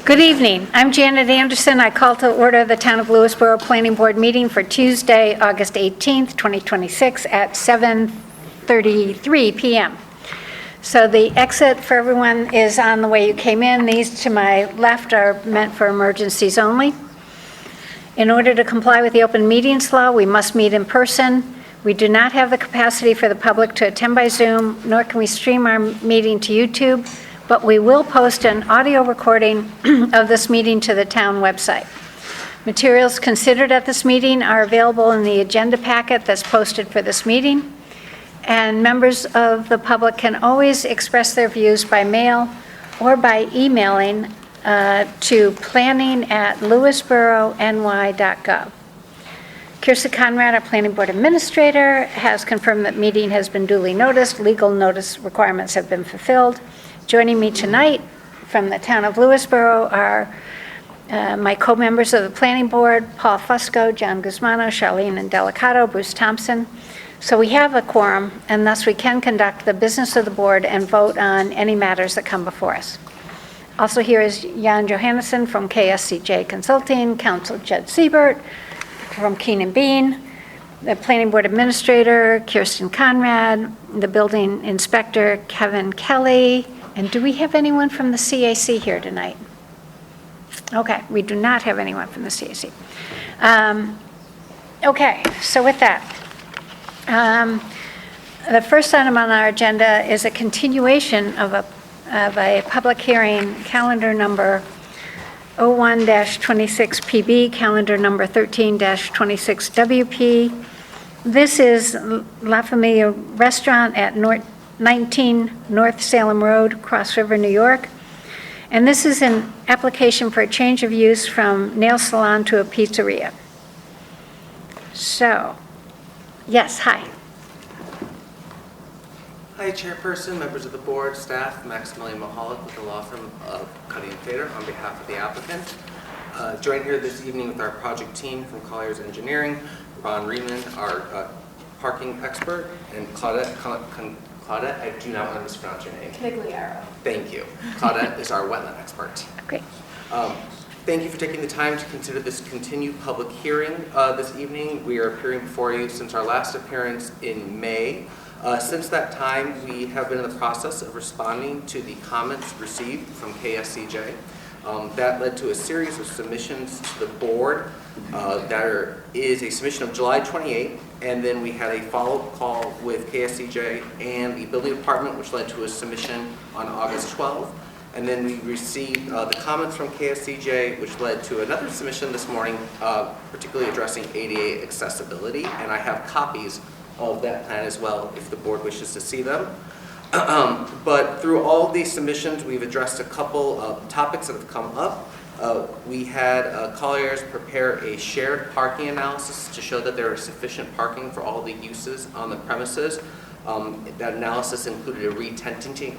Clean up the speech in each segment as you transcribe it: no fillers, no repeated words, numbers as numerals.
Good evening. I'm Janet Anderson. I call to order the Town of Lewisboro Planning Board meeting for Tuesday, August 18th, 2026 at 7:33 p.m. So the exit for everyone is on the way you came in. These to my left are meant for emergencies only. In order to comply with the open meetings law, we must meet in person. We do not have the capacity for the public to attend by Zoom, nor can we stream our meeting to YouTube, but we will post an audio recording of this meeting to the town website. Materials considered at this meeting are available in the agenda packet that's posted for this meeting, and members of the public can always express their views by mail or by emailing to planning@lewisborony.gov. Kirsten Conrad, our Planning Board Administrator, has confirmed that meeting has been duly noticed. Legal notice requirements have been fulfilled. Joining me tonight from the Town of Lewisboro are my co-members of the Planning Board, Paul Fusco, John Guzmano, Charlene Indelicato, Bruce Thompson. So we have a quorum, and thus we can conduct the business of the board and vote on any matters that come before us. Also here is Jan Johannesson from KSCJ Consulting, Counsel Jed Siebert from Keenan Bean, the Planning Board Administrator, Kirsten Conrad, the Building Inspector, Kevin Kelly, and do we have anyone from the CAC here tonight? Okay, we do not have anyone from the CAC. Okay, so with that, the first item on our agenda is a continuation of a public hearing, calendar number 01-26PB, calendar number 13-26WP. This is La Familia Restaurant at 19 North Salem Road, Cross River, New York. And this is an application for a change of use from nail salon to a pizzeria. So, yes, hi. Hi, Chairperson, members of the board, staff, Maximilian Mahalik with the law firm of Cuddy & Fader on behalf of the applicant. Joined here this evening with our project team from Colliers Engineering, Ron Riemann, our parking expert, and Claudette, I do not want to mispronounce your name. Migliaro. Thank you. Claudette is our wetland expert. Great. Thank you for taking the time to consider this continued public hearing this evening. We are appearing before you since our last appearance in May. Since that time, we have been in the process of responding to the comments received from KSCJ. That led to a series of submissions to the board. There is a submission of July 28th, and then we had a follow-up call with KSCJ and the building department, which led to a submission on August 12th. And then we received the comments from KSCJ, which led to another submission this morning, particularly addressing ADA accessibility, and I have copies of that plan as well if the board wishes to see them. But through all these submissions, we've addressed a couple of topics that have come up. We had Colliers prepare a shared parking analysis to show that there is sufficient parking for all the uses on the premises. That analysis included a re-tenanting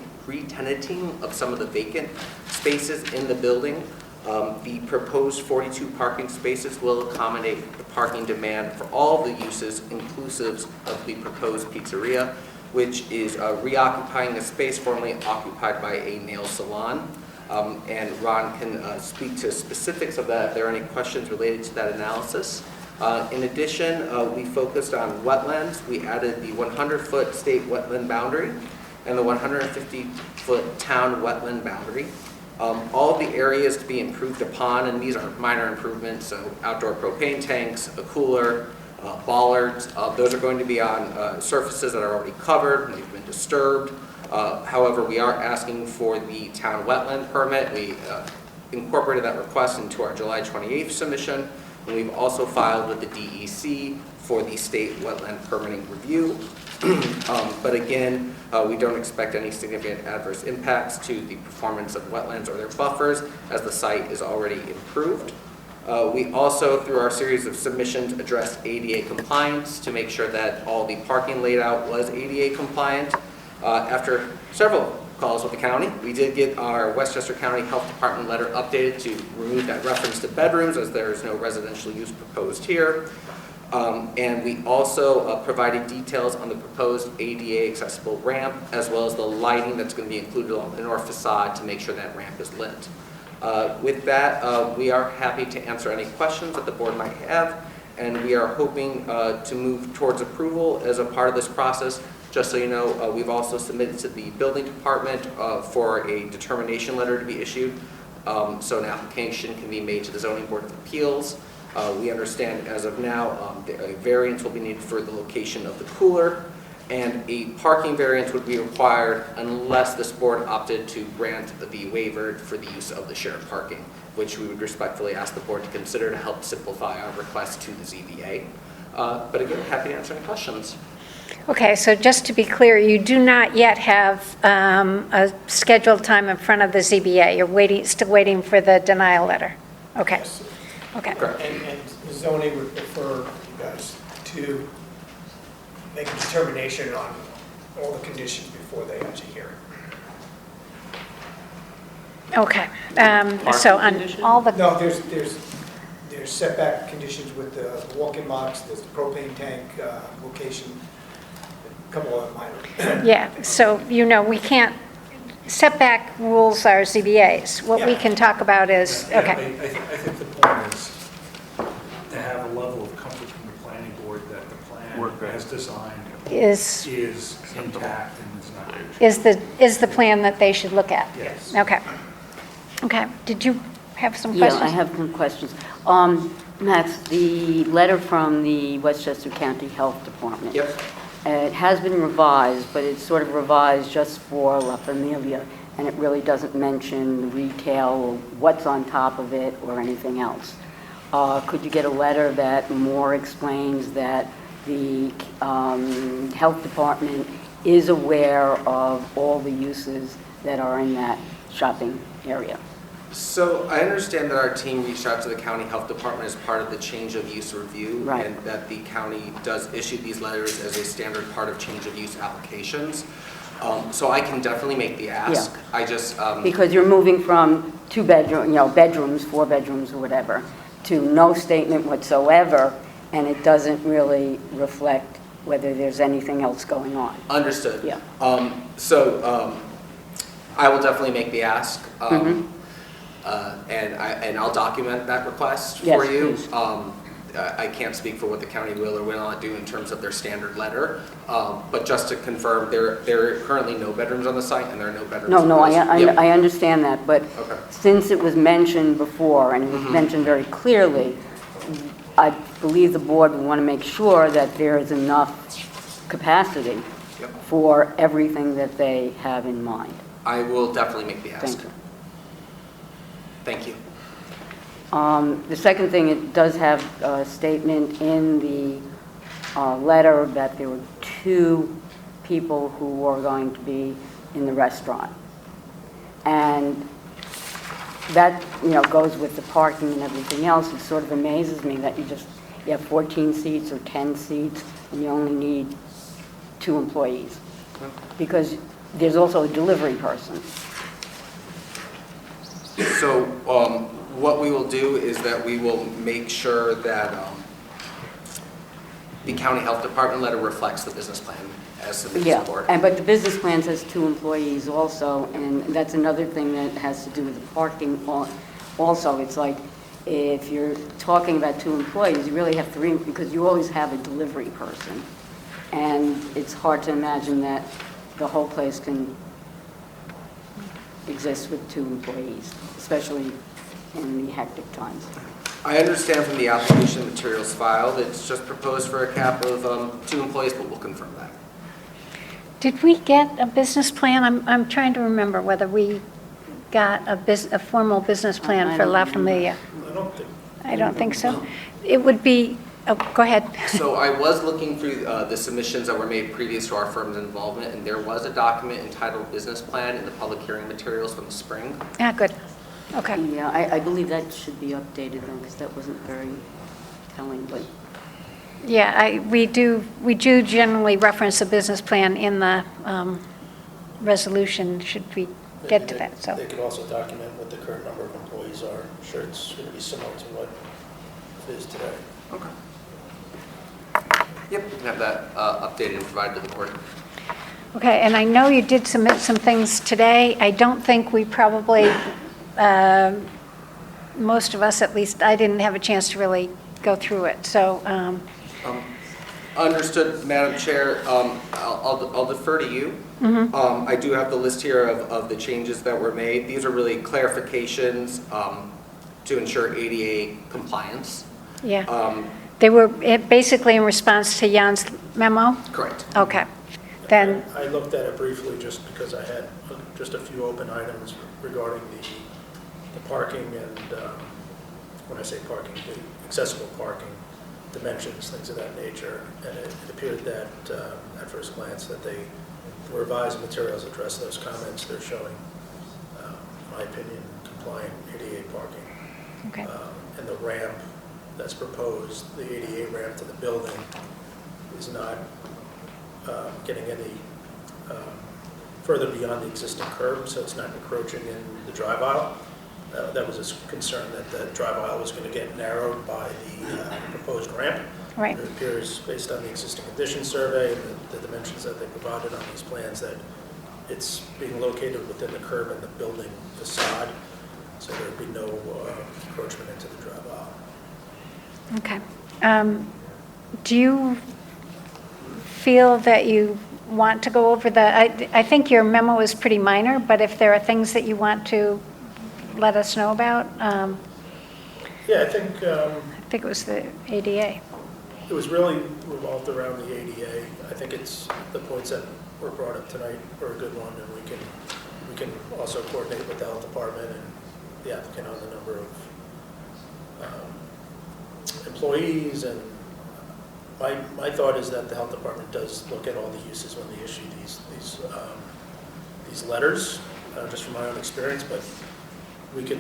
of some of the vacant spaces in the building. The proposed 42 parking spaces will accommodate the parking demand for all the uses inclusive of the proposed pizzeria, which is reoccupying a space formerly occupied by a nail salon. And Ron can speak to specifics of that if there are any questions related to that analysis. In addition, we focused on wetlands. We added the 100-foot state wetland boundary and the 150-foot town wetland boundary. All the areas to be improved upon, and these are minor improvements, so outdoor propane tanks, a cooler, bollards, those are going to be on surfaces that are already covered and they've been disturbed. However, we are asking for the town wetland permit. We incorporated that request into our July 28th submission, and we've also filed with the DEC for the state wetland permitting review. But again, we don't expect any significant adverse impacts to the performance of wetlands or their buffers as the site is already improved. We also, through our series of submissions, addressed ADA compliance to make sure that all the parking laid out was ADA compliant. After several calls with the county, we did get our Westchester County Health Department letter updated to remove that reference to bedrooms, as there is no residential use proposed here. And we also provided details on the proposed ADA accessible ramp, as well as the lighting that's going to be included on the north facade to make sure that ramp is lit. With that, we are happy to answer any questions that the board might have, and we are hoping to move towards approval as a part of this process. Just so you know, we've also submitted to the building department for a determination letter to be issued. So an application can be made to the Zoning Board of Appeals. We understand as of now, a variance will be needed for the location of the cooler, and a parking variance would be required unless this board opted to grant the waiver for the use of the shared parking, which we would respectfully ask the board to consider to help simplify our request to the ZBA. But again, happy to answer any questions. Okay, so just to be clear, you do not yet have a scheduled time in front of the ZBA. You're still waiting for the denial letter? Okay. Yes. Okay. And zoning would prefer you guys to make a determination on all the conditions before they actually hear it. Okay. So on all the, No, there's setback conditions with the walk-in box, there's the propane tank location, a couple of minor. yeah, so we can't, setback rules are ZBA's. What we Yeah. can talk about is, Yeah, okay. I think the point is to have a level of comfort from the planning board that the plan as designed Is intact and is not. is the plan that they should look at? Yes. Okay. Okay. Did you have some Yeah, questions? I have some questions. Max, the letter from the Westchester County Health Department. Yep. It has been revised, but it's sort of revised just for La Familia, and it really doesn't mention the retail or what's on top of it or anything else. Could you get a letter that more explains that the health department is aware of all the uses that are in that shopping area? So I understand that our team reached out to the county health department as part of the change of use review, Right. and that the county does issue these letters as a standard part of change of use applications. So I can definitely make the ask. Yeah. I just, Because you're moving from bedrooms, 4 bedrooms or whatever, to no statement whatsoever, and it doesn't really reflect whether there's anything else going on. understood. Yeah. I will definitely make the ask. Mhm. And I'll document that request Yes, for you. please. I can't speak for what the county will or will not do in terms of their standard letter, but just to confirm, there are currently no bedrooms on the site, and there are no bedrooms. No, Yep. I understand that, but Okay. since it was mentioned before, and it was mentioned very clearly, I believe the board would want to make sure that there is enough capacity Yep. for everything that they have in mind. I will definitely make the ask. Thank you. Thank you. The second thing, it does have a statement in the letter that there were 2 people who were going to be in the restaurant. And that, goes with the parking and everything else. It sort of amazes me that you have 14 seats or 10 seats, and you only need 2 employees. Because there's also a delivery person. So what we will do is that we will make sure that the county health department letter reflects the business plan as submitted to Yeah, the board. but the business plan says 2 employees also, and that's another thing that has to do with the parking also. It's like, if you're talking about 2 employees, you really have 3, because you always have a delivery person. And it's hard to imagine that the whole place can exist with 2 employees, especially in the hectic times. I understand from the application materials filed, it's just proposed for a cap of 2 employees, but we'll confirm that. Did we get a business plan? I'm trying to remember whether we got a formal business plan I for don't La remember. Familia. I don't think. So. It would be, go ahead. So I was looking through the submissions that were made previous to our firm's involvement, and there was a document entitled Business Plan in the public hearing materials from the spring. Ah, good. Okay. Yeah, I believe that should be updated then, because that wasn't very telling, but Yeah, we do generally reference a business plan in the resolution, should we get to that, so. They could also document what the current number of employees are. I'm sure it's going to be similar to what it is today. Okay. Yep, we can have that updated and provided to the board. Okay, and I know you did submit some things today. I don't think we probably most of us, at least, I didn't have a chance to really go through it, so, Understood, Madam Chair. I'll defer to you. I do have the list here of the changes that were made. These are really clarifications to ensure ADA compliance. yeah. They were basically in response to Jan's memo? Correct. Okay. Then, I looked at it briefly just because I had just a few open items regarding the parking and, when I say parking, the accessible parking, dimensions, things of that nature. And it appeared that, at first glance, that the revised materials address those comments. They're showing, in my opinion, compliant ADA parking. okay, And the ramp that's proposed, the ADA ramp to the building, is not getting any further beyond the existing curb, so it's not encroaching in the drive aisle. That was a concern that the drive aisle was going to get narrowed by the proposed ramp. right, It appears, based on the existing condition survey and the dimensions that they provided on these plans, that it's being located within the curb and the building facade, so there'd be no encroachment into the drive aisle. okay. Do you feel that you want to go over I think your memo is pretty minor, but if there are things that you want to let us know about, Yeah, I think I think it was the ADA. it was really revolved around the ADA. I think it's the points that were brought up tonight are a good one, and we can also coordinate with the health department and the applicant on the number of employees. And my thought is that the health department does look at all the uses when they issue these letters, just from my own experience. But we can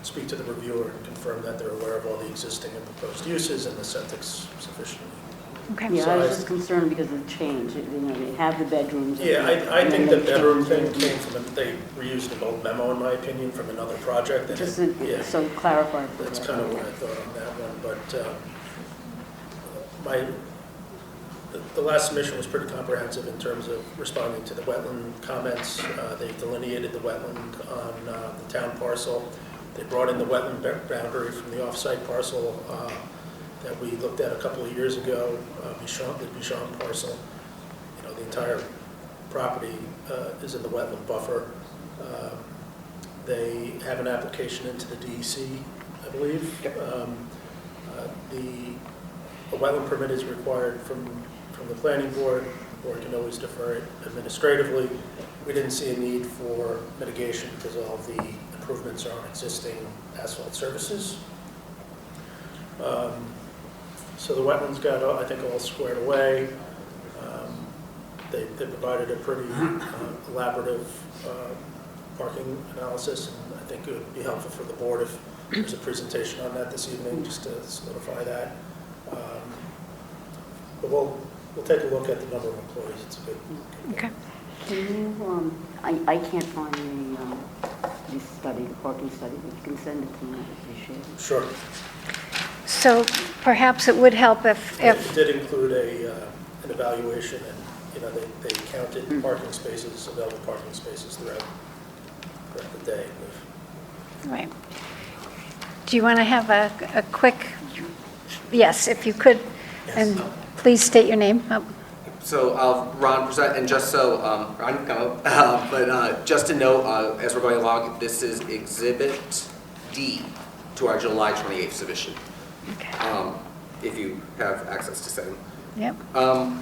speak to the reviewer and confirm that they're aware of all the existing and proposed uses and the septic's sufficiently. Okay. Yeah, I was just concerned because of the change. They have the bedrooms. Yeah, I and think then the they bedroom changed thing it. came from, they reused an old memo, in my opinion, from another project. And Just yeah, so clarify. for that's that. kind of what I thought on that one. But the last submission was pretty comprehensive in terms of responding to the wetland comments. They delineated the wetland on the town parcel. They brought in the wetland boundary from the off-site parcel that we looked at a couple of years ago, the Bichon parcel. You know, the entire property is in the wetland buffer. They have an application into the DEC, I believe. A wetland permit is required from the planning board. The board can always defer it administratively. We didn't see a need for mitigation because all of the improvements are on existing asphalt surfaces. So the wetlands got, I think, all squared away. They provided a pretty elaborative parking analysis, and I think it would be helpful for the board if there's a presentation on that this evening, just to solidify that. But we'll take a look at the number of employees. It's a good. Okay. Can you, I can't find the study, the parking study, but you can send it to me, I'd appreciate it. Sure. So perhaps it would help if It did include an evaluation, and they counted parking spaces, available parking spaces throughout the day. right. Do you want to have a quick, yes, if you could, and please state your name. Oh, So Ron present, and just so, Ron, come up, but just to note, as we're going along, this is Exhibit D to our July 28th submission, okay. if you have access to same. Yep,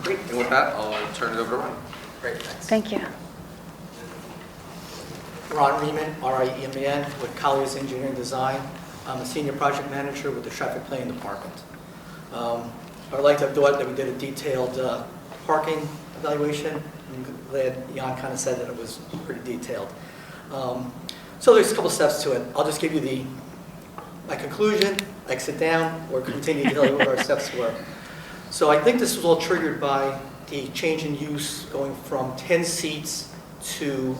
Great, and with that, I'll turn it over to Ron. Great, thanks. thank you. Ron Riemann, R-I-E-M-A-N, with Colliers Engineering Design. I'm a senior project manager with the Traffic Planning Department. I'd like to thought that we did a detailed parking evaluation. I'm glad Jan kind of said that it was pretty detailed. So there's a couple steps to it. I'll just give you my conclusion, like sit down, or continue to tell you what our steps were. So I think this was all triggered by the change in use going from 10 seats to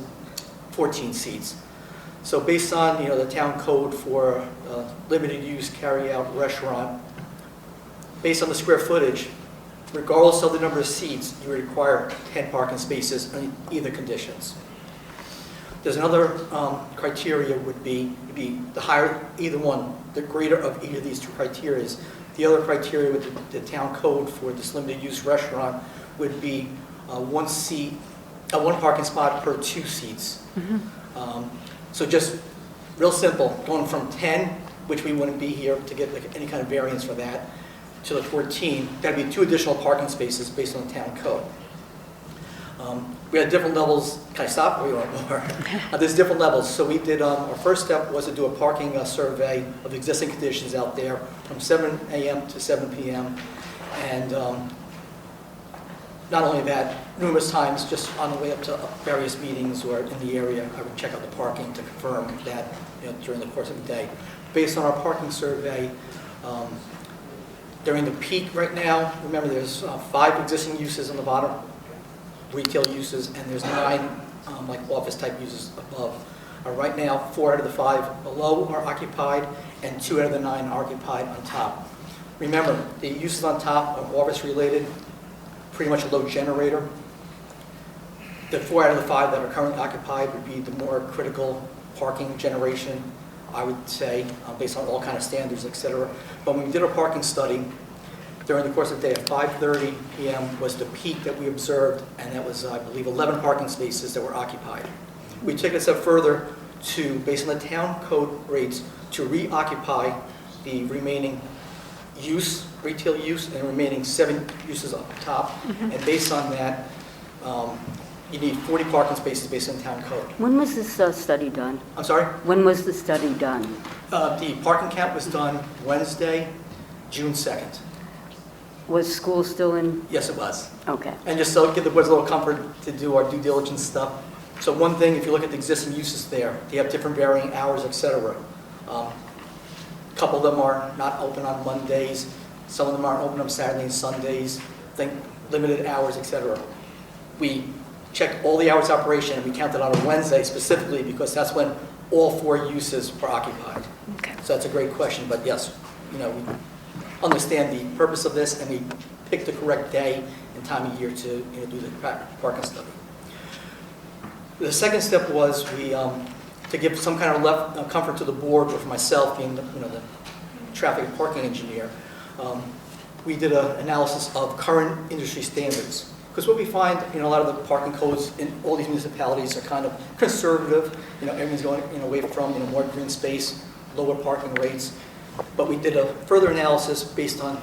14 seats. So based on the town code for limited use carry-out restaurant, based on the square footage, regardless of the number of seats, you require 10 parking spaces in either conditions. There's another criteria would be the higher, either one, the greater of either of these two criteria. The other criteria with the town code for this limited use restaurant would be one parking spot per 2 seats. So just real simple, going from 10, which we wouldn't be here to get like any kind of variance for that, to the 14, that'd be 2 additional parking spaces based on the town code. We had different levels. Can I stop? Or you want more? There's different levels. So we did, our first step was to do a parking survey of existing conditions out there from 7 a.m. to 7 p.m. And not only that, numerous times just on the way up to various meetings or in the area, I would check out the parking to confirm that during the course of the day. Based on our parking survey, during the peak right now, remember there's 5 existing uses on the bottom, retail uses, and there's 9 like office type uses above. Right now, 4 out of the 5 below are occupied, and 2 out of the 9 are occupied on top. Remember, the uses on top are office related, pretty much a load generator. The 4 out of the 5 that are currently occupied would be the more critical parking generation, I would say, based on all kind of standards, etc. But when we did a parking study, during the course of the day at 5:30 p.m. was the peak that we observed, and that was, I believe, 11 parking spaces that were occupied. We took it a step further to, based on the town code rates, to reoccupy the remaining retail use, and the remaining 7 uses up top. And based on that, you need 40 parking spaces based on town code. When was this study done? I'm sorry? When was the study done? The parking count was done Wednesday, June 2nd. Was school still in? Yes, it was. Okay. And just so give the boards a little comfort to do our due diligence stuff. So one thing, if you look at the existing uses there, they have different varying hours, etc. A couple of them are not open on Mondays. Some of them aren't open on Saturdays and Sundays. Think limited hours, etc. We checked all the hours of operation, and we counted on a Wednesday specifically because that's when all 4 uses were occupied. Okay. So that's a great question, but yes, we understand the purpose of this, and we picked the correct day and time of year to do the parking study. The second step was to give some kind of comfort to the board, or for myself being the traffic and parking engineer. We did an analysis of current industry standards. Because what we find, a lot of the parking codes in all these municipalities are kind of conservative. Everyone's going away from more green space, lower parking rates. But we did a further analysis based on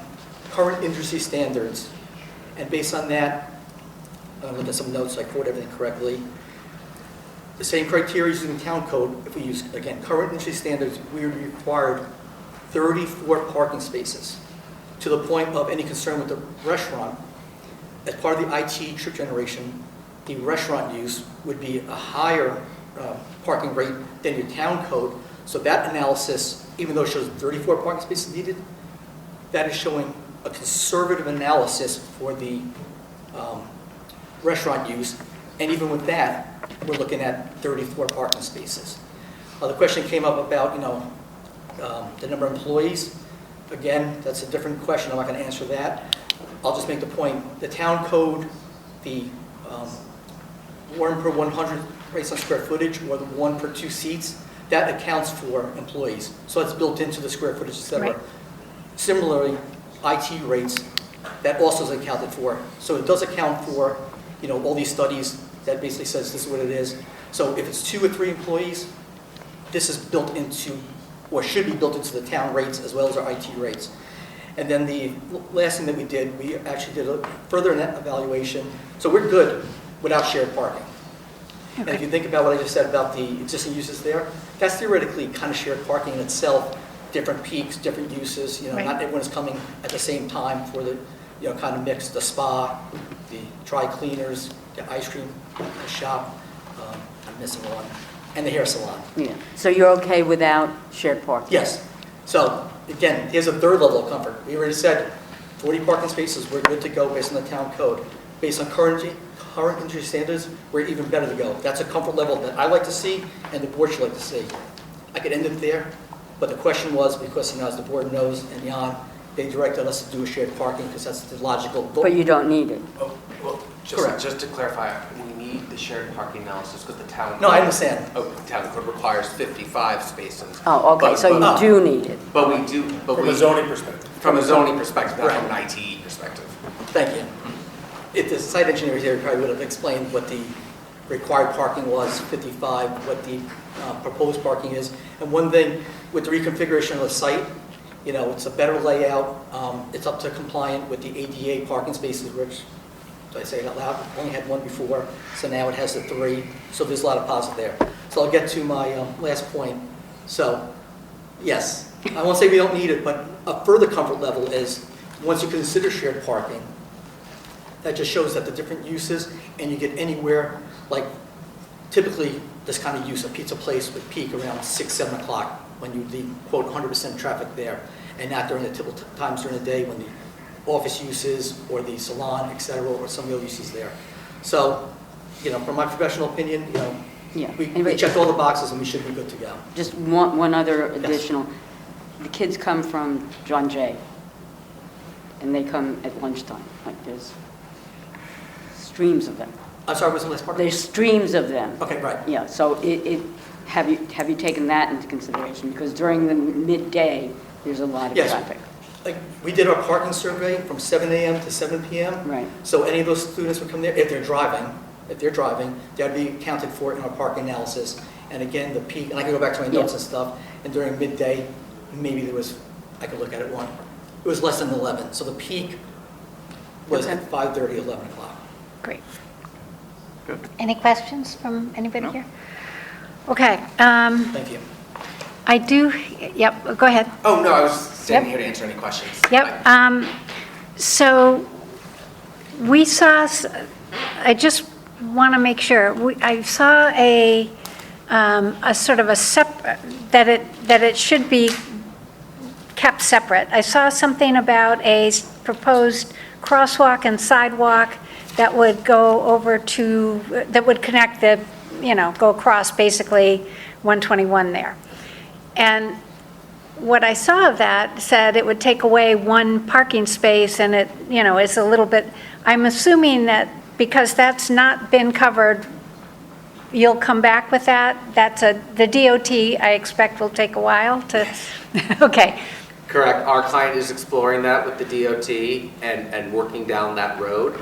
current industry standards. And based on that, I looked at some notes so I quote everything correctly. The same criteria using the town code, if we use, again, current industry standards, we required 34 parking spaces. To the point of any concern with the restaurant, as part of the IT trip generation, the restaurant use would be a higher parking rate than your town code. So that analysis, even though it shows 34 parking spaces needed, that is showing a conservative analysis for the restaurant use. And even with that, we're looking at 34 parking spaces. The question came up about, the number of employees. Again, that's a different question. I'm not going to answer that. I'll just make the point. The town code, the 1 per 100 rates on square footage, or the 1 per 2 seats, that accounts for employees. So that's built into the square footage, et cetera. Right. Similarly, IT rates, that also is accounted for. So it does account for, all these studies that basically says this is what it is. So if it's 2 or 3 employees, this is built into, or should be built into the town rates as well as our IT rates. And then the last thing that we did, we actually did a further net evaluation. So we're good without shared parking. And if you think about what I just said about the existing uses there, that's theoretically kind of shared parking in itself, different peaks, different uses. Right. Not everyone is coming at the same time for the, kind of mix, the spa, the dry cleaners, the ice cream shop, I'm missing one, and the hair salon. Yeah. So you're okay without shared parking? Yes. So again, here's a third level of comfort. We already said 40 parking spaces, we're good to go based on the town code. Based on current industry standards, we're even better to go. That's a comfort level that I like to see and the board should like to see. I could end it there, but the question was, because as the board knows, and Jan, they directed us to do a shared parking because that's the logical. But you don't need it. Oh, well, Correct. Just to clarify, we need the shared parking analysis because the town. No, I understand. Oh, the town code requires 55 spaces. Oh, okay, But- so but- you do need it. But we do, but From we. a zoning perspective. From a zoning perspective, not Right. from an ITE perspective. Thank you. If the site engineer here probably would have explained what the required parking was, 55, what the proposed parking is. And one thing, with the reconfiguration of the site, it's a better layout. It's up to compliant with the ADA parking spaces, which, did I say it out loud? Only had one before, so now it has the 3. So there's a lot of positive there. So I'll get to my last point. So, yes, I won't say we don't need it, but a further comfort level is, once you consider shared parking, that just shows that the different uses, and you get anywhere, like typically this kind of use, a pizza place would peak around 6, 7 o'clock when you leave, quote, 100% traffic there, and not during the typical times during the day when the office uses or the salon, et cetera, or some of the other uses there. So, from my professional opinion, Yeah. we checked all the boxes and we should be good to go. Just one other additional. The kids come from John Jay, and they come at lunchtime. Like there's streams of them. I'm sorry, what's the last part? There's streams of them. Okay, right. Yeah, so have you taken that into consideration? Because during the midday, there's a lot of Yes. traffic. Like, we did our parking survey from 7 a.m. to 7 p.m. Right. So any of those students would come there, if they're driving, that'd be accounted for in our parking analysis. And again, the peak, and I can go back to my notes Yeah. and stuff, and during midday, maybe there was, I could look at it one, it was less than 11. So the peak was Okay. at 5:30, 11 o'clock. Great. Good. Any questions from anybody here? Okay, Thank you. I do, yep, go ahead. Oh, no, I was standing Yep. here to answer any questions. Yep. So we saw, I just want to make sure, I saw a sort of that it should be kept separate. I saw something about a proposed crosswalk and sidewalk that would go over to, that would connect go across basically 121 there. And what I saw of that said it would take away one parking space, and it, is a little bit, I'm assuming that because that's not been covered, you'll come back with that? The DOT, I expect, will take a while to, okay. Correct. Our client is exploring that with the DOT and working down that road.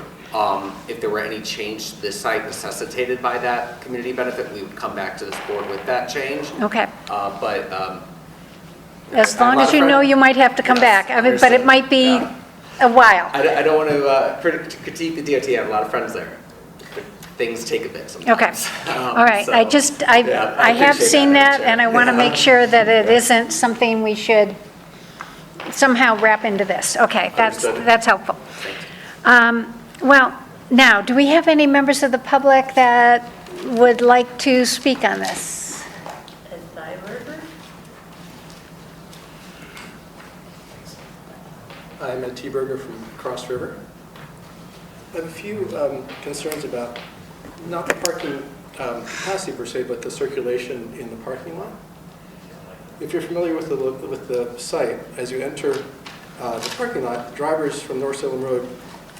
If there were any change to this site necessitated by that community benefit, we would come back to this board with that change. Okay. But As long as you know you might have to come Yes, back. I mean, but it understood. might be Yeah. a while. I don't want to critique the DOT. I have a lot of friends there. But things take a bit Okay. sometimes. All right. So, I yeah, I have appreciate seen Madam that, Chair. and I want to make sure that it isn't something we should somehow wrap into this. Okay, Understood. that's helpful. Well, now, do we have any members of the public that would like to speak on this? I'm Ed T-Berger from Cross River. I have a few concerns about not the parking capacity per se, but the circulation in the parking lot. If you're familiar with the site, as you enter the parking lot, drivers from North Salem Road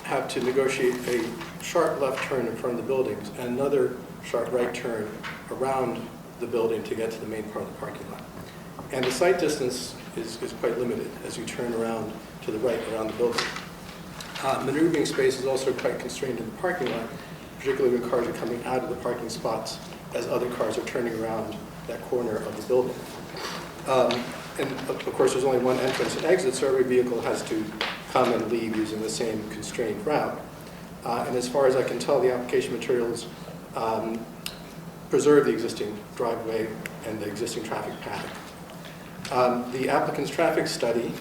have to negotiate a sharp left turn in front of the buildings and another sharp right turn around the building to get to the main part of the parking lot. And the sight distance is quite limited as you turn around to the right around the building. Maneuvering space is also quite constrained in the parking lot, particularly when cars are coming out of the parking spots as other cars are turning around that corner of the building. And of course, there's only one entrance and exit, so every vehicle has to come and leave using the same constrained route. And as far as I can tell, the application materials preserve the existing driveway and the existing traffic pattern. The applicant's traffic study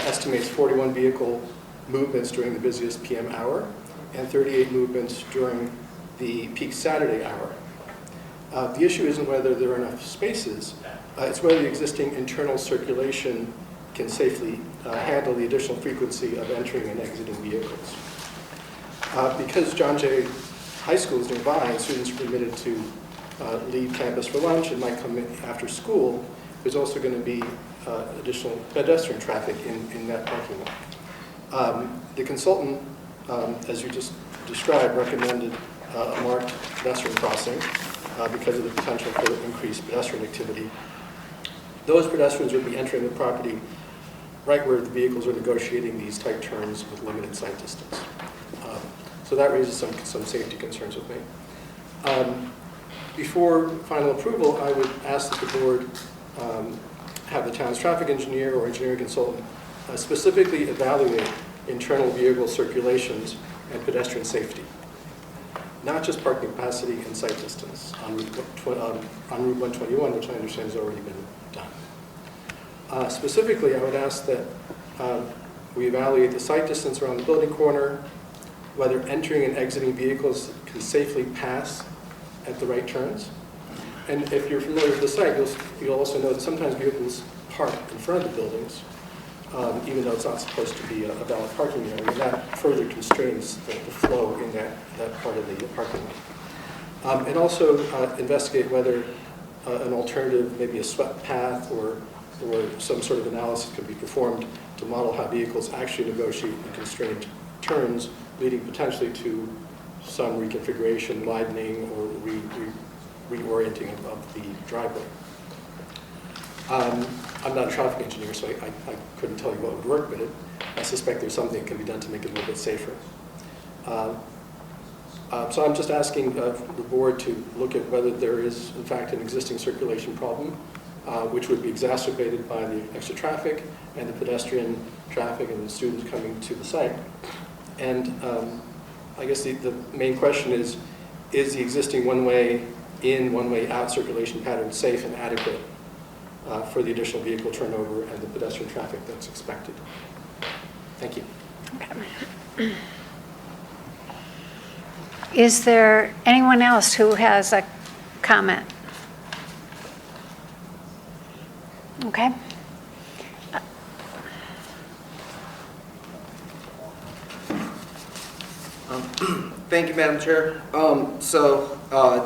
estimates 41 vehicle movements during the busiest PM hour and 38 movements during the peak Saturday hour. The issue isn't whether there are enough spaces, it's whether the existing internal circulation can safely handle the additional frequency of entering and exiting vehicles. Because John Jay High School is nearby and students are permitted to leave campus for lunch and might come in after school, there's also going to be additional pedestrian traffic in that parking lot. The consultant, as you just described recommended a marked pedestrian crossing because of the potential for increased pedestrian activity. Those pedestrians would be entering the property right where the vehicles are negotiating these tight turns with limited sight distance. So that raises some safety concerns with me. Before final approval, I would ask that the board have the town's traffic engineer or engineering consultant specifically evaluate internal vehicle circulations and pedestrian safety, not just parking capacity and sight distance on Route 121, which I understand has already been done. Specifically, I would ask that we evaluate the sight distance around the building corner, whether entering and exiting vehicles can safely pass at the right turns. And if you're familiar with the site, you'll also know that sometimes vehicles park in front of the buildings, even though it's not supposed to be a valid parking area, and that further constrains the flow in that part of the parking lot. And also investigate whether an alternative, maybe a swept path or some sort of analysis could be performed to model how vehicles actually negotiate in constrained turns, leading potentially to some reconfiguration, widening, or reorienting of the driveway. I'm not a traffic engineer, so I couldn't tell you what would work, but I suspect there's something that can be done to make it a little bit safer. So I'm just asking the board to look at whether there is, in fact, an existing circulation problem, which would be exacerbated by the extra traffic and the pedestrian traffic and the students coming to the site. And I guess the main question is the existing one-way in, one-way out circulation pattern safe and adequate for the additional vehicle turnover and the pedestrian traffic that's expected? Thank you. Okay. Is there anyone else who has a comment? Okay. Thank you, Madam Chair.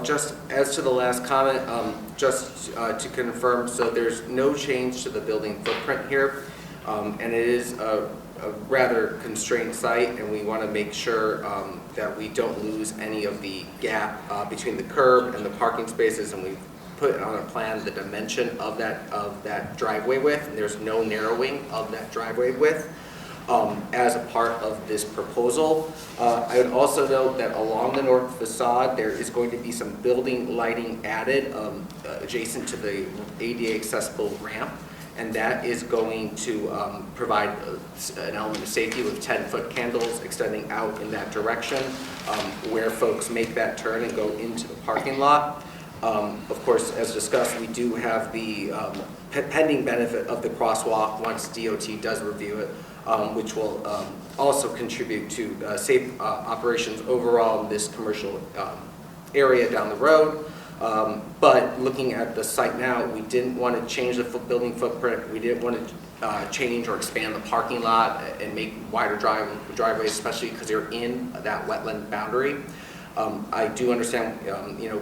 Just as to the last comment, just to confirm, so there's no change to the building footprint here, and it is a rather constrained site, and we want to make sure that we don't lose any of the gap between the curb and the parking spaces, and we've put on a plan the dimension of that driveway width, and there's no narrowing of that driveway width. As a part of this proposal. I would also note that along the north facade, there is going to be some building lighting added adjacent to the ADA accessible ramp, and that is going to provide an element of safety with 10-foot candles extending out in that direction where folks make that turn and go into the parking lot. Of course, as discussed, we do have the pending benefit of the crosswalk once DOT does review it, which will also contribute to safe operations overall in this commercial area down the road. But looking at the site now, we didn't want to change the building footprint. We didn't want to change or expand the parking lot and make wider driveways, especially because they're in that wetland boundary. I do understand,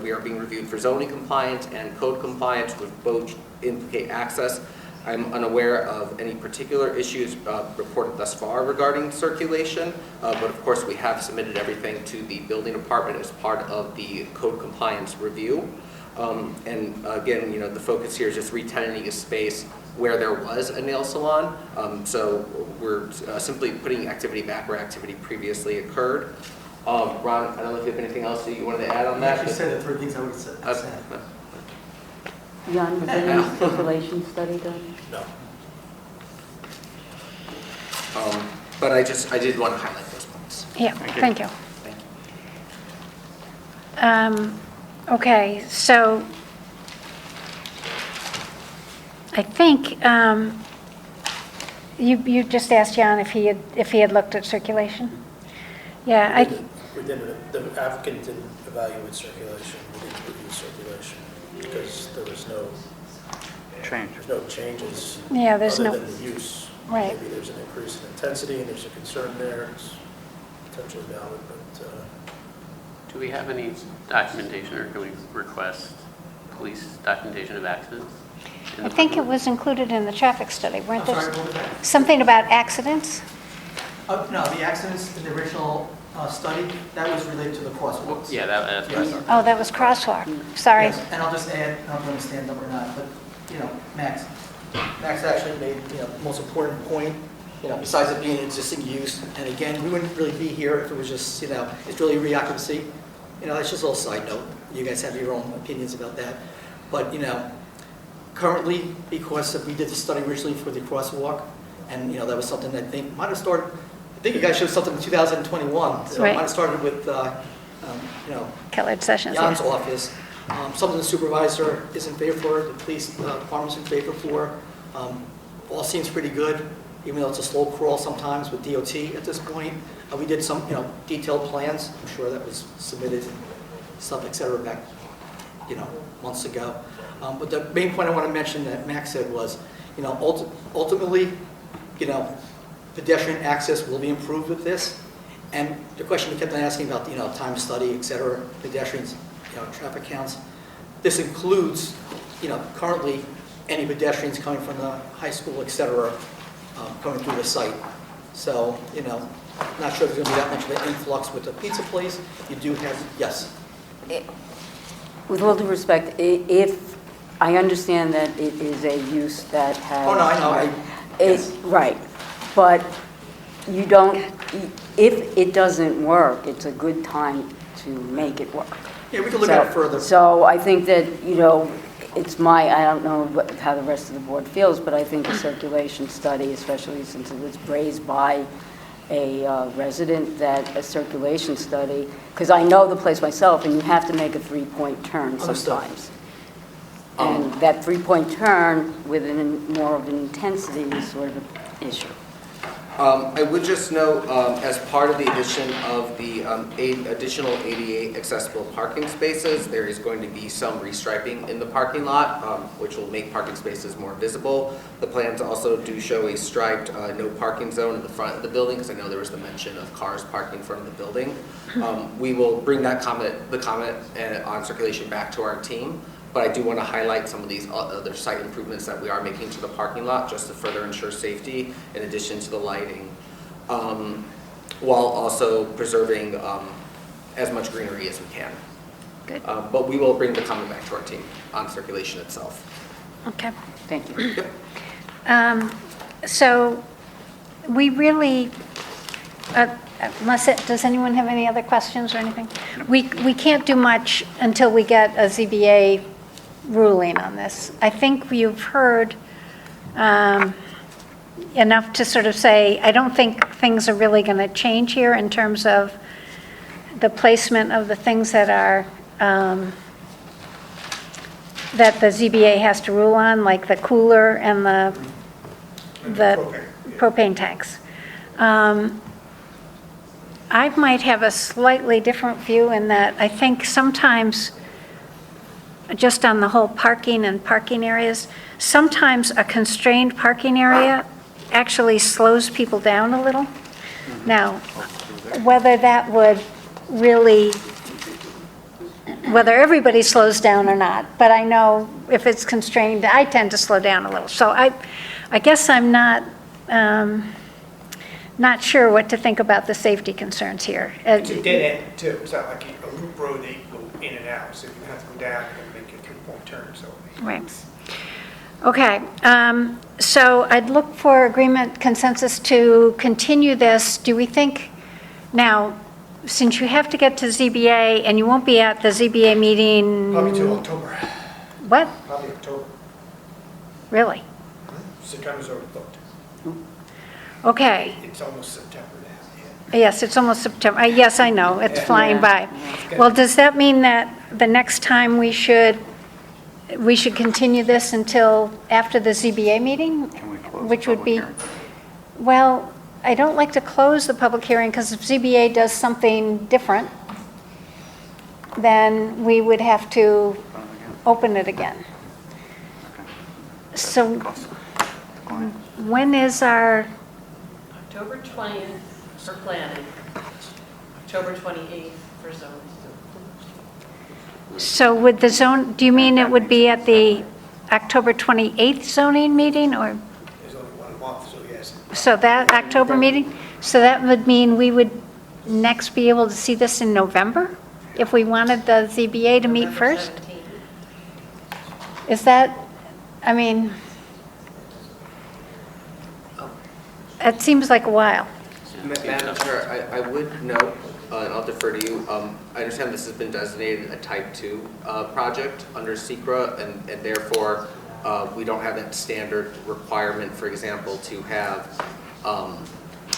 we are being reviewed for zoning compliance and code compliance, which both implicate access. I'm unaware of any particular issues reported thus far regarding circulation, but of course we have submitted everything to the building department as part of the code compliance review. And again, the focus here is just re-tenanting a space where there was a nail salon. So we're simply putting activity back where activity previously occurred. Ron, I don't know if you have anything else that you wanted to add on that. You actually said the three things I would say. Jan, was any circulation study done? No. But I did want to highlight those points. Yeah, thank you. Thank you. Okay, so I think you just asked Jan if he had looked at circulation. Yeah, We didn't, the applicant didn't evaluate circulation, we didn't review circulation, because there was no changes. Yeah, there's other no- than the use. Right. Maybe there's an increase in intensity, and there's a concern there, it's potentially valid, but Do we have any documentation, or can we request police documentation of accidents? I think it was included in the traffic study, weren't I'm there? sorry, what was that? Something about accidents? No, the accidents in the original study, that was related to the crosswalks. Yeah, that's what I Yes. thought. Oh, that was crosswalk. Sorry. Yes, and I'll just add, I don't know if I'm going to stand up or not, but, Max actually made, the most important point, besides it being an existing use, and again, we wouldn't really be here if it was just, it's really reoccupancy. That's just a little side note. You guys have your own opinions about that. But, currently, because we did the study originally for the crosswalk, and, that was something that I think might have started, I think you guys showed something in 2021. So Right. it might have started with, Kellogg Sessions. yeah. Jan's office. Something the supervisor is in favor for, the police department's in favor for. All seems pretty good, even though it's a slow crawl sometimes with DOT at this point. We did some, detailed plans. I'm sure that was submitted, stuff, et cetera, back, months ago. But the main point I want to mention that Max said was, ultimately, pedestrian access will be improved with this. And the question we kept on asking about, time study, et cetera, pedestrians, traffic counts. This includes, currently any pedestrians coming from the high school, et cetera, coming through the site. So, not sure there's going to be that much of an influx with the pizza place. You do have, yes. With all due respect, if I understand that it is a use that has... Oh, no, I know. It's right, but you don't, if it doesn't work, it's a good time to make it work. Yeah, we can look at it further. So I think that, it's I don't know how the rest of the board feels, but I think a circulation study, especially since it was raised by a resident, that a circulation study, because I know the place myself, and you have to make a three-point turn Understood. sometimes. And that three-point turn with more of an intensity is sort of an issue. I would just note, as part of the addition of the additional ADA accessible parking spaces, there is going to be some restriping in the parking lot, which will make parking spaces more visible. The plans also do show a striped no parking zone in the front of the building, because I know there was the mention of cars parking in front of the building. We will bring the comment on circulation back to our team. But I do want to highlight some of these other site improvements that we are making to the parking lot just to further ensure safety in addition to the lighting, while also preserving as much greenery as we can. Good. But we will bring the comment back to our team on circulation itself. Okay. Thank you. Yep. So we really, does anyone have any other questions or anything? We can't do much until we get a ZBA ruling on this. I think you've heard enough to sort of say, I don't think things are really going to change here in terms of the placement of the things that are, that the ZBA has to rule on, like the cooler and the propane tanks. I might have a slightly different view in that I think sometimes, just on the whole parking and parking areas, sometimes a constrained parking area actually slows people down a little. Now, whether that would really, whether everybody slows down or not, but I know if it's constrained, I tend to slow down a little. So I guess I'm not sure what to think about the safety concerns here. It's a dead end too. It's not like a loop road that you go in and out. So you have to go down and make a three-point turn. So Right. Okay, so I'd look for agreement, consensus to continue this. Do we think, now, since you have to get to ZBA and you won't be at the ZBA meeting? probably till October. What? Probably October. Really? September's already booked. Okay, It's almost September now. yes, it's almost September. Yes, I know, it's flying Yeah. by. Well, does that mean that the next time we should continue this until after the ZBA meeting? Can we close the Which would public be, hearing? well, I don't like to close the public hearing because if ZBA does something different, then we would have to open it again. So when is our, October 20th for planning, October 28th for zoning. so would the zone, do you mean it would be at the October 28th zoning meeting or? There's only 1 month, so yes. So that October meeting, so that would mean we would next be able to see this in November? If we wanted the ZBA to meet November first? 17th. Is that, I mean, it seems like a while. Madam Chair, I would note, and I'll defer to you, I understand this has been designated a type 2 project under SECRA, and therefore, we don't have that standard requirement, for example, to have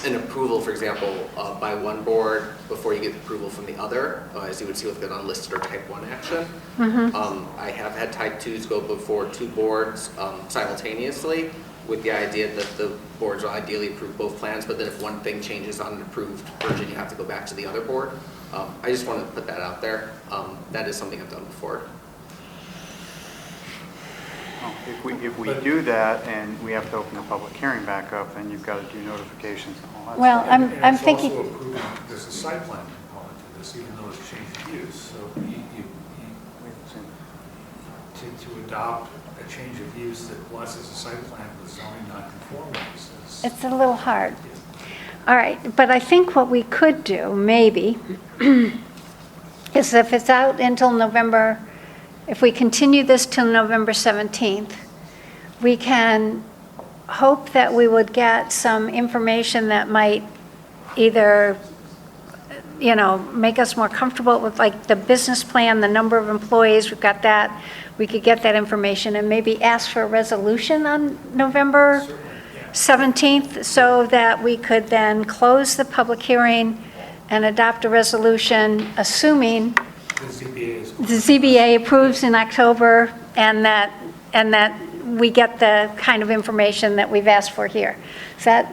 an approval, for example, by one board before you get approval from the other, as you would see with an unlisted or type 1 action. I have had type 2s go before 2 boards simultaneously, with the idea that the boards will ideally approve both plans, but then if one thing changes on an approved version, you have to go back to the other board. I just wanted to put that out there. That is something I've done before. Well, if we do that and we have to open the public hearing back up, then you've got to do notifications and all that Well, stuff. I'm thinking, And it's also approving, there's a site plan component to this, even though it's changed use. So to adopt a change of use that blesses a site plan with zoning nonconformities is... it's a little hard. All right, but I think what we could do, maybe, is if it's out until November, if we continue this till November 17th, we can hope that we would get some information that might either, you know, make us more comfortable with like the business plan, the number of employees, we've got that. We could get that information and maybe ask for a resolution on November 17th so that we could then close the public hearing and adopt a resolution, assuming the ZBA approves in October and that we get the kind of information that we've asked for here. Is that?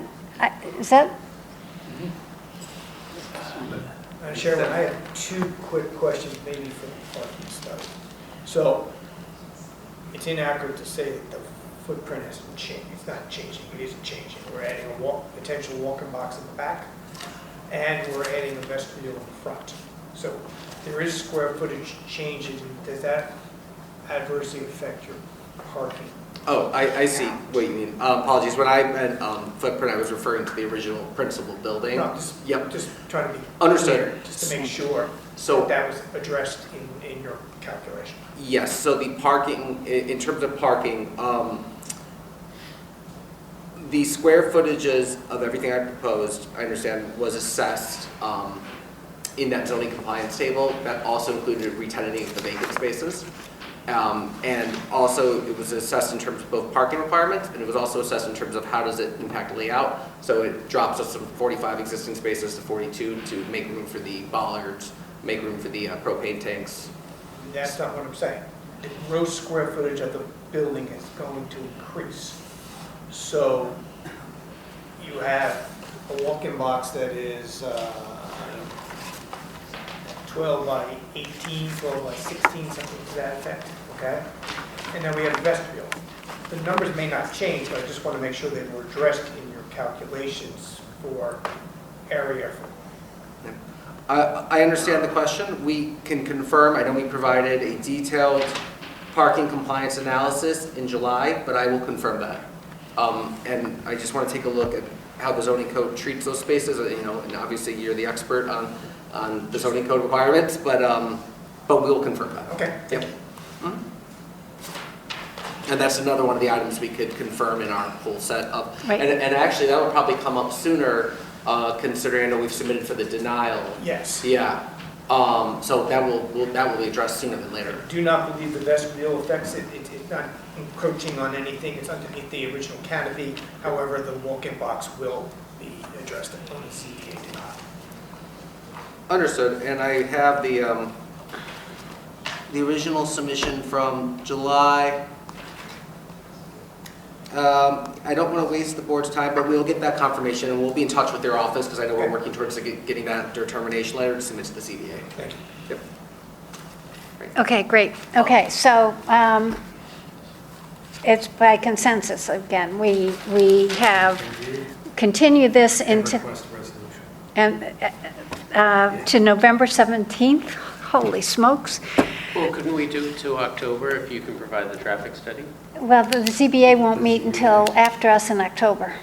Madam Chairman, I have 2 quick questions maybe for the parking study. So it's inaccurate to say that the footprint hasn't changed. It's not changing. It isn't changing. We're adding a potential walk-in box in the back, and we're adding a vestibule in the front. So there is square footage changes. Does that adversely affect your parking? Oh, I see what you mean. Apologies, when I meant footprint, I was referring to the original principal building. No, Yep. just trying to be Understood. clear, just to make sure So- that was addressed in your calculation. Yes, so the parking, in terms of parking, the square footages of everything I proposed, I understand, was assessed in that zoning compliance table. That also included re-tenanting of the vacant spaces. And also, it was assessed in terms of both parking requirements, and it was also assessed in terms of how does it impact layout. So it drops us from 45 existing spaces to 42 to make room for the bollards, make room for the propane tanks. That's not what I'm saying. The gross square footage of the building is going to increase. So you have a walk-in box that is 12 by 18, 12 by 16, something to that effect, okay? And then we have a vestibule. The numbers may not change, but I just want to make sure they were addressed in your calculations for area. I understand the question. We can confirm, I know we provided a detailed parking compliance analysis in July, but I will confirm that. And I just want to take a look at how the zoning code treats those spaces, you know, and obviously you're the expert on the zoning code requirements, but we will confirm that. Okay. Yep. Mhm. And that's another one of the items we could confirm in our whole set of, Right. and actually that will probably come up sooner, considering I know we've submitted for the denial. Yes. Yeah. So that will be addressed sooner than later. Do not believe the vestibule affects it. It's not encroaching on anything. It's underneath the original canopy. However, the walk-in box will be addressed on the CPA denial. Understood. And I have the original submission from July. I don't want to waste the board's time, but we'll get that confirmation and we'll be in touch with their office because I know we're working towards getting that determination letter to submit to the CBA. Thank you. Yep. Okay, great. Okay, so it's by consensus again. We have continued this into, Request a resolution. and to November 17th. Holy smokes. Well, couldn't we do it to October if you can provide the traffic study? Well, the ZBA won't meet until after us in October.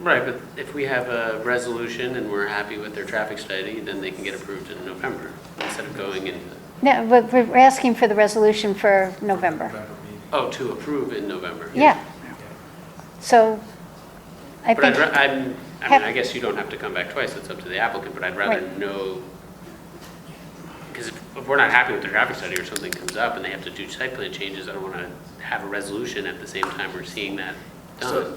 Right, but if we have a resolution and we're happy with their traffic study, then they can get approved in November instead of going into, No, but we're asking for the resolution for November. oh, to approve in November. Yeah. So I But think, I guess you don't have to come back twice, it's up to the applicant, but I'd rather Right. know, because if we're not happy with the traffic study or something comes up and they have to do site plan changes, I don't want to have a resolution at the same time we're seeing that So done.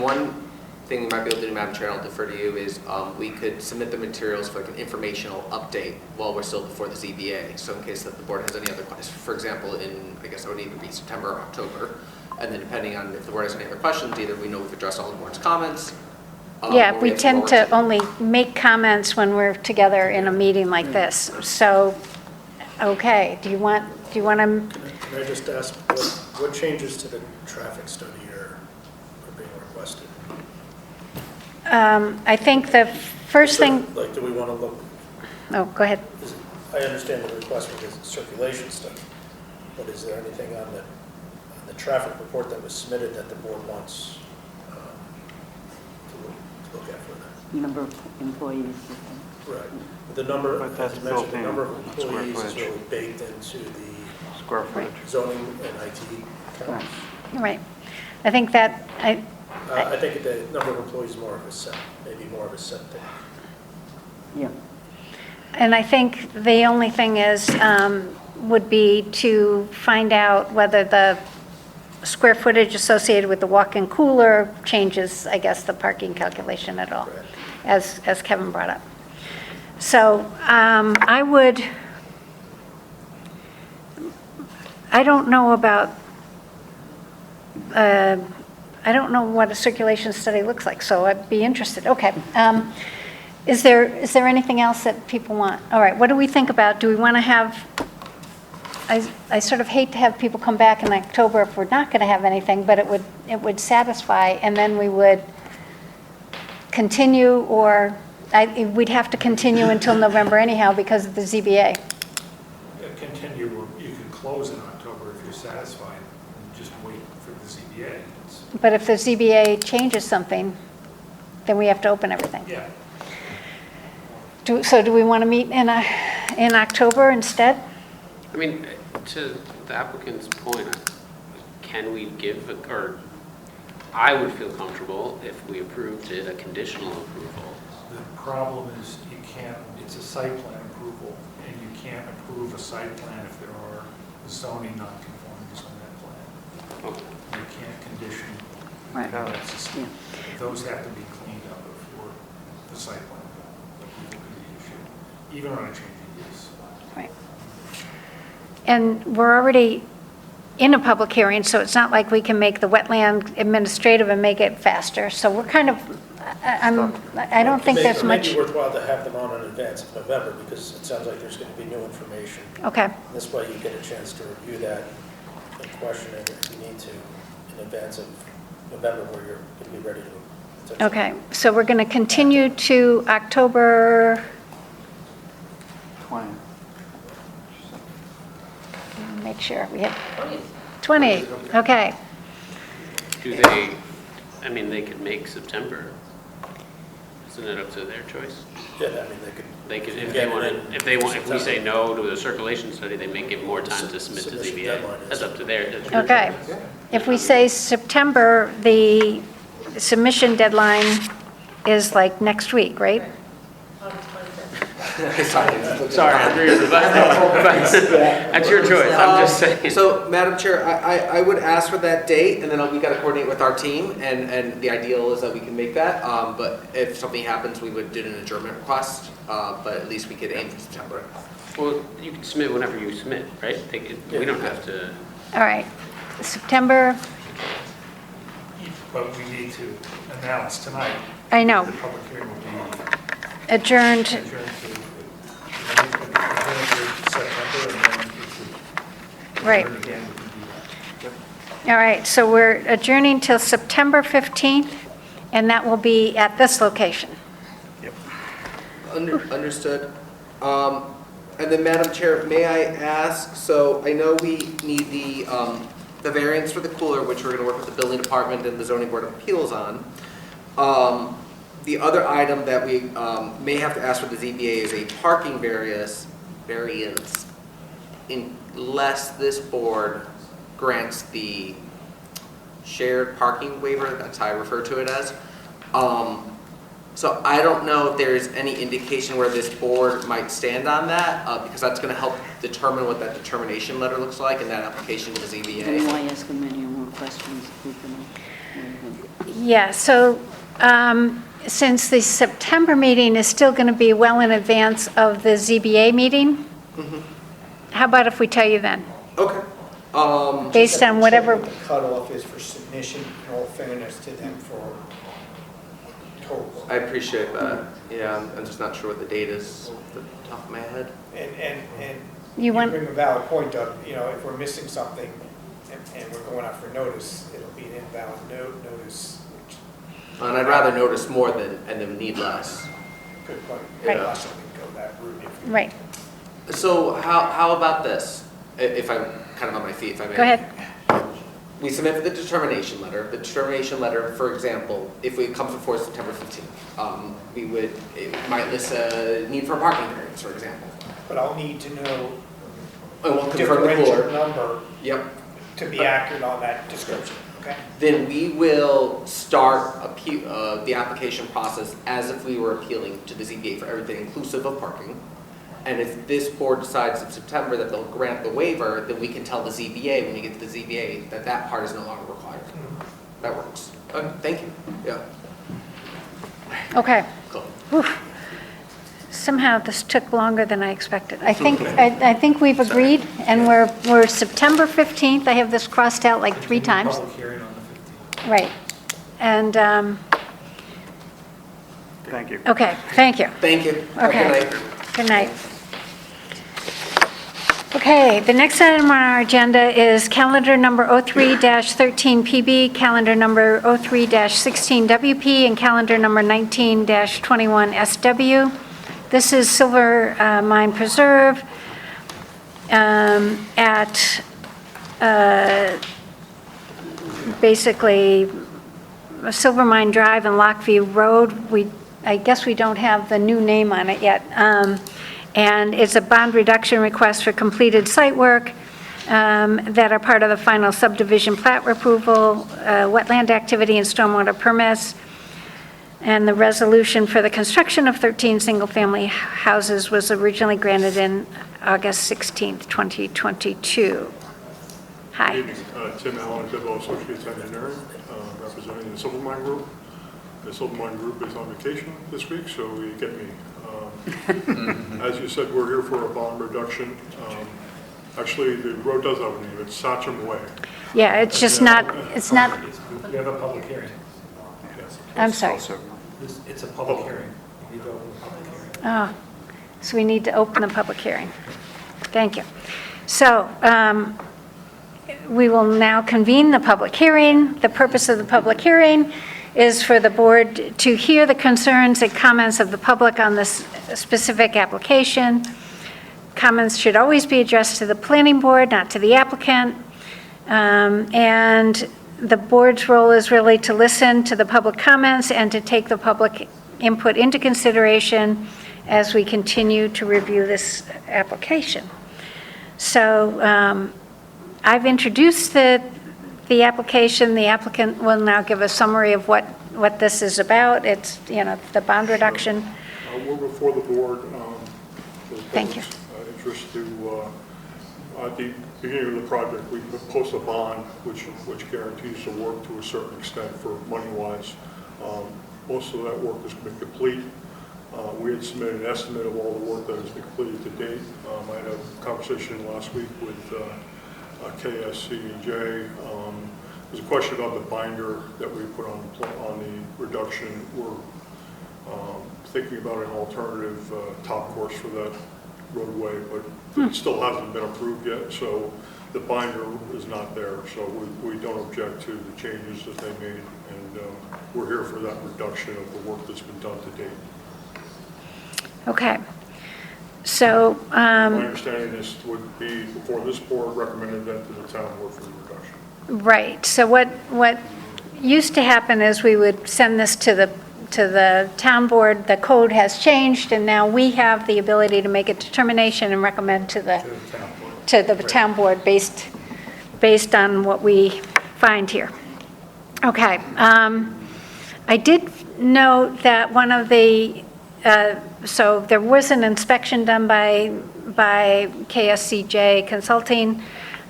one thing we might be able to do, Madam Chair, and I'll defer to you, is we could submit the materials for like an informational update while we're still before the ZBA. So in case that the board has any other questions, for example, it would only be September or October. And then depending on if the board has any other questions, either we know we've addressed all the board's comments. yeah, or we have some tend to more- only make comments when we're together in a meeting like this. So, okay, do you want to, Can I just ask, what changes to the traffic study are being requested? I think the first thing, Like, do we want to look, oh, go ahead. I understand the request for the circulation study, but is there anything on the traffic report that was submitted that the board wants to look at further? Number of employees. Right. The number, But as that's you mentioned, the built in number of square employees is footage. really baked into the Square footage. zoning and IT counts. Right. I think that, I think the number of employees is more of a set, maybe more of a set thing. Yeah. and I think the only thing is, would be to find out whether the square footage associated with the walk-in cooler changes, I guess, the parking calculation at all, as Kevin brought up. So I don't know about, I don't know what a circulation study looks like, so I'd be interested. Okay. Is there anything else that people want? All right, what do we think about, do we want to have, I sort of hate to have people come back in October if we're not going to have anything, but it would satisfy, and then we would continue, or we'd have to continue until November anyhow because of the ZBA. Continue, you can close in October if you're satisfied, and just wait for the ZBA. It's- But if the ZBA changes something, then we have to open everything. Yeah. So do we want to meet in October instead? I mean, to the applicant's point, can we give, or I would feel comfortable if we approved it, a conditional approval. The problem is you can't, it's a site plan approval, and you can't approve a site plan if there are zoning nonconformities on that plan. Okay. You can't condition. Right. That's just- Those have to be cleaned up before the site plan approval can be issued, even on a change of use. Right. And we're already in a public hearing, so it's not like we can make the wetland administrative and make it faster. So we're kind of, I don't think there's It may much, be worthwhile to have them on in advance of November, because it sounds like there's going to be new information. okay. This way you get a chance to review that and question it if you need to in advance of November, where you're going to be ready to. Okay, so we're going to continue to October, 20. make sure, we have 20, okay. Do they, I mean, they could make September. Isn't it up to their choice? Yeah, I mean, they could. They could, if Yeah, they want, and if we say no to the circulation study, they may give more time to submit to Submission ZBA. deadline is- That's up to that's your Okay. choice. If we say September, the submission deadline is like next week, right? August 25th. Sorry, I agree with you, but that's your choice, I'm just saying. So, Madam Chair, I would ask for that date, and then we got to coordinate with our team, and the ideal is that we can make that. But if something happens, we would do an adjournment request, but at least we could aim for September. Well, you can submit whenever you submit, right? We don't have to, All right, September, But we need to announce tonight, I know, the public hearing will be adjourned, adjourned to September, and then if we right. adjourn again, we can do that. All right, so we're adjourning till September 15th, and that will be at this location. Understood. And then, Madam Chair, may I ask, so I know we need the variance for the cooler, which we're going to work with the building department and the zoning board of appeals on. The other item that we may have to ask for the ZBA is a parking variance unless this board grants the shared parking waiver, that's how I refer to it as. So I don't know if there's any indication where this board might stand on that, because that's going to help determine what that determination letter looks like in that application to the ZBA. And why ask him any more questions? Yeah, so since the September meeting is still going to be well in advance of the ZBA meeting, how about if we tell you then? Okay. Based on whatever, Check what the cutoff is for submission, in all fairness to them for total. I appreciate that. Yeah, I'm just not sure what the date is off the top of my head. And You you want- bring a valid point up, if we're missing something and we're going out for notice, it'll be an invalid notice, which, And I'd rather notice more than need less. good point. Right. Yeah, so we can go that route if we- right, So how about this? If I'm kind of on my feet, if I may. go ahead. We submit the determination letter. The determination letter, for example, if it comes before September 15th, it might list a need for a parking variance, for example. But I'll need to know And we'll confirm the differential board. number Yep. to be accurate on that description, okay? Then we will start the application process as if we were appealing to the ZBA for everything inclusive of parking. And if this board decides in September that they'll grant the waiver, then we can tell the ZBA, when we get to the ZBA, that that part is no longer required. That works. Thank you. Yeah. Okay. Cool. Whew. Somehow this took longer than I expected. I think we've agreed, and we're September 15th. I have this crossed out like 3 times. Public hearing on the 15th. Right. And, Thank you. okay, thank you. Thank you. Have a Okay. good night. Good night. Okay, the next item on our agenda is calendar number 03-13PB, calendar number 03-16WP, and calendar number 19-21SW. This is Silver Mine Preserve at basically Silver Mine Drive and Lockview Road. I guess we don't have the new name on it yet. And it's a bond reduction request for completed site work that are part of the final subdivision plat approval, wetland activity and stormwater permits. And the resolution for the construction of 13 single-family houses was originally granted in August 16th, 2022. Hi. Tim Allen, Bidwell Associates Engineering, representing the Silver Mine Group. The Silver Mine Group is on vacation this week, so you get me. As you said, we're here for a bond reduction. Actually, the road does have a name. It's Sachem Way. Yeah, it's just not, it's not, We have a public hearing. I'm sorry. Also, It's a public hearing. You need to open the public hearing. Oh, so we need to open the public hearing. Thank you. So we will now convene the public hearing. The purpose of the public hearing is for the board to hear the concerns and comments of the public on this specific application. Comments should always be addressed to the planning board, not to the applicant. And the board's role is really to listen to the public comments and to take the public input into consideration as we continue to review this application. So I've introduced the application. The applicant will now give a summary of what this is about. It's, the bond reduction. We're before the board. Thank you. Interest to, at the beginning of the project, we post a bond which guarantees the work to a certain extent for money-wise. Most of that work has been complete. We had submitted an estimate of all the work that has been completed to date. I had a conversation last week with KSC&J. There's a question about the binder that we put on the reduction. We're thinking about an alternative top course for that roadway, but it still hasn't been approved yet, so the binder is not there. So we don't object to the changes that they made, and we're here for that reduction of the work that's been done to date. Okay. So, My understanding is would be before this board recommended that to the town board for the reduction. right. So what used to happen is we would send this to the town board. The code has changed, and now we have the ability to make a determination and recommend to the town board based on what we find here. Okay. I did note that one of the, so there was an inspection done by KSCJ Consulting,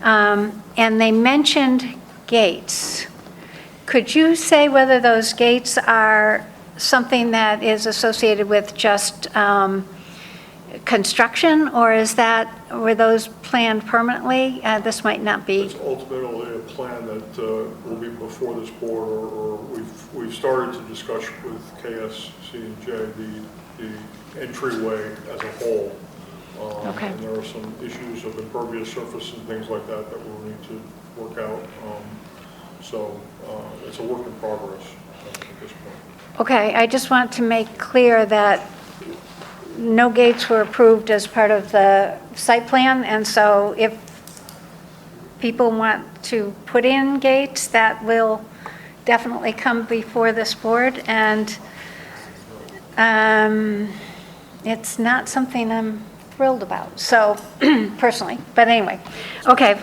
and they mentioned gates. Could you say whether those gates are something that is associated with just construction, or were those planned permanently? This might not be. It's ultimately a plan that will be before this board, or we've started to discuss with KSCJ the entryway as a whole. Okay. And there are some issues of impervious surface and things like that that we'll need to work out. So it's a work in progress at this point. Okay, I just want to make clear that no gates were approved as part of the site plan, and so if people want to put in gates, that will definitely come before this board, and it's not something I'm thrilled about, so, personally, but anyway. Okay,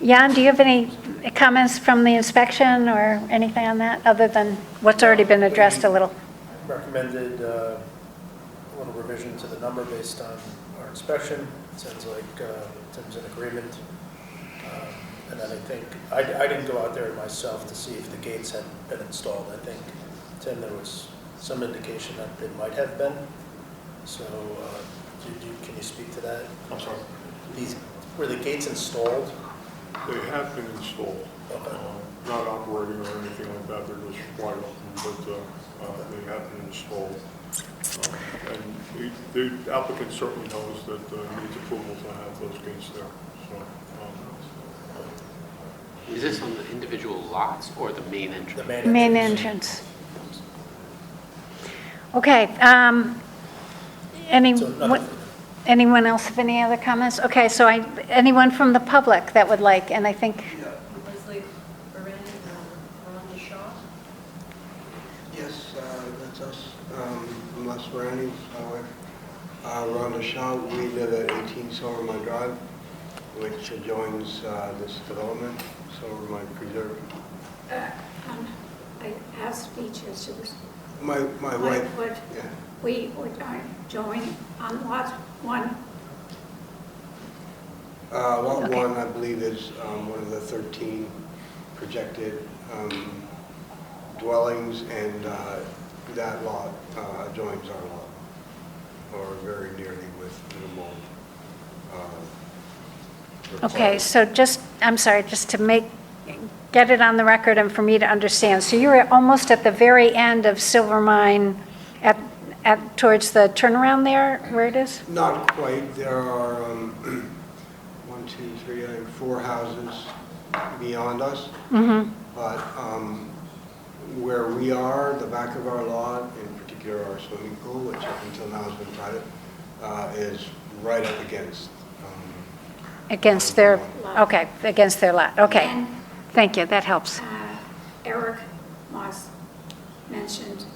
Jan, do you have any comments from the inspection or anything on that, other than what's already been addressed a little? Recommended a little revision to the number based on our inspection. It sounds like Tim's in agreement. And then I think, I didn't go out there myself to see if the gates had been installed. I think, Tim, there was some indication that they might have been. So can you speak to that? I'm sorry? Were the gates installed? They have been installed. Okay. Not operating or anything like that, they're just wide open, but they have been installed. And the applicant certainly knows that needs approval to have those gates there. So, Is this on the individual lots or the main entrance? The Main entrance. Okay, anyone else have any other comments? Okay, so anyone from the public that would like, and I think, Leslie Moran, Rhonda Shaw. Yes, that's us. I'm Les Morani, Rhonda Shaw. We live at 18 Silvermine Drive, which adjoins this development, Silvermine Preserve. I asked speeches, it was. My wife. Yeah. We would join on lot 1. Lot Okay. 1, I believe, is one of the 13 projected dwellings, and that lot adjoins our lot, or very nearly with minimal. okay, so I'm sorry, just to get it on the record and for me to understand. So you're almost at the very end of Silvermine, towards the turnaround there, where it is? Not quite. There are 4 houses beyond us. Mm-hmm. But where we are, the back of our lot, in particular our swimming pool, which up until now has been private, is right up against. Against their, okay, against their lot, okay. And, Thank you, that helps. Eric Moss mentioned,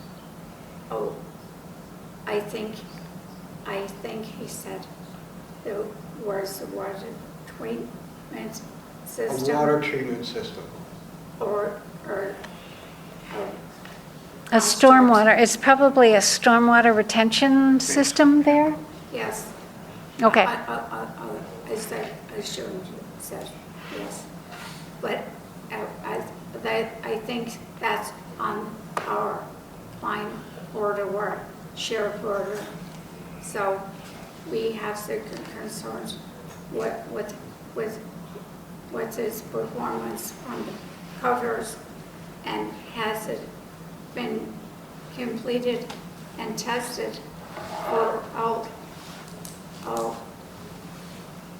I think he said there was a water treatment system. A water treatment system. Or A stormwater, it's probably a stormwater retention system there? Yes. Okay, I shouldn't have said yes. But I think that's on our line order or sheriff order. So we have certain concerns with its performance on the covers, and has it been completed and tested for all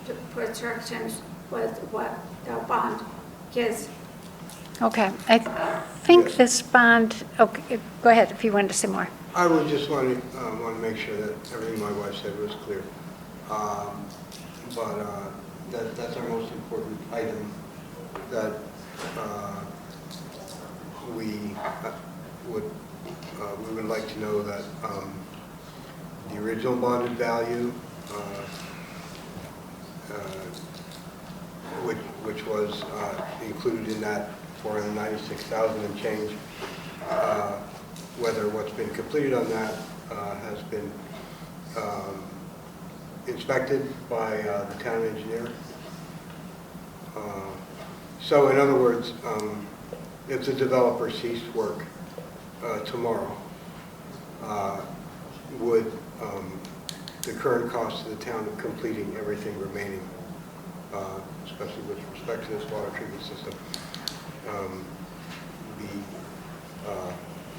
the protections with what the bond gives. okay. I think this bond, okay, go ahead if you wanted to say more. I would just want to make sure that everything my wife said was clear. But that's our most important item that we would like to know that the original bonded value, which was included in that 496,000 and change, whether what's been completed on that has been inspected by the town engineer. So in other words, if the developer ceased work tomorrow, would the current cost to the town of completing everything remaining, especially with respect to this water treatment system, be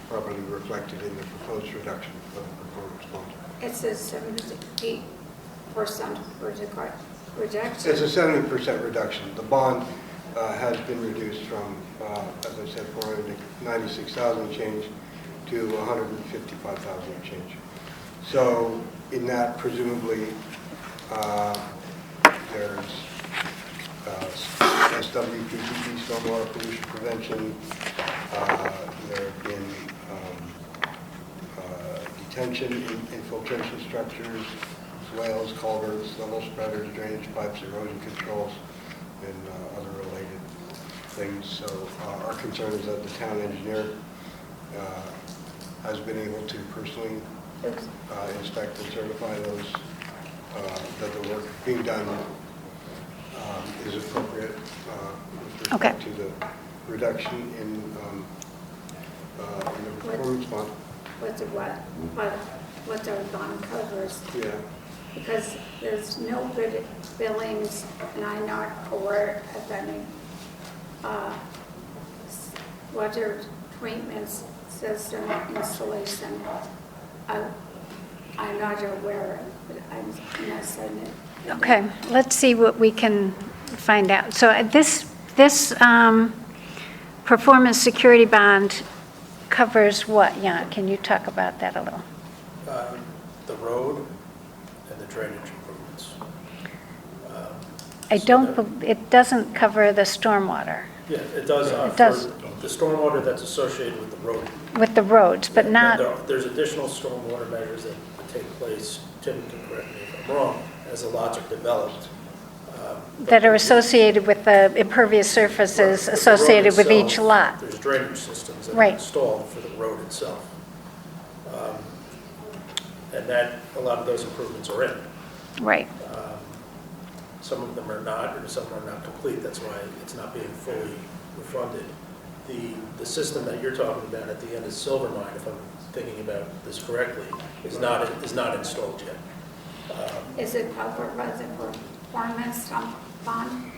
properly reflected in the proposed reduction of the performance bond? It says 70% reduction. It's a 70% reduction. The bond has been reduced from, as I said, 496,000 change to 155,000 change. So in that, presumably, there's SWPPP, stormwater pollution prevention. There have been detention, infiltration structures, swales, culverts, level spreaders, drainage pipes, erosion controls, and other related things. So our concern is that the town engineer has been able to personally inspect and certify those, that the work being done is appropriate with respect to the reduction in the performance bond. What our bond covers. Yeah. Because there's no good billings, and I'm not aware of any water treatment system installation. I'm not aware of, but I'm not saying it. Okay, let's see what we can find out. So this performance security bond covers what? Yeah, can you talk about that a little? The road and the drainage improvements. It doesn't cover the stormwater. Yeah, it does. It does. For the stormwater that's associated with the road. With the roads, but not, There's additional stormwater measures that take place, Tim can correct me if I'm wrong, as the lots are developed. that are associated with the impervious surfaces Right. associated with The road each itself, lot. There's drainage systems that are Right. installed for the road itself. And that, a lot of those improvements are in. Right. Some of them are not, or some are not complete, that's why it's not being fully refunded. The system that you're talking about at the end of Silver Mine, if I'm thinking about this correctly, is not installed yet. Is it covered by the performance bond?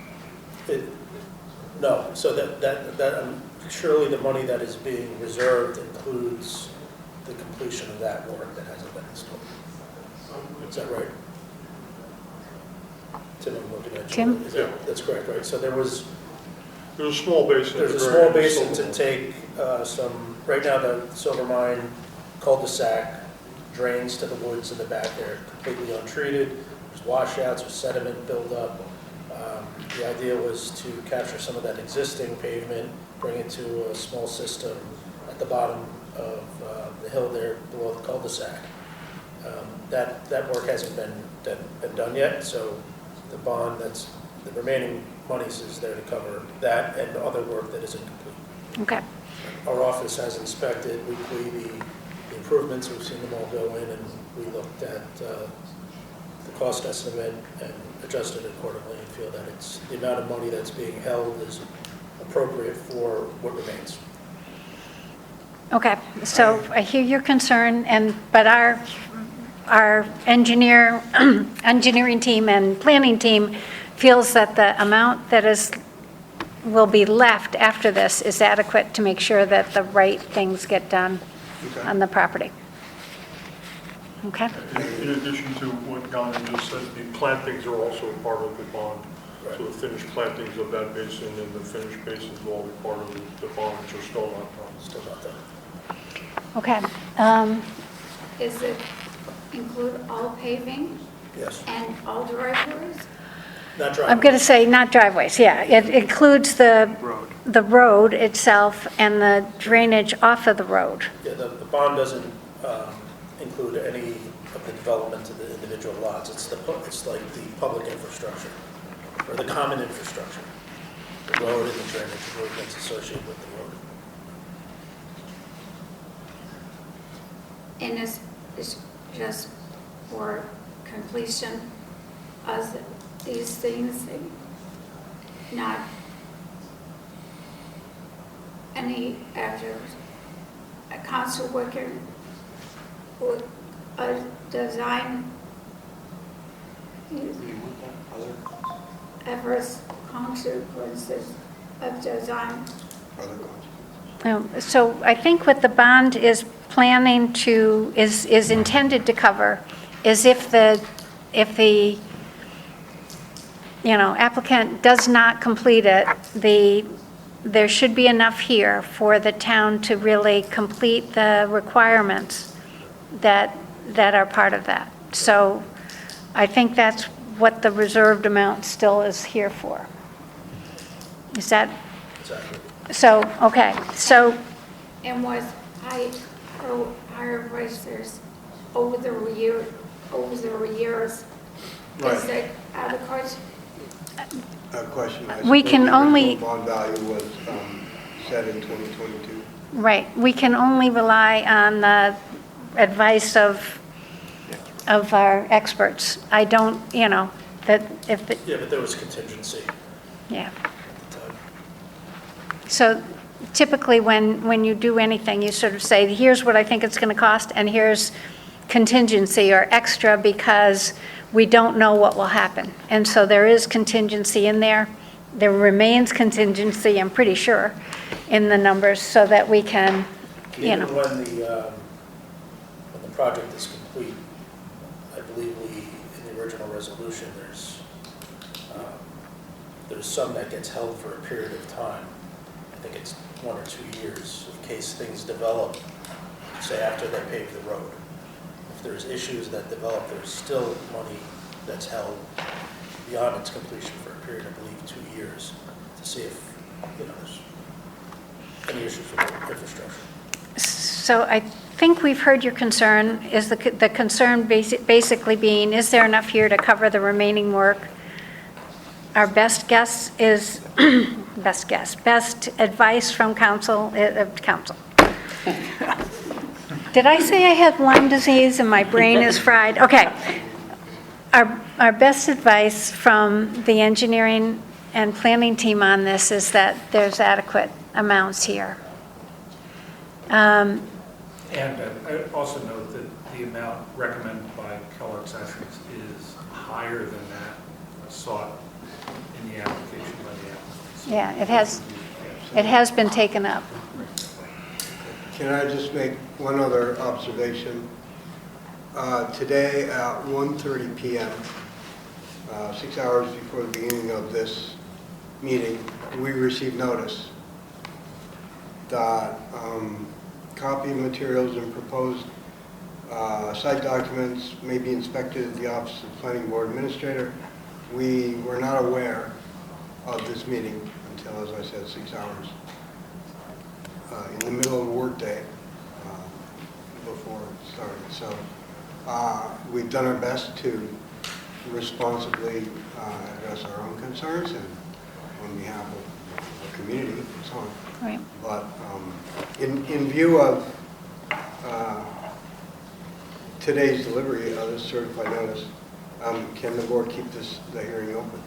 No, so that surely the money that is being reserved includes the completion of that work that hasn't been installed. Is that right? Tim, I'm looking at you. Tim? That's correct, right? So there's a small basin. There's a small basin to take some, right now the Silver Mine cul-de-sac drains to the woods in the back there, completely untreated. There's washouts or sediment buildup. The idea was to capture some of that existing pavement, bring it to a small system at the bottom of the hill there below the cul-de-sac. That work hasn't been done yet, so the bond that's, the remaining monies is there to cover that and other work that isn't complete. Okay. Our office has inspected weekly the improvements, we've seen them all go in, and we looked at the cost estimate and adjusted it accordingly and feel that it's, the amount of money that's being held is appropriate for what remains. Okay, so I hear your concern, but our engineering team and planning team feels that the amount that will be left after this is adequate to make sure that the right things get done on the property. Okay? In addition to what Gandhi just said, the plantings are also part of the bond. Right. So the finished plantings of that basin and the finished basins will all be part of the bond, which are still not done. Still not done. Okay. Is it include all paving Yes. and all driveways? Not driving. I'm going to say not driveways, yeah. It includes Road. the road itself and the drainage off of the road. Yeah, the bond doesn't include any of the development of the individual lots. It's like the public infrastructure, or the common infrastructure, the road and the drainage that's associated with the road. And it's just for completion of these things, and not any after a council worker with a design adverse consequences of design. So I think what the bond is planning to, is intended to cover is if the applicant does not complete it, there should be enough here for the town to really complete the requirements that are part of that. So I think that's what the reserved amount still is here for. Is that? Exactly. So, okay, so, And was higher prices over the years, Right. is that adequate? A question. I We suppose can the only- original bond value was set in 2022. right, we can only rely on the advice of our experts. I don't, that if, Yeah, but there was contingency yeah. at the time. So typically, when you do anything, you sort of say, here's what I think it's going to cost, and here's contingency or extra because we don't know what will happen. And so there is contingency in there. There remains contingency, I'm pretty sure, in the numbers so that we can, Even when the project is complete, I believe in the original resolution, there's some that gets held for a period of time. I think it's 1 or 2 years in case things develop, say after they pave the road. If there's issues that develop, there's still money that's held beyond its completion for a period, I believe, 2 years, to see if, there's any issues with the infrastructure. so I think we've heard your concern. Is the concern basically being, is there enough here to cover the remaining work? Our best guess is, best advice from council. Did I say I had Lyme disease and my brain is fried? Okay. Our best advice from the engineering and planning team on this is that there's adequate amounts here. And I also note that the amount recommended by Keller Accessories is higher than that sought in the application by the applicants. Yeah, it has been taken up. Can I just make one other observation? Today at 1:30 p.m., 6 hours before the beginning of this meeting, we received notice that copy of materials and proposed site documents may be inspected at the Office of Planning Board Administrator. We were not aware of this meeting until, as I said, 6 hours in the middle of a workday before it started. So we've done our best to responsibly address our own concerns and on behalf of the community and so on. Right. But in view of today's delivery of this certified notice, can the board keep the hearing open?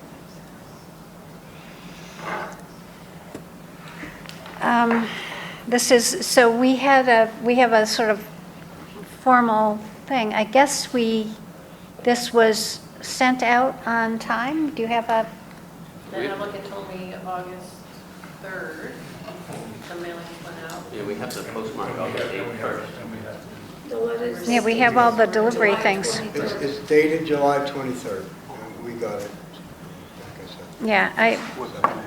This is, so we have a sort of formal thing. I guess this was sent out on time? Do you have a? The applicant told me August 3rd, the mailings went out. Yeah, we have the postmark August 8th. The letters. Yeah, we have all the delivery July things. 23rd. It's dated July 23rd. We got it, like I said. Yeah, What's that name?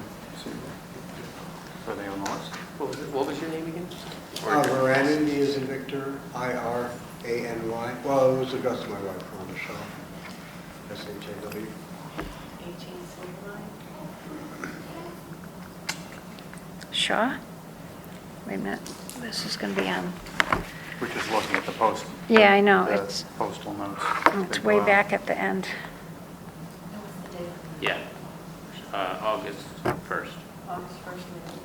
Are they on the list? What was your name again? Varanen, E as in Victor, I-R-A-N-Y. Well, it was addressed to my wife, Rhonda Shaw, S-H-A-W. 18th. Shaw. Wait a minute, this is going to be on, We're just looking at the post. yeah, I know, the it's postal notes. it's way back at the end. Yeah. August 1st. August 1st meeting.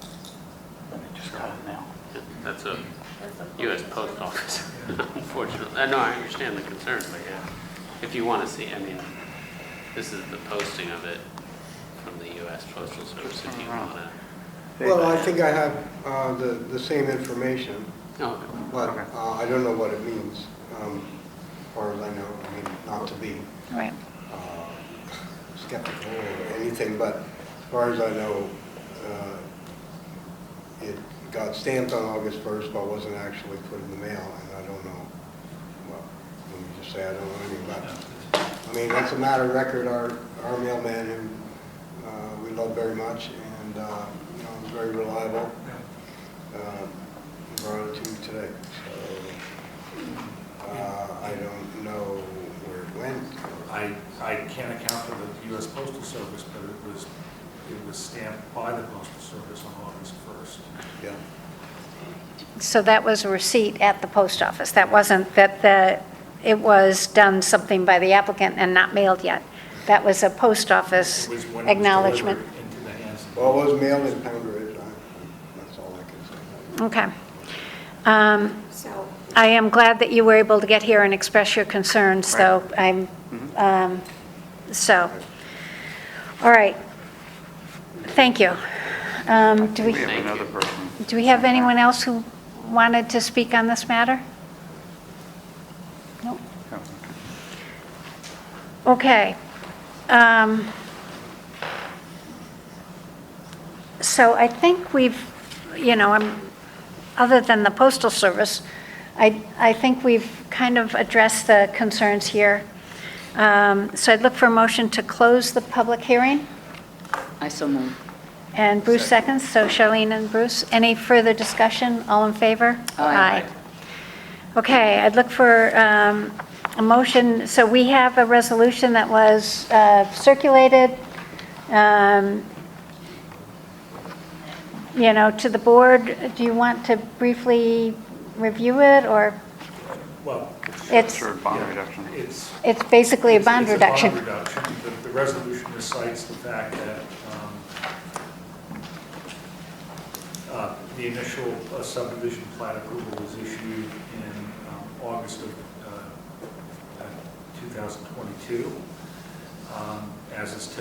They just got it now. Yeah, that's a That's a U.S. Post Office, unfortunately. I know, I understand the concern, but yeah, if you want to see, I mean, this is the posting of it from the U.S. Postal Service, if you want to. Well, I think I have the same information, Oh, okay. but Okay. I don't know what it means, as far as I know. I mean, not to be Right. skeptical or anything, but as far as I know, it got stamped on August 1st, but wasn't actually put in the mail, and I don't know. Well, let me just say I don't know anything about it. I mean, that's a matter of record. Our mailman, who we love very much, and was very reliable. Brought it to me today, so I don't know where it went. I can't account for the U.S. Postal Service, but it was stamped by the Postal Service on August 1st. Yeah. So that was a receipt at the post office. That wasn't that it was done something by the applicant and not mailed yet. That was a post office It was when it was acknowledgement. delivered into the hands of the Well, it was mailed in Pound Ridge. That's all I can say. Okay. So, I am glad that you were able to get here and express your concerns, so I'm, all right. Thank you. Do We we, have another person. do we have anyone else who wanted to speak on this matter? No. Oh, Okay. So I think we've, other than the Postal Service, I think we've kind of addressed the concerns here. So I'd look for a motion to close the public hearing. I so move. And Bruce seconds, so Charlene and Bruce. Any further discussion? All in favor? Aye. Okay, I'd look for a motion. So we have a resolution that was circulated, to the board. Do you want to briefly review it, or Well, it's Sure, bond yeah, reduction. it's basically a bond It's reduction? a bond reduction. The resolution recites the fact that the initial subdivision plat approval was issued in August of 2022. As is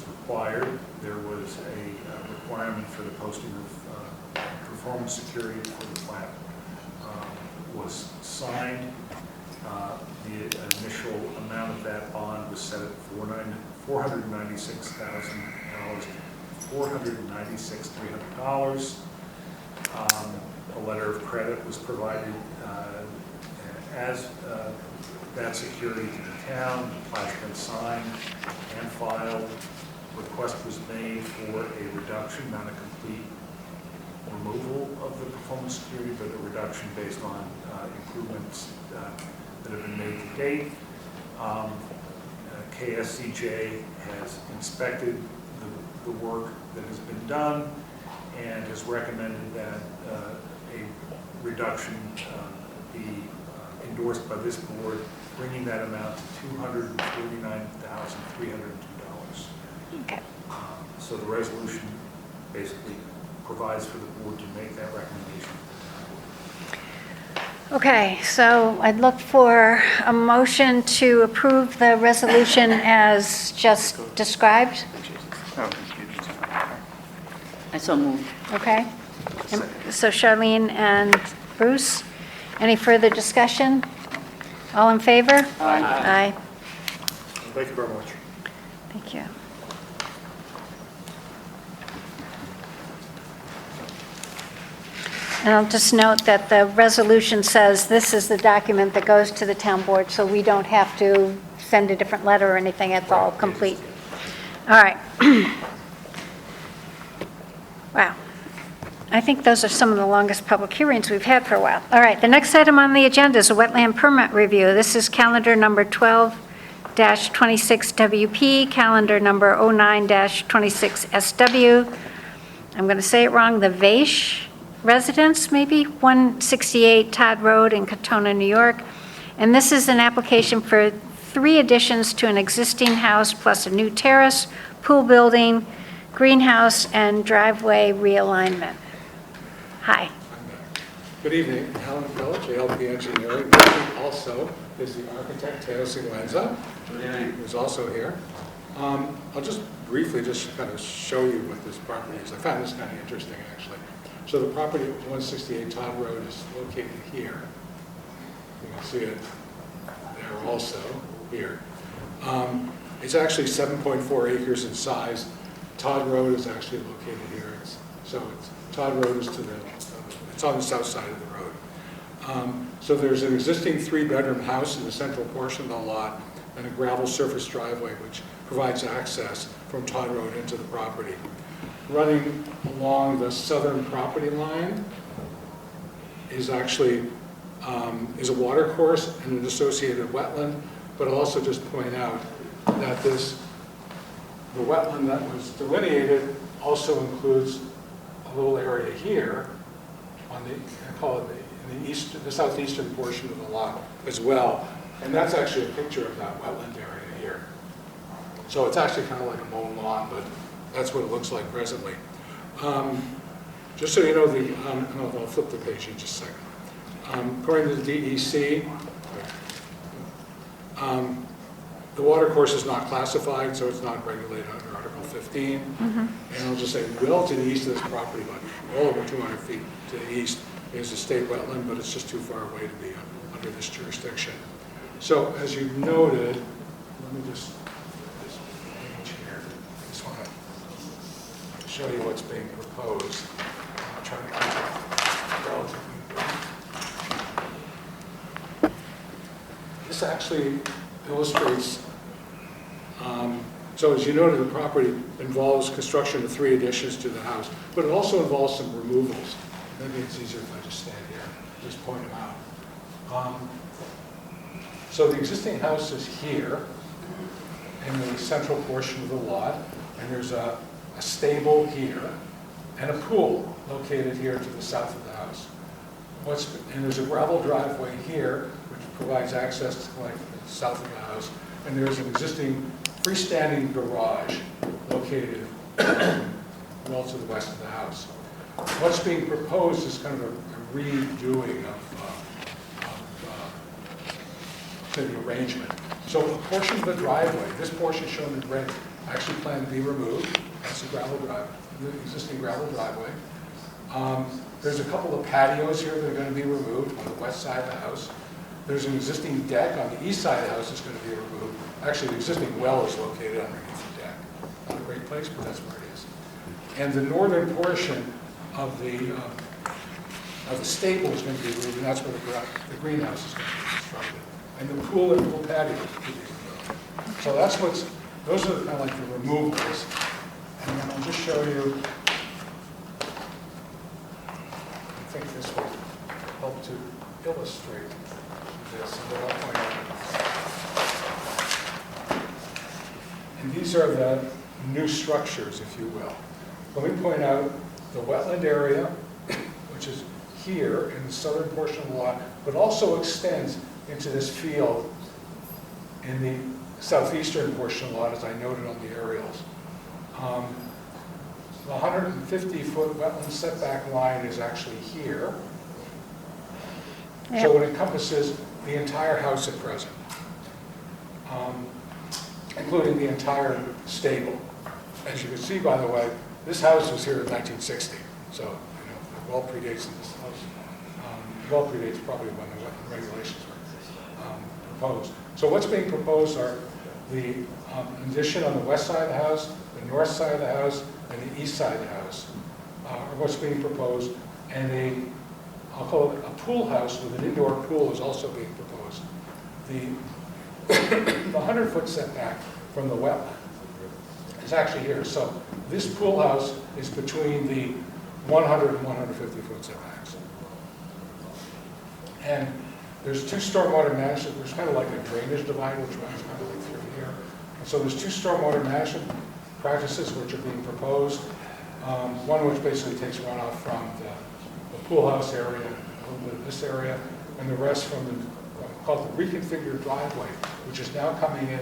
required, there was a requirement for the posting of performance security for the plat was signed. The initial amount of that bond was set at $496,300. A letter of credit was provided as that security to the town. The plat's been signed and filed. Request was made for a reduction, not a complete removal of the performance security, but a reduction based on improvements that have been made to date. KSCJ has inspected the work that has been done and has recommended that a reduction be endorsed by this board, bringing that amount to $249,302. Okay. So the resolution basically provides for the board to make that recommendation. Okay, so I'd look for a motion to approve the resolution as just described, Oh, you just- I so move. okay? So Charlene and Bruce, any further discussion? All in favor? Aye. Thank you very much. Thank you. And I'll just note that the resolution says this is the document that goes to the town board, so we don't have to send a different letter or anything, it's all complete. All right. Wow. I think those are some of the longest public hearings we've had for a while. All right, the next item on the agenda is a wetland permit review. This is calendar number 12-26WP, calendar number 09-26SW. I'm going to say it wrong, the Vaish residence, maybe, 168 Todd Road in Katona, New York. And this is an application for 3 additions to an existing house plus a new terrace, pool building, greenhouse, and driveway realignment. Hi. Good evening, Alan Village, ALP Engineering. With me also is the architect, Teo Siglenza, who's also here. I'll just briefly just kind of show you what this property is. I found this kind of interesting, actually. So the property at 168 Todd Road is located here. You can see it there also, here. It's actually 7.4 acres in size. Todd Road is actually located here. Todd Road is it's on the south side of the road. So there's an existing 3-bedroom house in the central portion of the lot and a gravel surface driveway which provides access from Todd Road into the property. Running along the southern property line is actually is a water course and an associated wetland, but I'll also just point out that the wetland that was delineated also includes a little area here on I call it the southeastern portion of the lot as well, and that's actually a picture of that wetland area here. So it's actually kind of like a mown lawn, but that's what it looks like presently. Just so you know, I'll flip the page in just a second. According to the DEC, the water course is not classified, so it's not regulated under Article 15. And I'll just say, well to the east of this property, but all over 200 feet to the east is a state wetland, but it's just too far away to be under this jurisdiction. So as you noted, let me just this page here. I just want to show you what's being proposed. I'll try to keep it relatively brief. This actually illustrates, so as you noted, the property involves construction of 3 additions to the house, but it also involves some removals. Maybe it's easier if I just stand here, just point them out. So the existing house is here in the central portion of the lot, and there's a stable here and a pool located here to the south of the house. And there's a gravel driveway here, which provides access to the south of the house, and there's an existing freestanding garage located well to the west of the house. What's being proposed is kind of a redoing of the arrangement. So a portion of the driveway, this portion shown in red, actually planned to be removed. That's the gravel driveway, the existing gravel driveway. There's a couple of patios here that are going to be removed on the west side of the house. There's an existing deck on the east side of the house that's going to be removed. Actually, the existing well is located underneath the deck. Not a great place, but that's where it is. And the northern portion of the stable is going to be removed, and that's where the greenhouse is going to be constructed. And the pool and pool patio is going to be removed. So those are kind of like the removals. And then I'll just show you, I think this will help to illustrate this, and then I'll point out. And these are the new structures, if you will. Let me point out the wetland area, which is here in the southern portion of the lot, but also extends into this field in the southeastern portion of the lot, as I noted on the aerials. The 150-foot wetland setback line is actually here. Yep. So it encompasses the entire house at present, including the entire stable. As you can see, by the way, this house was here in 1960, so it well predates this house. Well predates probably when the wetland regulations were proposed. So what's being proposed are the addition on the west side of the house, the north side of the house, and the east side of the house are what's being proposed, and I'll call it a pool house with an indoor pool is also being proposed. The 100-foot setback from the wetland is actually here. So this pool house is between the 100 and 150-foot setbacks. And there's 2 stormwater management, there's kind of like a drainage divide, which runs kind of like through here. And so there's 2 stormwater management practices which are being proposed. One which basically takes runoff from the pool house area, a little bit of this area, and the rest from the, called the reconfigured driveway, which is now coming in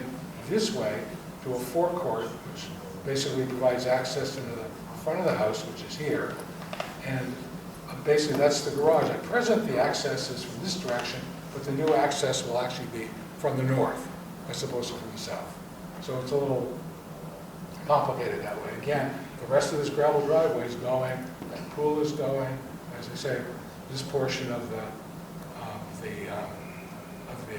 this way to a forecourt, which basically provides access into the front of the house, which is here. And basically that's the garage. At present, the access is from this direction, but the new access will actually be from the north, as opposed to from the south. So it's a little complicated that way. Again, the rest of this gravel driveway is going, that pool is going, as I say, this portion of the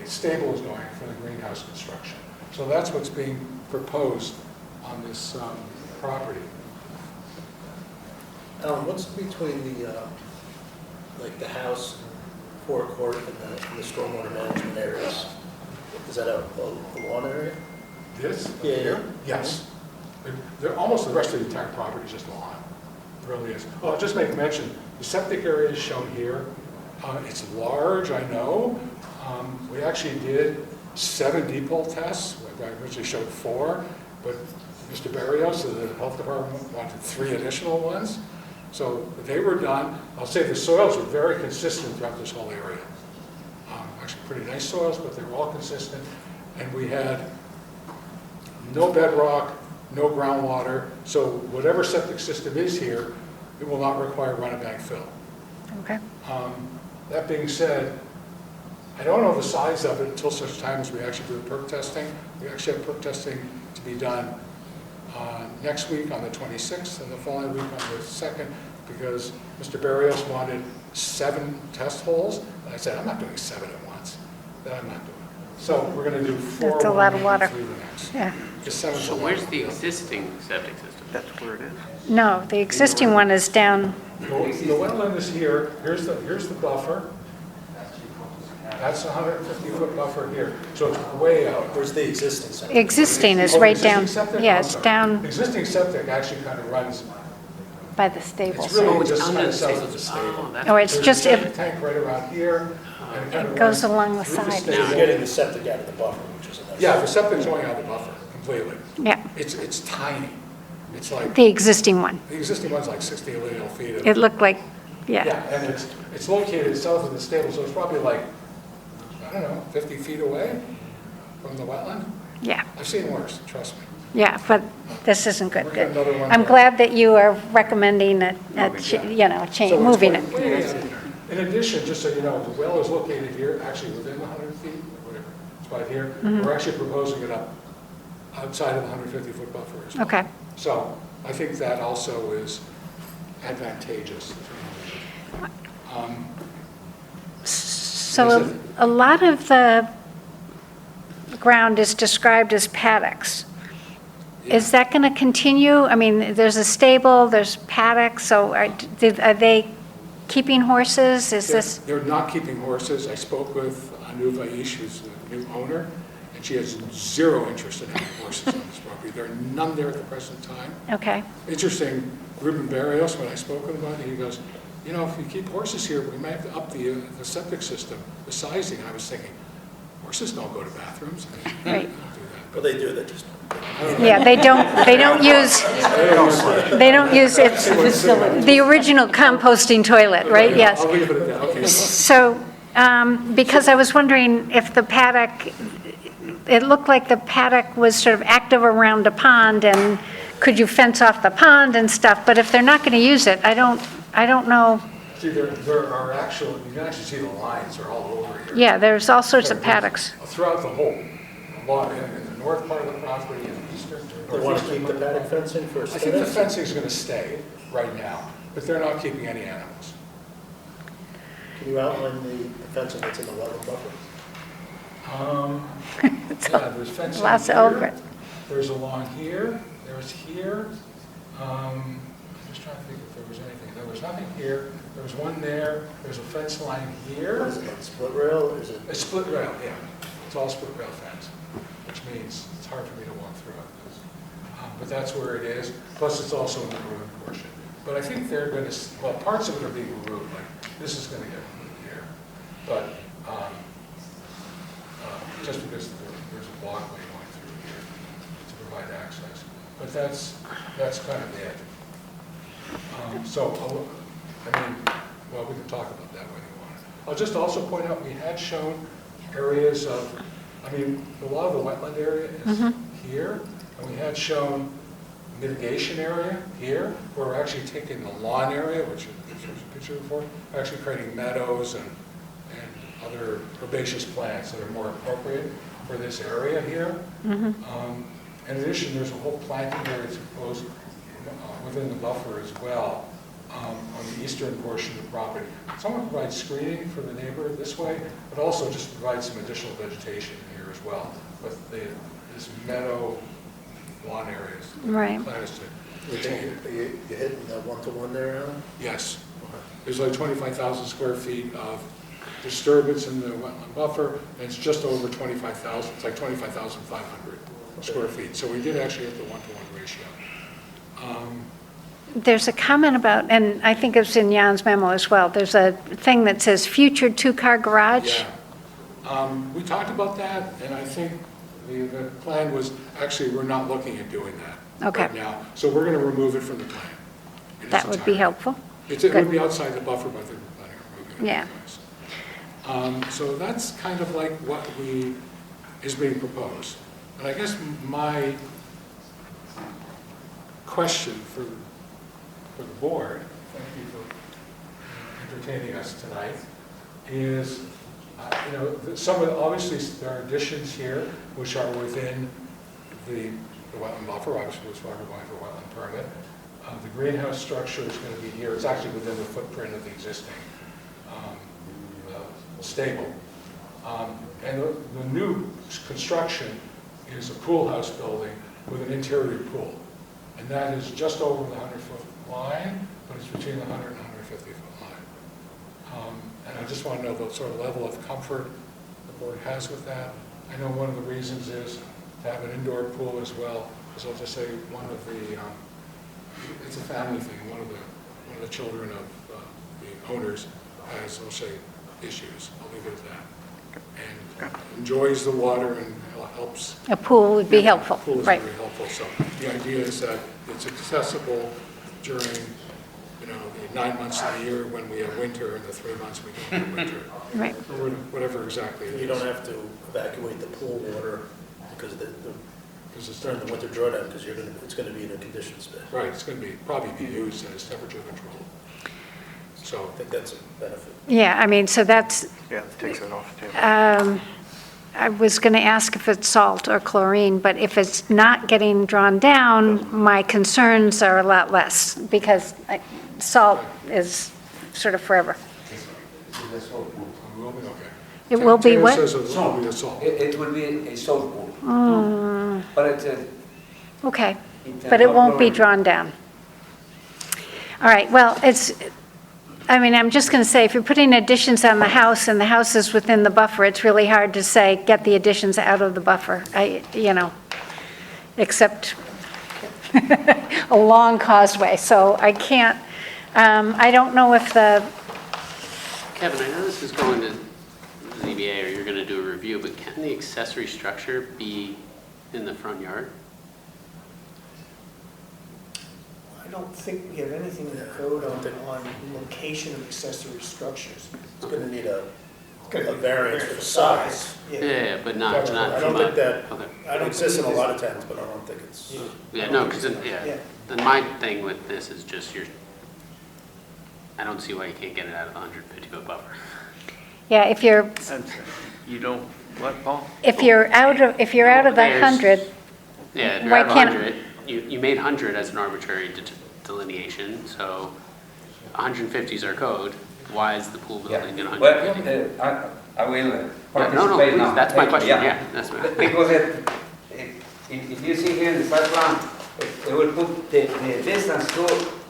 stable is going for the greenhouse construction. So that's what's being proposed on this property. What's between the, like the house, forecourt, and the stormwater management areas? Is that a lawn area? This? Yeah. Yes. They're almost the rest of the entire property is just lawn. It really is. Oh, I'll just make mention, the septic area is shown here. It's large, I know. We actually did 7 deep hole tests. I originally showed 4, but Mr. Barrios of the health department wanted 3 additional ones. So they were done. I'll say the soils were very consistent throughout this whole area. Actually pretty nice soils, but they were all consistent. And we had no bedrock, no groundwater. So whatever septic system is here, it will not require run-of-bank fill. Okay. That being said, I don't know the size of it until such time as we actually do the perk testing. We actually have perk testing to be done next week on the 26th and the following week on the 2nd, because Mr. Barrios wanted 7 test holes. And I said, I'm not doing 7 at once. That I'm not doing. So we're going to do 4. That's a lot of water. 3 the next. Yeah. Just 7. So where's the existing septic system? That's where it is. No, the existing one is down, The wetland is here. Here's the buffer. That's a 150-foot buffer here. So it's way out. Where's the existing septic? existing is Oh, right existing down, septic? yeah, I'm it's sorry. down Existing septic actually kind of runs, by the stable. it's really it's just under kind of the south stable. of the stable. Oh, that's Or it's There's just, a it septic tank right around here. and kind it of goes runs along the through side. So you're getting the septic out of the buffer, which is a nice. Yeah, the septic's going out of the buffer completely. Yeah, It's tiny. It's like, the existing one. the existing one's like 60 lineal feet. It looked like, Yeah, yeah, and it's located south of the stable, so it's probably like, I don't know, 50 feet away from the wetland. yeah, I've seen worse, trust me. yeah, but this isn't good. We're gonna have another one I'm there. glad that you are recommending change, So it's moving way- it. way out there. In addition, just so you know, the well is located here, actually within the 100 feet, or whatever, it's right here. Mm-hmm. We're actually proposing it up outside of the 150-foot buffer as well. Okay. So I think that also is advantageous. So a lot of the ground is described as paddocks. Is that going to continue? I mean, there's a stable, there's paddocks, so are they keeping horses? Is this, They're not keeping horses. I spoke with Anu Vaish, who's the new owner, and she has 0 interest in having horses on this property. There are none there at the present time. okay, Interesting, Ruben Barrios, when I spoke with him about it, he goes, you know, if you keep horses here, we might have to up the septic system, the sizing. And I was thinking, horses don't go to bathrooms. They right. don't do that. Well, they do, they just. Yeah, they don't use, it's the original composting toilet, right? Yes. I'll leave it at that, okay. So, because I was wondering if the paddock, it looked like the paddock was sort of active around a pond, and could you fence off the pond and stuff? But if they're not going to use it, I don't know. See, there are actual, you can actually see the lines are all over here. Yeah, there's all sorts of paddocks. Throughout the whole lot, in the north part of the property and the eastern. They want to keep the paddock fencing for I think the aesthetics? fencing is going to stay right now, but they're not keeping any animals. Can you outline the fencing that's in the wetland buffer? Yeah, there's fencing Lots of here. over it. There's along here, there's here. I'm just trying to think if there was anything. There was nothing here. There was one there. There's a fence line here. Is it like split rail, or is it? It's split rail, yeah. It's all split rail fence, which means it's hard for me to walk through it. But that's where it is. Plus, it's also in the ruined portion. But I think they're going to, well, parts of it are being removed. Like this is going to get removed here. But just because there's a walkway going through here to provide access. But that's kind of it. Well, we can talk about that when you want. I'll just also point out, we had shown areas of, a lot of the wetland area is here, and we had shown mitigation area here, where we're actually taking the lawn area, which is a picture before, we're actually creating meadows and other herbaceous plants that are more appropriate for this area here. In addition, there's a whole planting area that's proposed within the buffer as well, on the eastern portion of the property. Somewhat provides screening for the neighbor this way, but also just provides some additional vegetation here as well, with this meadow lawn areas. Right. Plan is to You hitting that 1-to-1 there, Alan? Yes. There's like 25,000 square feet of disturbance in the wetland buffer, and it's just over 25,000, it's like 25,500 square feet. So we did actually hit the 1-to-1 ratio. There's a comment about, and I think it's in Jan's memo as well, there's a thing that says future two-car garage. Yeah. We talked about that, and I think the plan was, actually, we're not looking at doing that Okay. right now. So we're going to remove it from the plan. in its That would be entirety. helpful. It Good. would be outside the buffer, but they're planning on removing it. Yeah. anyways. So that's kind of like what is being proposed. And I guess my question for the board, thank you for entertaining us tonight, is, obviously there are additions here which are within the wetland buffer, obviously was going for wetland permit. The greenhouse structure is going to be here. It's actually within the footprint of the existing stable. And the new construction is a pool house building with an interior pool. And that is just over the 100-foot line, but it's between the 100 and 150-foot line. And I just want to know the sort of level of comfort the board has with that. I know one of the reasons is to have an indoor pool as well, because I'll just say one of the, it's a family thing. One of the children of the owners has, I'll say, issues. I'll leave it at that. And enjoys the water and helps. A pool would be helpful, A pool is right. very helpful. So the idea is that it's accessible during, the 9 months of the year when we have winter and the 3 months we don't have winter. Right. Or whatever exactly it is. You don't have to evacuate the pool water because it's during the winter drawdown, because it's going to be in a conditioned state. Right, it's going to probably be used as temperature control. So I think that's a benefit. Yeah, so that's, Yeah, it takes it off the table. I was going to ask if it's salt or chlorine, but if it's not getting drawn down, my concerns are a lot less, because salt is sort of forever. It will be what? Says it will be a salt. It will be a salt pool. But it's Okay, but it won't be drawn down. All right, well, I'm just going to say, if you're putting additions on the house and the house is within the buffer, it's really hard to say, get the additions out of the buffer, except a long causeway. So I can't, I don't know if Kevin, I know this is going to ZBA, or you're going to do a review, but can the accessory structure be in the front yard? I don't think we have anything in the code on location of accessory structures. It's going to need a variance for size. Yeah, but not I from don't think that, okay. it exists in a lot of towns, but I don't think it's. Yeah, no, because, then my thing with this is just I don't see why you can't get it out of the 150-foot buffer. Yeah, if you're, You don't, what, Paul? if you're out of the 100, Yeah, if you're why out of can't- 100, you made 100 as an arbitrary delineation, so 150 is our code. Why is the pool building in 150? Well, I will No, participate please, now. that's my question, yeah, that's my. Because if you see here in the site plan, they will put the distance to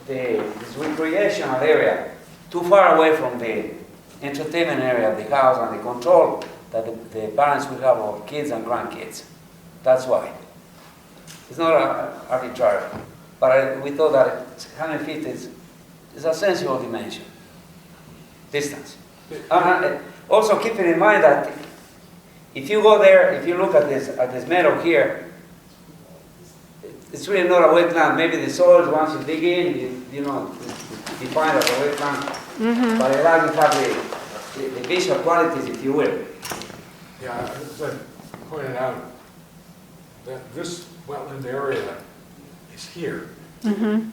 this recreational area too far away from the entertainment area of the house and the control that the parents will have of kids and grandkids. That's why. It's not arbitrary. But we thought that 100 feet is a sensible dimension, distance. Also keeping in mind that if you go there, if you look at this meadow here, it's really not a wetland. Maybe the soil, once you dig in, you know, defined as a wetland. But it doesn't have the visual qualities, if you will. Yeah, as I pointed out, that this wetland area is here. And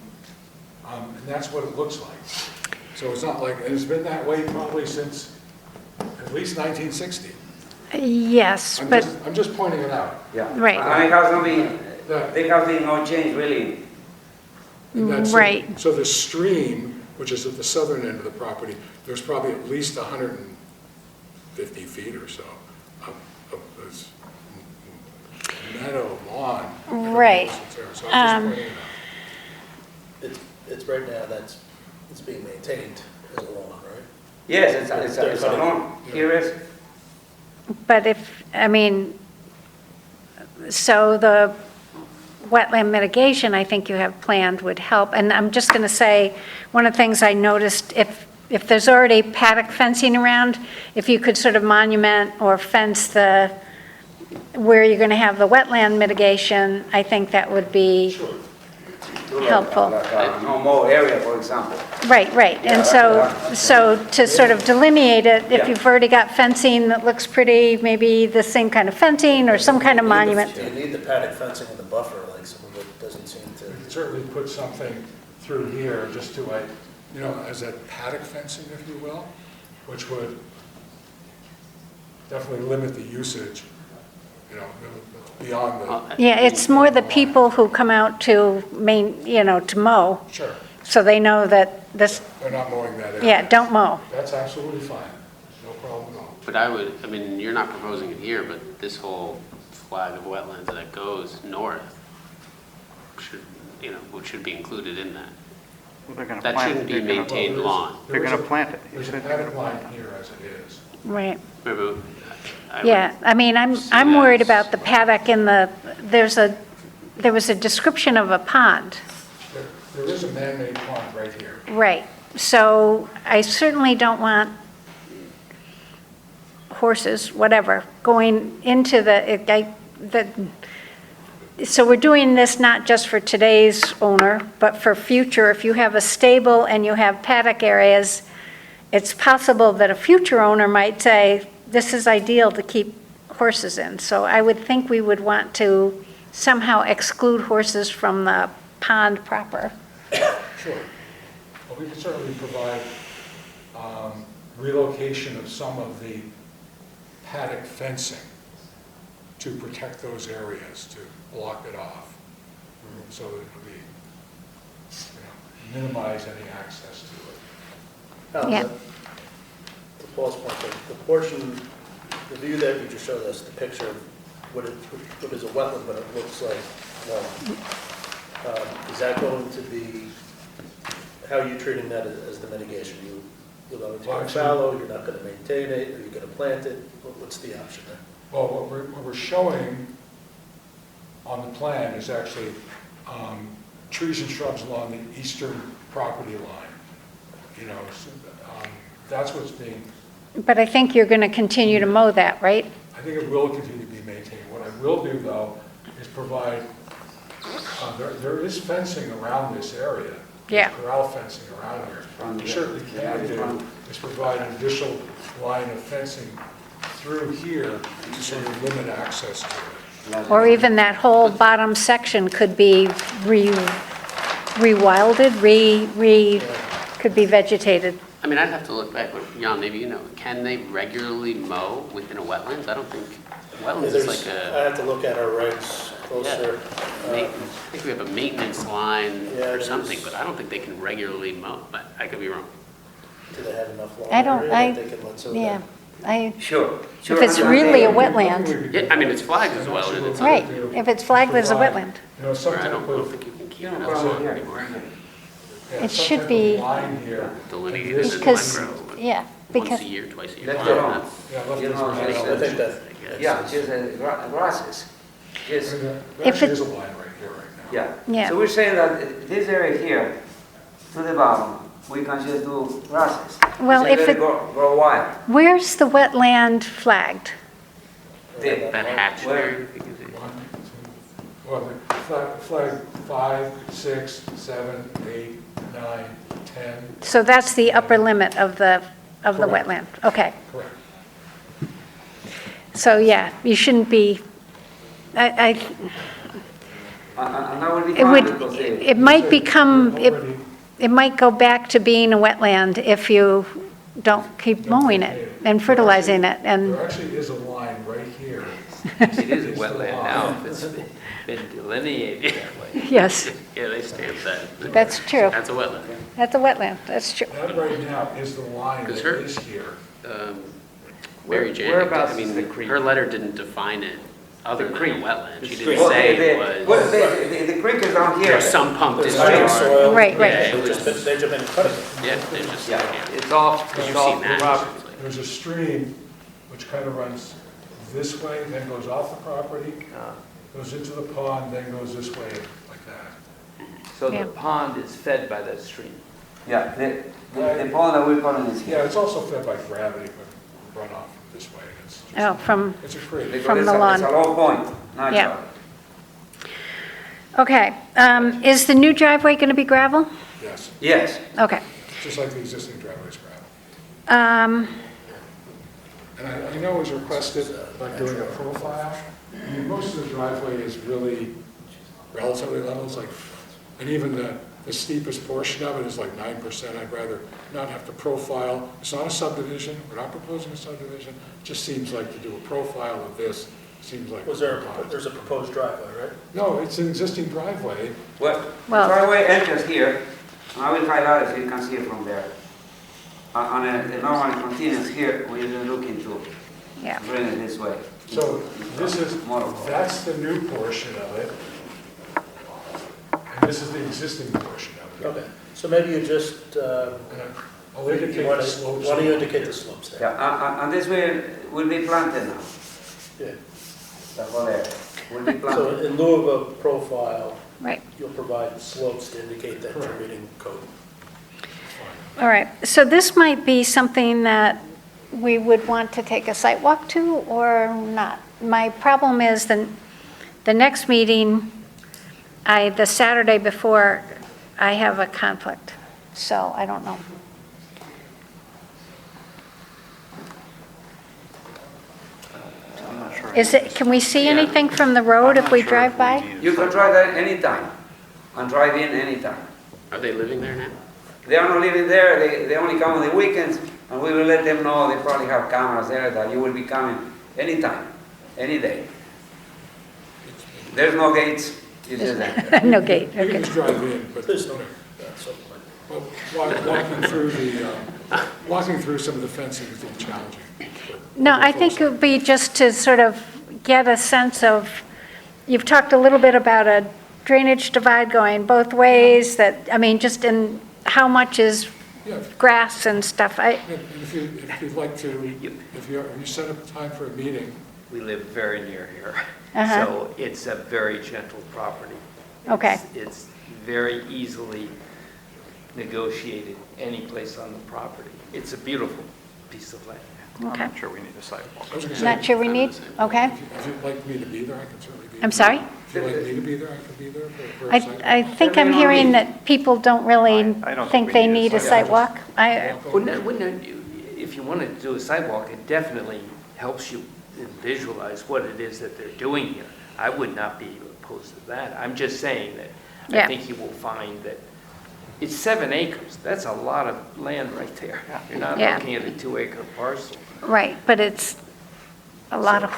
that's what it looks like. So it's not like, and it's been that way probably since at least 1960. Yes, but, I'm just pointing it out. Yeah. Right. And there has been no change really. And that's- right. So the stream, which is at the southern end of the property, there's probably at least 150 feet or so of this meadow lawn. Right. So I'm just pointing it out. It's right now, it's being maintained as a lawn, right? Yes, it's a lawn. Here is. But if, I mean, so the wetland mitigation, I think you have planned would help. And I'm just going to say, one of the things I noticed, if there's already paddock fencing around, if you could sort of monument or fence where you're going to have the wetland mitigation, I think that would be helpful. Like a no more area, for example. Right. Yeah, And so to sort of delineate it, if Yeah. you've already got fencing that looks pretty, maybe the same kind of fencing or some kind of monument. You need the paddock fencing with the buffer, like some of it doesn't seem to. You could certainly put something through here just to like, you know, as a paddock fencing, if you will, which would definitely limit the usage, you know, beyond the. Yeah, it's more the people who come out to to mow, Sure, so they know that this, they're not mowing that area. yeah, don't mow. That's absolutely fine, no problem at all. But I mean, you're not proposing it here, but this whole flag of wetlands that goes north should be included in that. Well, they're gonna That plant it. shouldn't be They're gonna- maintained lawn. They're going to plant it. There's a paddock line here as it is. Right. Remember, I would Yeah, I mean, see I'm that worried as- about the paddock there was a description of a pond. There is a man-made pond right here. Right. So I certainly don't want horses, whatever, going into so we're doing this not just for today's owner, but for future. If you have a stable and you have paddock areas, it's possible that a future owner might say, this is ideal to keep horses in. So I would think we would want to somehow exclude horses from the pond proper. Sure. Well, we can certainly provide relocation of some of the paddock fencing to protect those areas, to block it off, so that it would be, minimize any access to it. Yeah. To Paul's point, the portion, the view that you just showed us, the picture of what is a wetland, but it looks like lawn. Is that going to be, how are you treating that as the mitigation? You're going to go fallow, you're not going to maintain it, or you're going to plant it? What's the option there? Well, what we're showing on the plan is actually trees and shrubs along the eastern property line. That's what's being, But I think you're going to continue to mow that, right? I think it will continue to be maintained. What I will do, though, is provide, there is fencing around this area. Yeah. There's corral fencing around here. What we certainly can do is provide an additional line of fencing through here to sort of limit access to it. Or even that whole bottom section could be rewilded, could be vegetated. I mean, I'd have to look back, but Jan, maybe you know, can they regularly mow within a wetlands? I don't think, wetlands is like I have to look at our regs closer. I think we have a maintenance line Yeah, or it something, is. but I don't think they can regularly mow, but I could be wrong. Do they have enough lawn I don't, area that they can let so yeah, Sure. if it's really a wetland, Yeah, I mean, it's flagged as a wetland. It's right, if it's flagged as a wetland. Or I don't think you can keep it outside anymore. Yeah, It some should type of be- line here. Delineated as Because, micro, yeah, once because, a year, twice a year. That's Yeah, wrong. that's- Yeah, left You this know, line. I think that. Yeah, just grasses. Yes. There If actually it- is a line right here right now. Yeah. Yeah. So we're saying that this area here, to the bottom, we can just do grasses. Well, Just if let it- grow wild. where's the wetland flagged? There. That hatch Where? there. One, two, well, flag 5, 6, 7, 8, 9, 10. So that's the upper limit of the Correct. wetland? Okay. Correct. So, yeah, you shouldn't be, And that will be it fine would, because it might become, it might go back to being a wetland if you don't keep mowing it and fertilizing it, and, There actually is a line right here. It is a wetland now, if it's been delineated that way. yes, Yeah, they stamp that. that's true. That's a wetland. That's a wetland, that's true. That right now is the line that Because her- is here. Mary Jane, Whereabouts I is the mean, creek? her letter didn't define it other than a wetland. She didn't Well, say it was, the creek is down here. there's some pump There's discharge. soil. Right, right. Yeah, it They was- just been cutting it. Yeah, they just, Yeah, yeah. it's off, Because it's you've seen off that. the property. There's a stream which kind of runs this way, then goes off the property, goes into the pond, then goes this way, like that. So Yeah. the pond is fed by that stream? Yeah, the pond that we're calling is Yeah, here. it's also fed by gravity, but runoff this way. It's just- Oh, from, It's a creek. Because From it's the lawn. It's a low point, natural. Yeah. Okay, is the new driveway going to be gravel? Yes, Yes. Okay. just like the existing driveway's gravel. And I know it was requested about doing a profile. I mean, most of the driveway is really relatively level, it's like, and even the steepest portion of it is like 9%. I'd rather not have to profile. It's not a subdivision, we're not proposing a subdivision. It just seems like to do a profile of this, seems like. There's a proposed driveway, right? No, it's an existing driveway. Well, Well- the driveway enters here, and I will highlight it so you can see it from there. On a normal continuous here, we're looking to Yeah. bring it this way. So this is, More. that's the new portion of it. And this is the existing portion of it. Okay, so maybe you just, And I'll indicate you want the to, slopes. why don't you indicate the slopes there? Yeah, and this will be planted now, Yeah. the whole area will be So planted. in lieu of a profile, Right. you'll provide slopes to indicate that you're meeting code. All right, so this might be something that we would want to take a site walk to or not. My problem is the next meeting, the Saturday before, I have a conflict, so I don't know. I'm not sure. Is it, can we see anything from the road if we drive by? You can try that anytime, and drive in anytime. Are they living there now? They are not living there, they only come on the weekends, and we will let them know, they probably have cameras there, that you will be coming anytime, any day. There's no gates, it's just that. No gate, You can okay. just drive in, but There's no, so, walking through some of the fencing is a little challenging. No, I think it would be just to sort of get a sense of, you've talked a little bit about a drainage divide going both ways, that, I mean, just in how much is Yeah, grass and stuff. if you'd like to, if you set up a time for a meeting, We live very near here, Uh-huh. so it's a very gentle property. Okay. It's very easily negotiated any place on the property. It's a beautiful piece of land. I'm Okay. not sure we need a sidewalk. I was going to say, Not sure we need, okay. if you'd like me to be there, I can certainly be there. I'm sorry? If you'd like me to be there, I can be there for a site. I think I'm hearing that people don't really I don't think think they we need need a a site walk. Wouldn't it, if you wanted to do a sidewalk, it definitely helps you visualize what it is that they're doing here. I would not be opposed to that. I'm just saying that Yeah. I think you will find that it's 7 acres. That's a lot of land right there. You're not Yeah. looking at a 2-acre parcel. Right, but it's a lot of,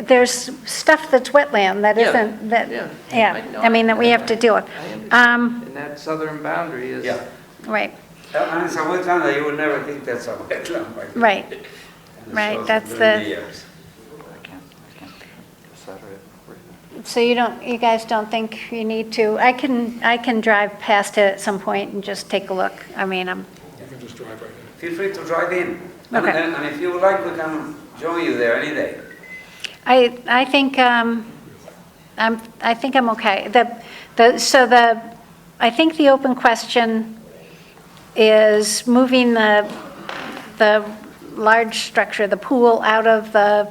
there's stuff that's wetland that Yeah, isn't, that, yeah. yeah, know. I mean, that we have to deal with. I understand. And that southern boundary is. Yeah. Right, And it's a wetland that you will never think that's a wetland. by the way. right, And it right, shows that's during the- years. I can't, Saturday. so you guys don't think you need to, I can drive past it at some point and just take a look. I mean, You can just drive right in. Feel free to drive in. Okay. And if you would like, we can join you there any day. I think, I think I'm okay. I think the open question is moving the large structure, the pool, out of the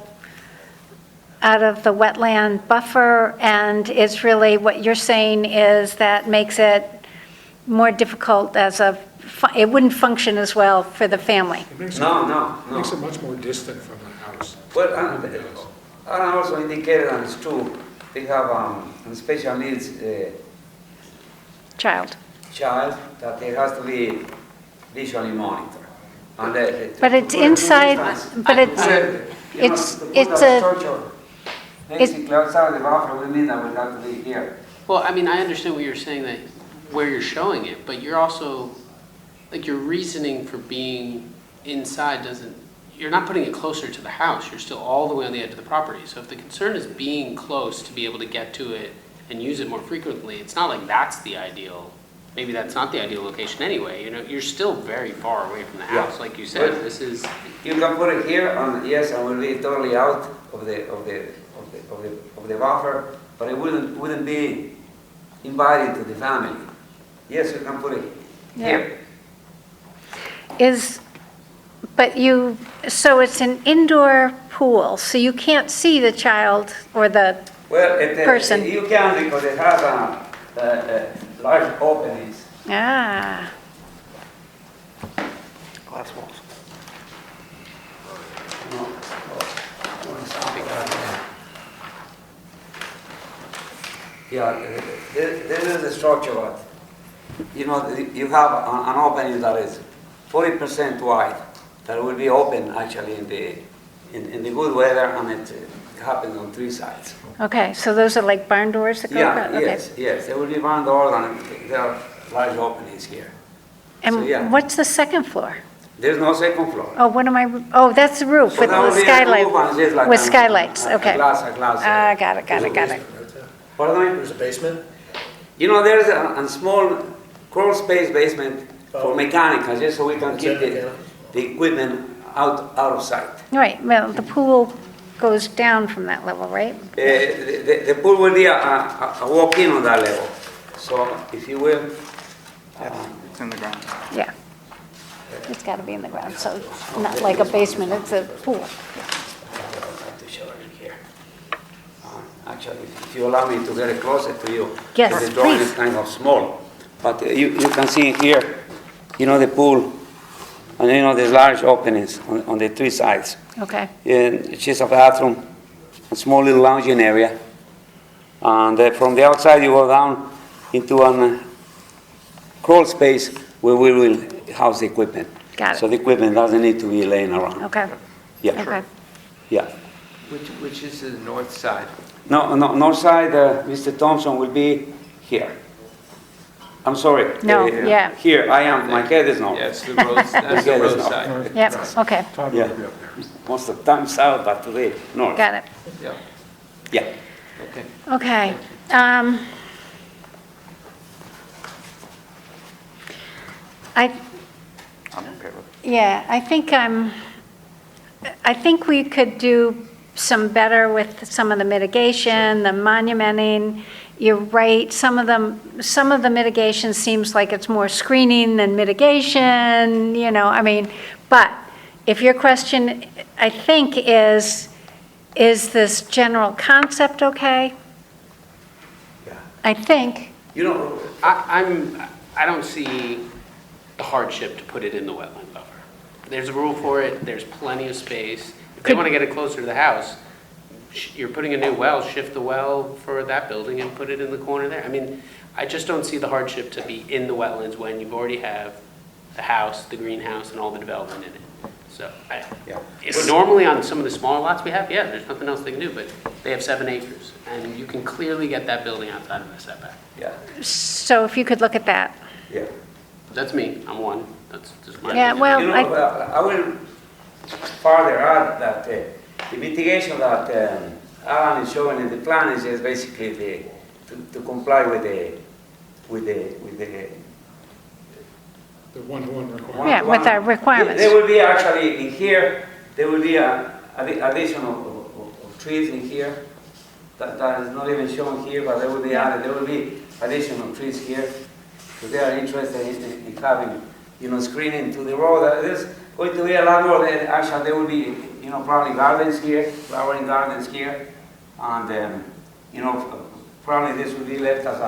out of the wetland buffer, and it's really, what you're saying is that makes it more difficult it wouldn't function as well for the family. It makes No. Makes it much more distant from the house. Well, and also indicated, and it's true, they have special needs Child. child that it has to be visually monitored. And But it's inside, but basically outside the buffer, we mean that we have to be here. Well, I mean, I understand what you're saying, that where you're showing it, but you're also, like, your reasoning for being inside you're not putting it closer to the house, you're still all the way on the edge of the property. So if the concern is being close to be able to get to it and use it more frequently, it's not like that's the ideal, maybe that's not the ideal location anyway, you're still very far away from the house, like you said, But this is... You can put it here, and yes, and will be totally out of the buffer, but it wouldn't be inviting to the family. Yes, you can put it here. So it's an indoor pool, so you can't see the child or the person. You can, because it has large openings. Ah. Glass walls. Yeah, this is the structure, but you have an opening that is 40% wide, that will be open actually in the good weather, and it happens on 3 sides. Okay, so those are like barn doors that go across? Okay. Yes, there will be barn doors, and there are large openings here. And what's the second floor? There's no second floor. Oh, that's the roof with the skylight, like with skylights, okay. A glass. Got it. Pardon me? There's a basement? There's a small crawl space basement for mechanicals, just so we can keep the equipment out of sight. Right, well, the pool goes down from that level, right? The pool will be a walk-in on that level. So, if you will... It's in the ground. Yeah. It's got to be in the ground, so it's not like a basement, it's a pool. to show it here. Actually, if you allow me to get it closer to you. Yes, the drawing please. is kind of small, but you can see here, the pool, and there's large openings on the 3 sides. Okay. And it's just a bathroom, a small little lounging area, and from the outside you go down into a crawl space where we will house the equipment. Got it. So the equipment doesn't need to be laying around. Okay. Yeah. Okay. Yeah. Which is the north side? No, north side, Mr. Thompson will be here. I'm sorry. No, yeah. Here, I am, my head is north. Yeah, it's the road, that's the road side. Yep, okay, Yeah. Most of the time south, but today, north. got it. Yeah, Yeah. okay. Okay. I'm okay with it. Yeah, I think we could do some better with some of the mitigation, the monumenting. You're right, some of the mitigation seems like it's more screening than mitigation, but if your question, I think, is this general concept okay? Yeah. I think. I don't see the hardship to put it in the wetland buffer. There's a rule for it, there's plenty of space. If they want to get it closer to the house, you're putting a new well, shift the well for that building and put it in the corner there. I mean, I just don't see the hardship to be in the wetlands when you already have the house, the greenhouse, and all the development in it. So, normally on some of the smaller lots we have, there's nothing else they can do, but they have 7 acres, and you can clearly get that building outside of the setback. Yeah. So if you could look at that. Yeah. That's me, I'm one, that's just my Yeah, opinion. well, I will further add that the mitigation that Alan is showing in the plan is just basically to comply with the one-to-one requirement. Yeah, with our requirements. There will be actually in here, there will be an addition of trees in here. That is not even shown here, but there will be added. There will be additional trees here. So they are interested in having, screening to the road. There's going to be a lot more. Actually, there will be, probably gardens here, flowering gardens here. And, probably this will be left as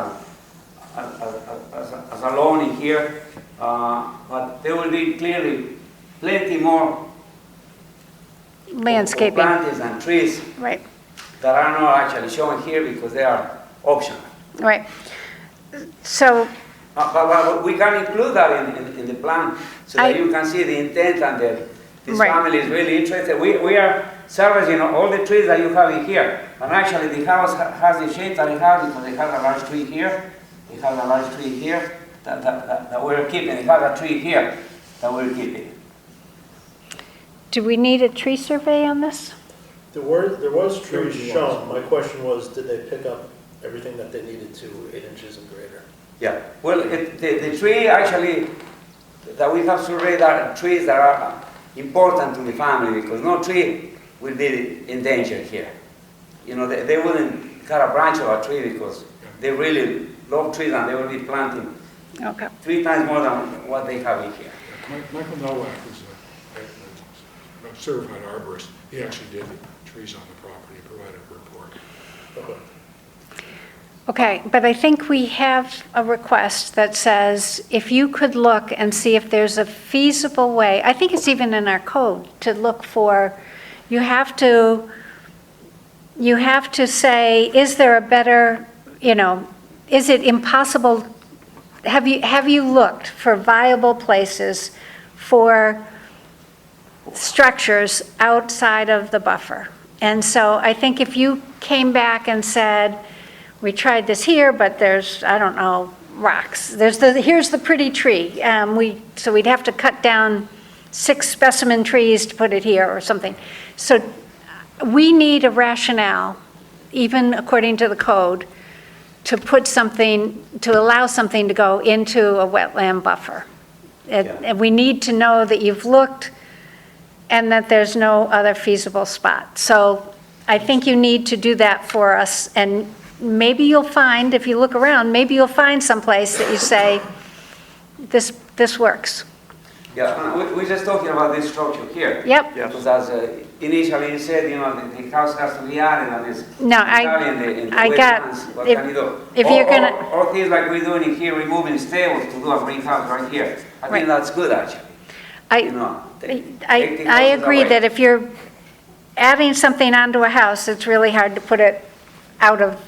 a lawn in here, but there will be clearly plenty more Landscaping. plants and trees Right, that are not actually shown here because they are optional. right. So, But we can include that in the plan so that I- you can see the intent and this Right. family is really interested. We are servicing all the trees that you have in here. And actually the house has the shape that it has because it has a large tree here, it has a large tree here that we're keeping. It has a tree here that we're keeping. do we need a tree survey on this? There was trees shown. My question was, did they pick up everything that they needed to 8 inches and greater? Yeah, well, the tree actually that we have surveyed are trees that are important to the family because no tree will be in danger here. They wouldn't cut a branch of a tree because they really love trees and they will be planting Okay. 3 times more than what they have in here. Michael Nowak was a certified arborist. He actually did the trees on the property, provided a report. Okay. Okay, but I think we have a request that says if you could look and see if there's a feasible way, I think it's even in our code, to look for, you have to say, is there a better, is it impossible, have you looked for viable places for structures outside of the buffer? And so I think if you came back and said, we tried this here, but there's, I don't know, rocks. Here's the pretty tree. So we'd have to cut down 6 specimen trees to put it here or something. So we need a rationale, even according to the code, to put something, to allow something to go into a wetland buffer. And we need to know that you've looked and that there's no other feasible spot. So I think you need to do that for us, and maybe you'll find, if you look around, maybe you'll find someplace that you say, this works. Yeah, we're just talking about this structure here. Yep. Because as initially you said, the house has to be added and it's No, in the I got, wetlands. What can you do? if you're gonna, Or things like we're doing it here, removing stables to do a greenhouse right here. I Right. think that's good, actually. take the I houses agree away. that if you're adding something onto a house, it's really hard to put it out of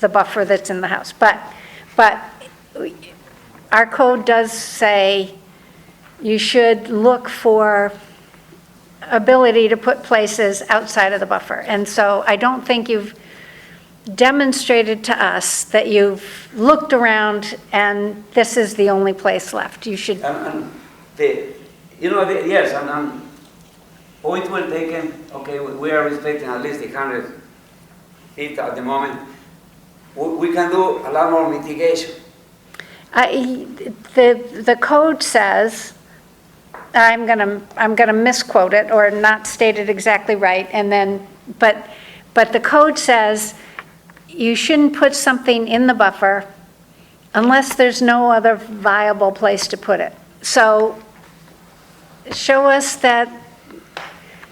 the buffer that's in the house. But our code does say you should look for ability to put places outside of the buffer. And so I don't think you've demonstrated to us that you've looked around and this is the only place left. You should. Yes, and point well taken. Okay, we are respecting at least 100 feet at the moment. We can do a lot more mitigation. The code says, I'm gonna misquote it or not state it exactly right, and then, but the code says you shouldn't put something in the buffer unless there's no other viable place to put it. So show us that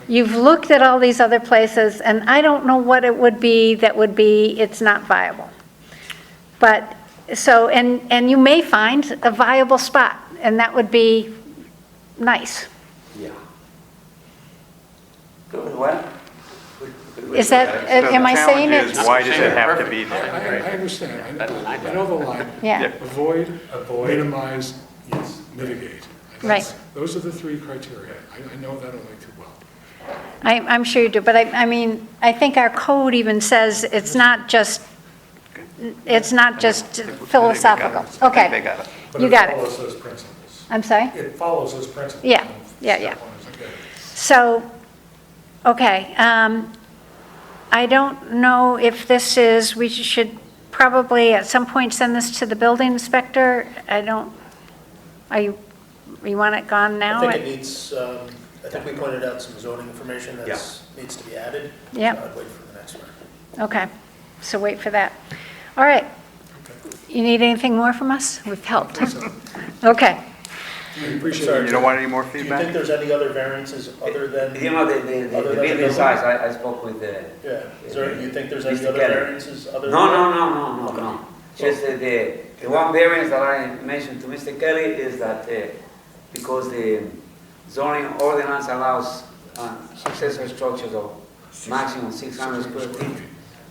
you've looked at all these other places, and I don't know what it would be that would be, it's not viable. But, so, and you may find a viable spot, and that would be nice. Yeah. Good, well. Is that, am I saying it? The challenge is, why does it have to be I there? understand. I know the line. Yeah. Avoid, minimize, mitigate. Right. Those are the 3 criteria. I know that only too well. I'm sure you do, but I mean, I think our code even says it's not just philosophical. Okay, They got it. you got But it follows it. those principles. I'm sorry? It follows those principles. Yeah, And yeah, step yeah. one is okay. So, okay, I don't know if this is, we should probably at some point send this to the building inspector. You want it gone now? I think it needs, I think we pointed out some zoning information that needs to be added. Yep. So I'd wait for the next one. Okay, so wait for that. All right. You need anything more from us? We've helped. Okay. We appreciate Sorry, it. You don't want any more Do you feedback? think there's any other variances other than? You know, the other than building size, I spoke with the. Yeah, do you think there's any Mr. other Kelly. variances other than? No. Just the one variance that I mentioned to Mr. Kelly is that because the zoning ordinance allows accessory structures of maximum 600 square feet.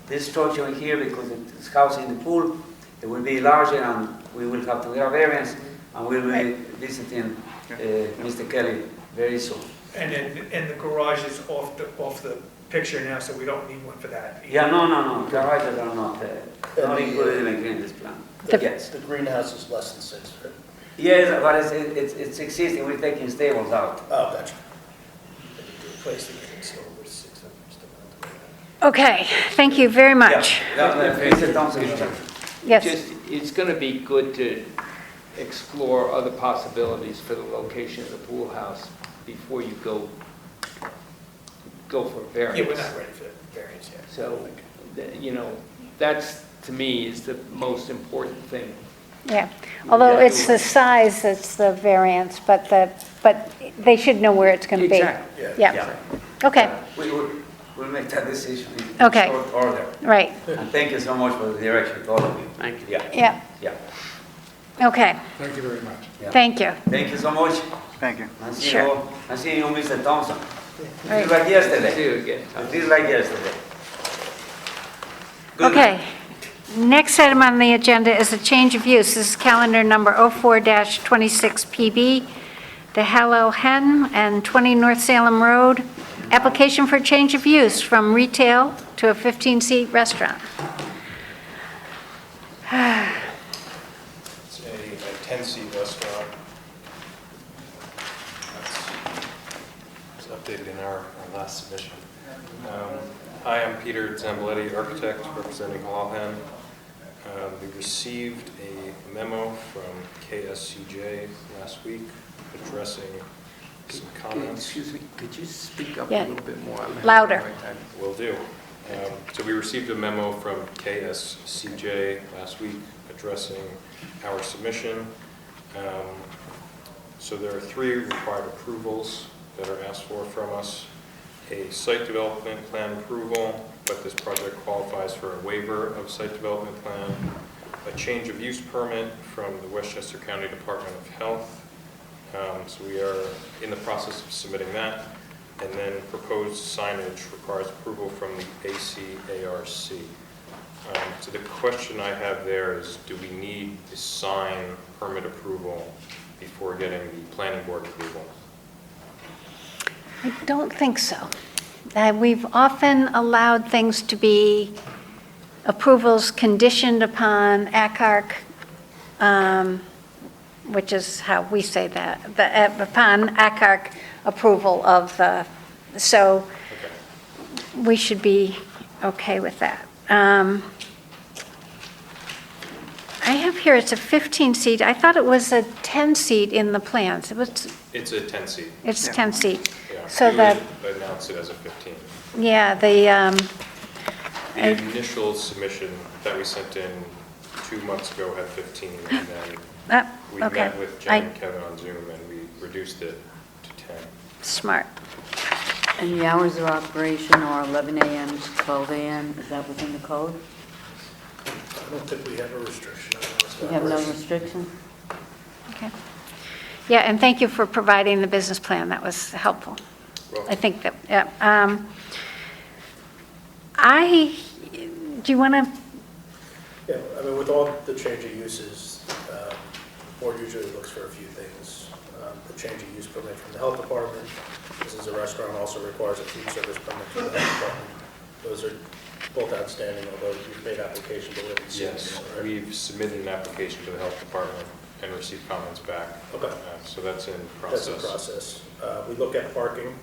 This structure here, because it's housing the pool, it will be larger and we will have to get a variance, and we'll be visiting Mr. Kelly very soon. And the garage is off the picture now, so we don't need one for that. Yeah, no, garages are not included in this plan. Yes. The greenhouse is less than 6, right? Yes, but it's existing, we're taking stables out. Oh, gotcha. Replace the green over 600. Okay, thank you very much. Mr. Thompson. Yes. Just, it's going to be good to explore other possibilities for the location of the pool house before you go for variance. Yeah, we're not ready for the variance yet. So, that's, to me, is the most important thing. Yeah, although it's the size that's the variance, but they should know where it's going to be. Exactly. Yeah. Okay, We'll make that decision in Okay. short order. right, And thank you so much for the direction, all of you. Thank you. yeah, Yeah. okay, Thank you very much. Yeah. thank you. Thank you so much. Thank you. I see Sure. you, I see you, Mr. Thompson. Right. It's like yesterday. See you again. It's like yesterday. Good Okay, next item on the agenda is a change of use. This is calendar number 04-26PB, the Hallow Hen and 20 North Salem Road. Application for change of use from retail to a 15-seat restaurant. It's a 10-seat restaurant. It's updated in our last submission. Hi, I'm Peter Zamboletti, architect representing Halal Hen. We received a memo from KSCJ last week addressing some comments. Excuse me, could you speak up a Yeah. little bit more? I'm having a Louder. hard time. Will do. So we received a memo from KSCJ last week addressing our submission. So there are 3 required approvals that are asked for from us. A site development plan approval, but this project qualifies for a waiver of site development plan. A change of use permit from the Westchester County Department of Health. So we are in the process of submitting that. And then proposed signage requires approval from the ACARC. So the question I have there is, do we need the sign permit approval before getting the planning board approval? I don't think so. We've often allowed things to be approvals conditioned upon ACARC, which is how we say that, upon ACARC approval of the, so we should be okay with that. I have here, it's a 15-seat. I thought it was a 10-seat in the plans. It's a 10-seat. It's 10-seat. Yeah, So we that, would announce it as a 15. yeah, The initial submission that we sent in 2 months ago had 15, and then we okay. met with Jen and Kevin on Zoom, and we reduced it to 10. Smart. And the hours of operation are 11 a.m. to 12 a.m. Is that within the code? I don't think we have a restriction on hours of We have no operation. restriction? Okay. Yeah, and thank you for providing the business plan. That was helpful. I think that, yeah. Do you want to, Yeah, I mean, with all the change of uses, the board usually looks for a few things. The change of use permit from the health department. This is a restaurant, also requires a food service permit from the health department. Those are both outstanding, although you've made application, but we haven't seen Yes, them, right? we've submitted an application to the health department and received comments back. Okay. So that's in process. That's a process. We look at parking.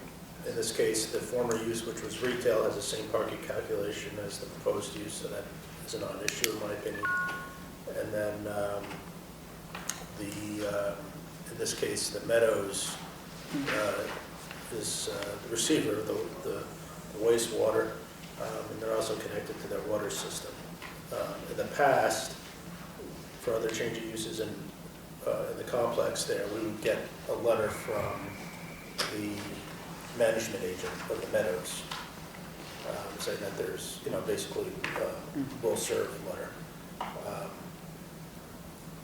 In this case, the former use, which was retail, has the same parking calculation as the proposed use, so that is a non-issue in my opinion. And then in this case, the Meadows is the receiver of the wastewater, and they're also connected to their water system. In the past, for other change of uses in in the complex there, we would get a letter from the management agent of the Meadows, saying that there's, basically, will serve letter.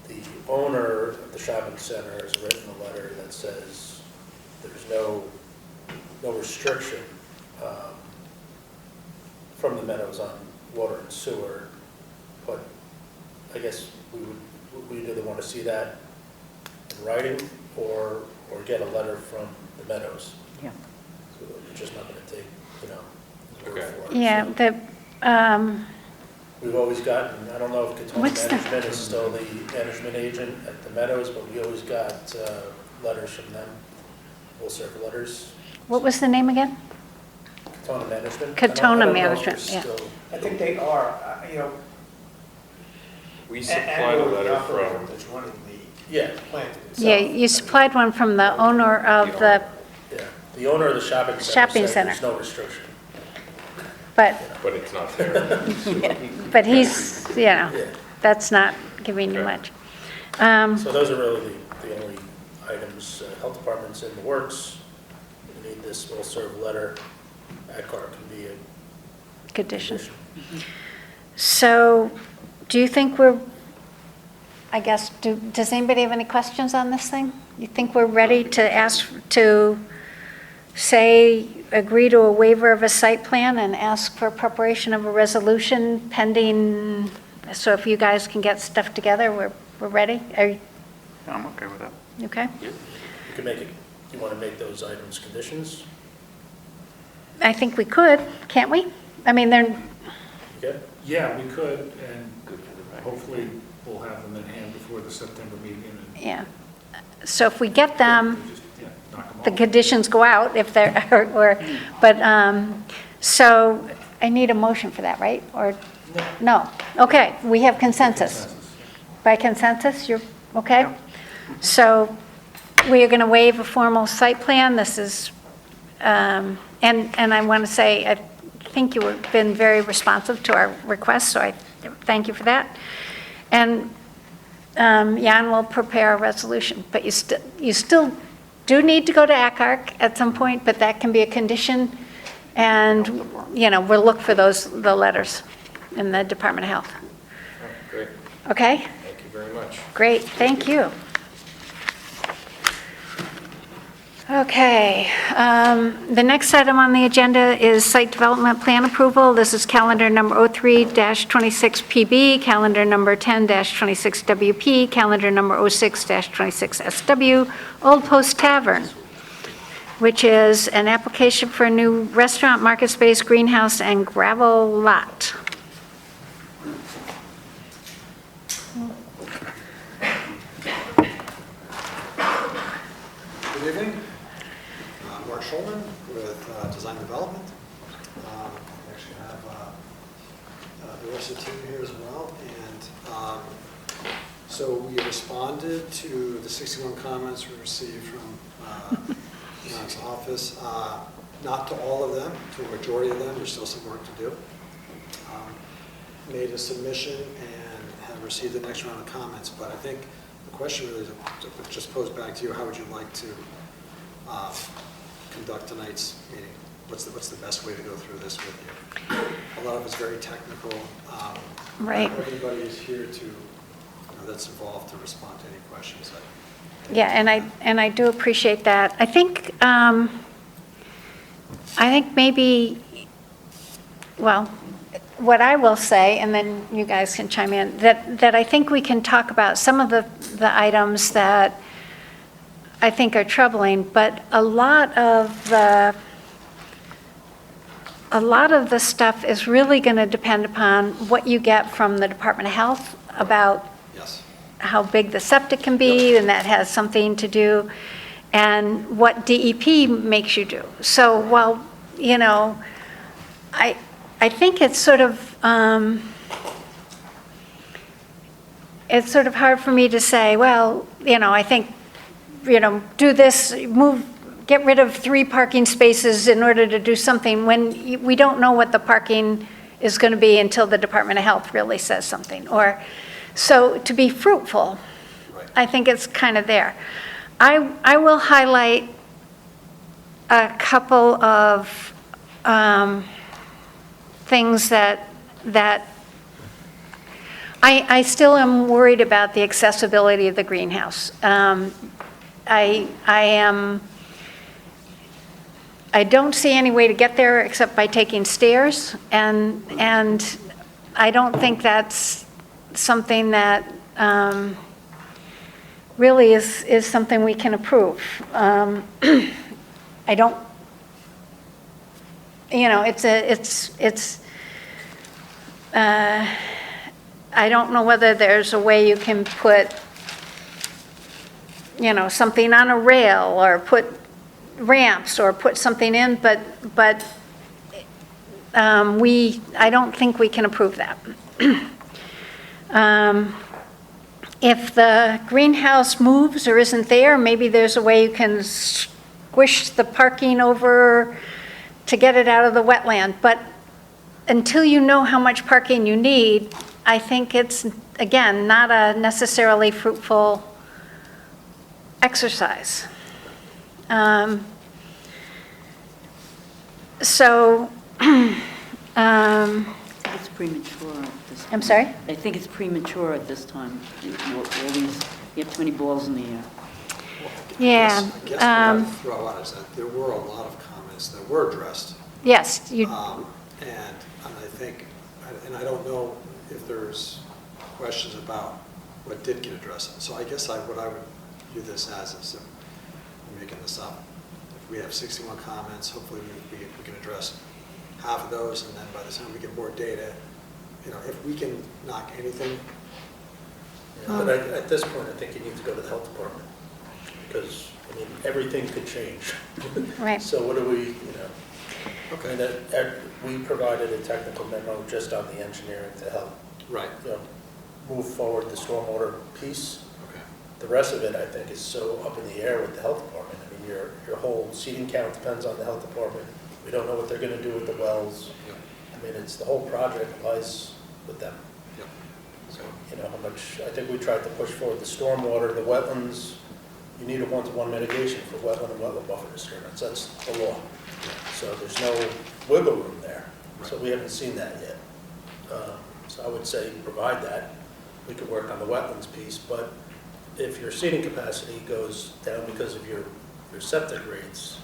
The owner of the shopping center has written a letter that says there's no restriction from the Meadows on water and sewer, but I guess we either want to see that in writing or get a letter from the Meadows. Yeah. So we're just not going to take, word Okay. for it. Yeah, So we've always gotten, I don't know if Katona What's the- Management is still the management agent at the Meadows, but we always got letters from them. We'll serve letters. what was the name again? Katona Management. Katona I don't know if Management, they're yeah. still- I think they are, We supplied a letter from, That's running Yeah. the plant itself. Yeah, you supplied one from the owner of the, Yeah, the owner of the shopping center Shopping said center. there's no restriction. but, but it's not there. but he's, Yeah. that's not giving you Okay. much. So those are really the only items. Health department's in the works. We need this will serve letter. AdCar can be a Condition. So, do you think we're, I guess, does anybody have any questions on this thing? You think we're ready to ask, to say, agree to a waiver of a site plan and ask for preparation of a resolution pending, so if you guys can get stuff together, we're ready? Are you, I'm okay with that. okay? You can make it, you want to make those items conditions? I think we could, can't we? I mean, they're, Okay? Yeah, we could, and hopefully we'll have them in hand before the September meeting. And yeah. So if we get them, just, knock them the off. conditions go out if they're, or, but, so I need a motion for that, right? Or, no? Okay, we have consensus. By consensus, you're, okay? So we are going to waive a formal site plan. This is, and I want to say, I think you have been very responsive to our request, so I thank you for that. And Jan will prepare a resolution, but you still do need to go to ACARC at some point, but that can be a condition, and, we'll look for the letters in the Department of Health. Oh, great, Okay? thank you very much. Great, thank you. Okay, the next item on the agenda is site development plan approval. This is calendar number 03-26PB, calendar number 10-26WP, calendar number 06-26SW, Old Post Tavern, which is an application for a new restaurant, market space, greenhouse, and gravel lot. Good evening. Mark Schulman with Design Development. We actually have the rest of the team here as well. And so we responded to the 61 comments we received from Jan's office. Not to all of them, to a majority of them. There's still some work to do. Made a submission and have received the next round of comments. But I think the question really is just posed back to you. How would you like to conduct tonight's meeting? What's the best way to go through this with you? A lot of it's very technical. Right. Everybody is here to, that's involved to respond to any questions. Yeah, and I do appreciate that. I think maybe, well, what I will say, and then you guys can chime in, that I think we can talk about some of the items that I think are troubling, but a lot of the stuff is really going to depend upon what you get from the Department of Health about how big the septic can be, and that has something to do, and what DEP makes you do. So while, I think it's sort of hard for me to say, well, I think, do this, get rid of 3 parking spaces in order to do something, when we don't know what the parking is going to be until the Department of Health really says something. Or, so to be fruitful, I think it's kind of there. I will highlight a couple of things that I still am worried about the accessibility of the greenhouse. I don't see any way to get there except by taking stairs, and I don't think that's something that really is something we can approve. I don't, I don't know whether there's a way you can put, something on a rail or put ramps or put something in, but I don't think we can approve that. If the greenhouse moves or isn't there, maybe there's a way you can squish the parking over to get it out of the wetland. But until you know how much parking you need, I think it's, again, not a necessarily fruitful exercise. It's premature at this time. I'm sorry? I think it's premature at this time. You have too many balls in the air. Yeah. I guess what I would throw out is that there were a lot of comments that were addressed. Yes. And I think, and I don't know if there's questions about what did get addressed. So I guess what I would view this as is, I'm making this up, if we have 61 comments, hopefully we can address half of those, and then by the time we get more data, if we can knock anything. Yeah, but at this point, I think you need to go to the health department, because, everything could change. Right. So what do we, Okay. We provided a technical memo just on the engineering to help. Right. Move forward the stormwater piece. Okay. The rest of it, I think, is so up in the air with the health department. Your whole seating count depends on the health department. We don't know what they're going to do with the wells. Yep. It's the whole project lies with them. Yep. So, how much, I think we tried to push forward the stormwater, the wetlands. You need a one-to-one mitigation for wetland and wetland buffer disturbance. That's the law. So there's no wiggle room there. Right. So we haven't seen that yet. So I would say provide that. We could work on the wetlands piece, but if your seating capacity goes down because of your septic rates,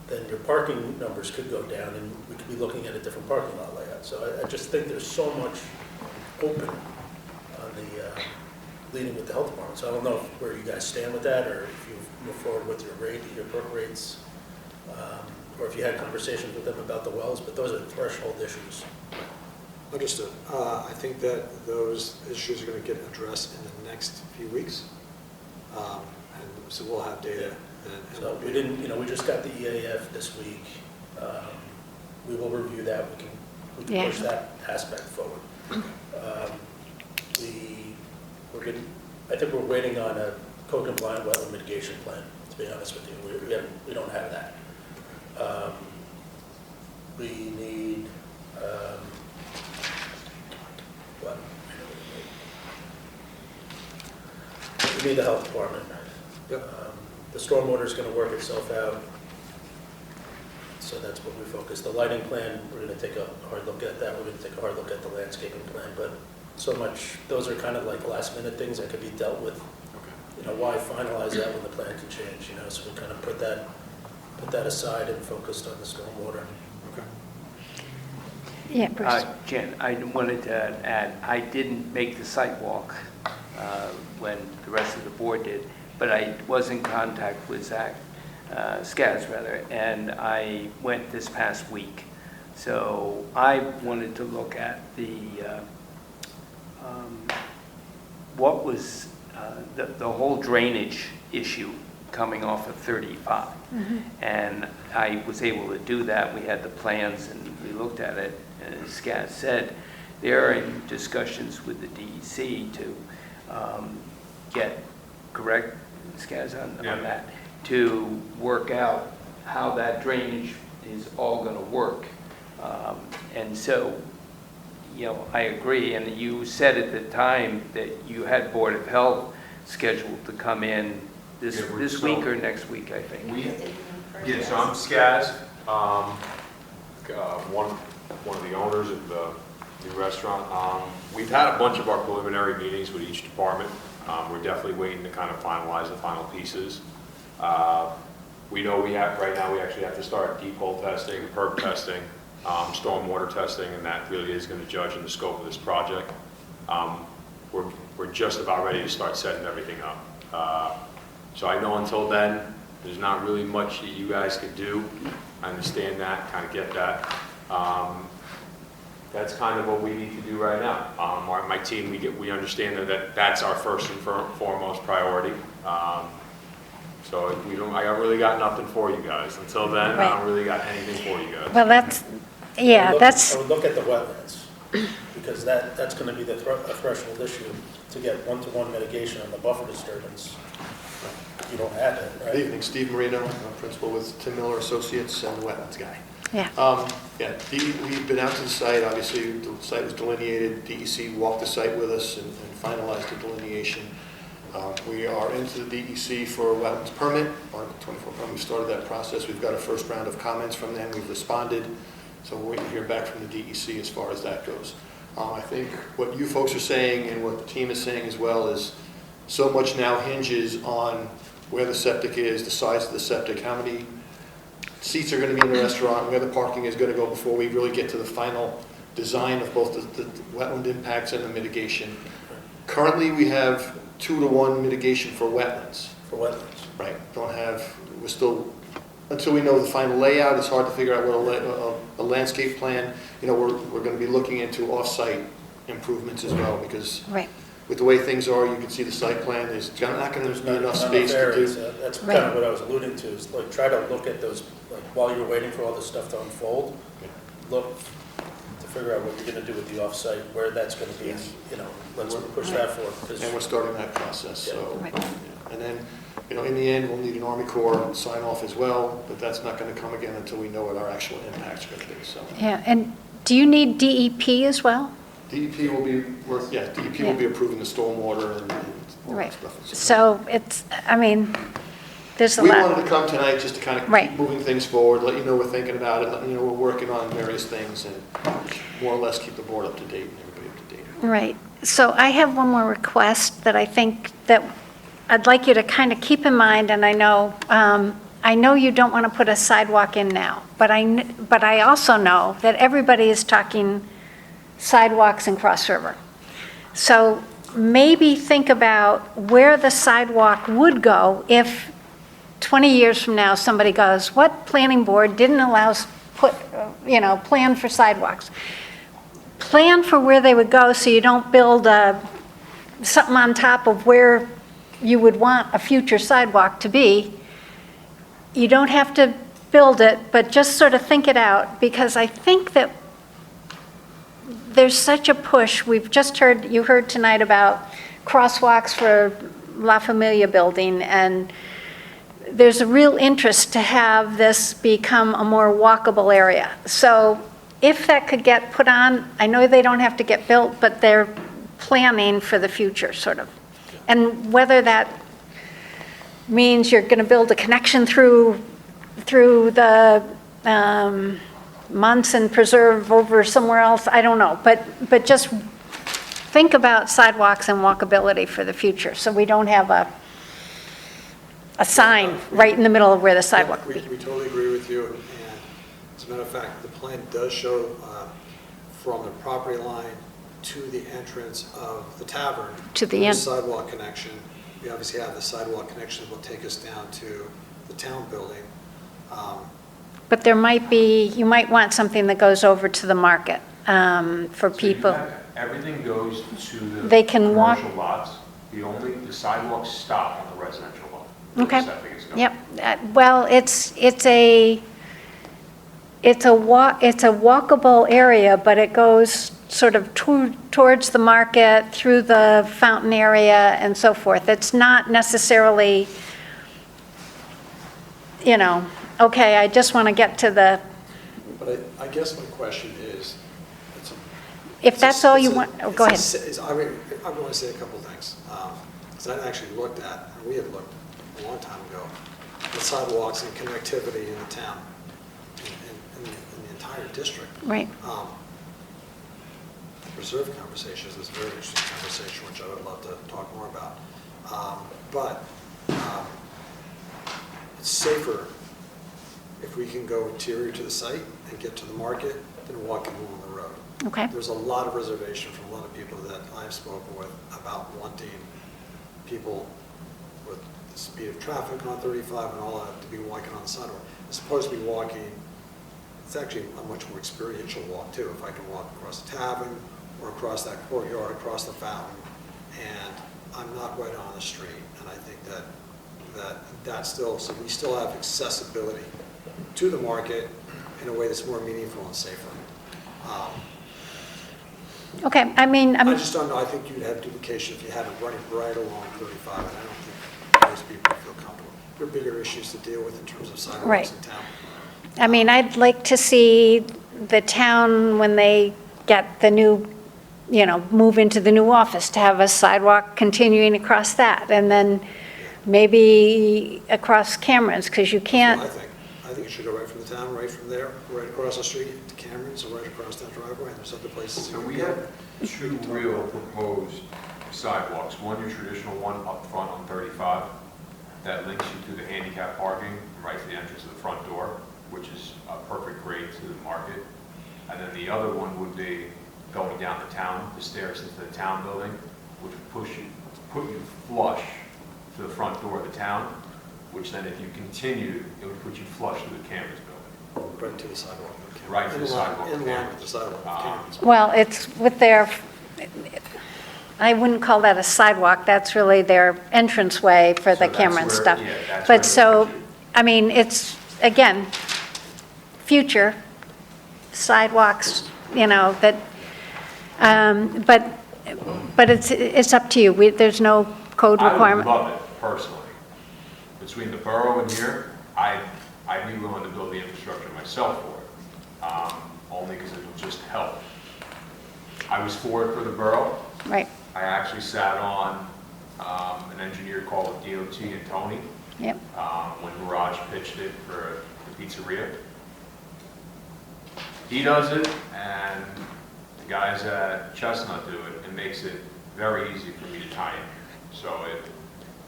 then your parking numbers could go down, and we could be looking at a different parking lot layout. So I just think there's so much open on the leading with the health department. So I don't know where you guys stand with that, or if you've moved forward with your perk rates, or if you had conversations with them about the wells, but those are threshold issues. Understood. I think that those issues are going to get addressed in the next few weeks. And so we'll have data. So we didn't, we just got the EAF this week. We will review that. We can push that aspect forward. I think we're waiting on a code-compliant wetland mitigation plan, to be honest with you. We don't have that. We need, what? We need the health department. Yep. The stormwater is going to work itself out, so that's what we focus. The lighting plan, we're going to take a hard look at that. We're going to take a hard look at the landscaping plan, but so much, those are kind of like last minute things that could be dealt with. Okay. Why finalize that when the plan can change, so we kind of put that aside and focused on the stormwater. Okay. Yeah, Bruce. Jen, I wanted to add, I didn't make the site walk when the rest of the board did, but I was in contact with Skaz, and I went this past week. So I wanted to look at what was the whole drainage issue coming off of 35. Mm-hmm. And I was able to do that. We had the plans and we looked at it. And as Skaz said, they're in discussions with the DEC to get correct, Skaz, on that, to work out how that drainage is all going to work. And so, I agree. And you said at the time that you had Board of Health scheduled to come in this week or next week, I think. Yeah, so I'm Skaz, one of the owners of the new restaurant. We've had a bunch of our preliminary meetings with each department. We're definitely waiting to kind of finalize the final pieces. We know right now we actually have to start deep hole testing, perk testing, stormwater testing, and that really is going to judge in the scope of this project. We're just about ready to start setting everything up. So I know until then, there's not really much that you guys can do. I understand that, kind of get that. That's kind of what we need to do right now. My team, we understand that that's our first and foremost priority. So I really got nothing for you guys. Until then, I don't really got anything for you guys. Well, I would look at the wetlands, because that's going to be a threshold issue to get one-to-one mitigation on the buffer disturbance. You don't have it, right? Good evening, Steve Marino, I'm principal with Tim Miller Associates and the wetlands guy. Yeah. We've been out to the site. Obviously, the site was delineated. DEC walked the site with us and finalized the delineation. We are into the DEC for a wetlands permit, Article 24 permit. We've started that process. We've got a first round of comments from them. We've responded. So we're waiting to hear back from the DEC as far as that goes. I think what you folks are saying and what the team is saying as well is so much now hinges on where the septic is, the size of the septic, how many seats are going to be in the restaurant, where the parking is going to go before we really get to the final design of both the wetland impacts and the mitigation. Currently, we have 2-to-1 mitigation for wetlands. For wetlands. Right. We're still, until we know the final layout, it's hard to figure out what a landscape plan. We're going to be looking into off-site improvements as well, because with the way things are, you can see the site plan, there's not going to be enough space to do. That's kind of what I was alluding to, is like try to look at those, like while you're waiting for all this stuff to unfold, look to figure out what you're going to do with the off-site, where that's going to be, let's push that forward. And we're starting that process, so. And then, in the end, we'll need an Army Corps sign off as well, but that's not going to come again until we know what our actual impacts are going to be, so. Yeah, and do you need DEP as well? DEP will be, will be approving the stormwater and all that stuff. So there's a lot. We wanted to come tonight just to kind of keep moving things forward, let you know we're thinking about it, let you know we're working on various things, and more or less keep the board up to date and everybody up to date. Right. So I have one more request that I think that I'd like you to kind of keep in mind, and I know you don't want to put a sidewalk in now, but I also know that everybody is talking sidewalks in Cross River. So maybe think about where the sidewalk would go if 20 years from now somebody goes, what planning board didn't allow us plan for sidewalks? Plan for where they would go so you don't build something on top of where you would want a future sidewalk to be. You don't have to build it, but just sort of think it out, because I think that there's such a push. You heard tonight about crosswalks for La Familia building, and there's a real interest to have this become a more walkable area. So if that could get put on, I know they don't have to get built, but they're planning for the future, sort of. And whether that means you're going to build a connection through the Munson Preserve over somewhere else, I don't know. But just think about sidewalks and walkability for the future, so we don't have a sign right in the middle of where the sidewalk would be. We totally agree with you. And as a matter of fact, the plan does show from the property line to the entrance of the tavern to the end sidewalk connection. We obviously have the sidewalk connection that will take us down to the town building. But you might want something that goes over to the market for people. Everything goes to the commercial lots. The sidewalks stop on the residential lot. Okay. Yep. Well, it's a walkable area, but it goes sort of towards the market, through the fountain area, and so forth. It's not necessarily, okay, I just want to get to the. But I guess my question is, if that's all you want, go ahead. I want to say a couple of things. because I actually looked at, and we had looked a long time ago, the sidewalks and connectivity in the town, in the entire district. Right. The preserve conversations is a very interesting conversation, which I would love to talk more about. But it's safer if we can go interior to the site and get to the market than walking along the road. Okay. There's a lot of reservation from a lot of people that I've spoken with about wanting people with the speed of traffic on 35 and all that to be walking on the sidewalk. As opposed to be walking, it's actually a much more experiential walk too. If I can walk across the tavern or across that courtyard, across the fountain, and I'm not right on the street. And I think that still, so we still have accessibility to the market in a way that's more meaningful and safer. Okay, I mean, I just don't know, I think you'd have duplication if you had it running right along 35, and I don't think most people feel comfortable. There are bigger issues to deal with in terms of sidewalks Right. in town. I mean, I'd like to see the town, when they get the new, move into the new office, to have a sidewalk continuing across that, and then maybe across Cameron's, because you can't. I think it should go right from the town, right from there, right across the street to Cameron's, or right across that driveway, and there's other places. So you we can go. have two real proposed sidewalks. One, your traditional one up front on 35, that links you to the handicap parking, right to the entrance of the front door, which is a perfect grade to the market. And then the other one would be going down the town, the stairs into the town building, which would put you flush to the front door of the town, which then if you continued, it would put you flush to the Cameron's building. Right to the sidewalk. Right to the sidewalk. In line with the sidewalk. of Cameron's. Well, it's with their, I wouldn't call that a sidewalk, that's really their entranceway for the that's Cameron where- stuff. yeah, that's But where so, I mean, it's, again, future sidewalks, that, but it's up to you. There's no code requirement. I would love it personally. Between the borough and here, I'd be willing to build the infrastructure myself for it, only because it will just help. I was for it for the borough. Right. I actually sat on an engineer called DOT and Tony. Yep. When Mirage pitched it for the pizzeria. He does it, and the guys at Chestnut do it. It makes it very easy for me to tie in. So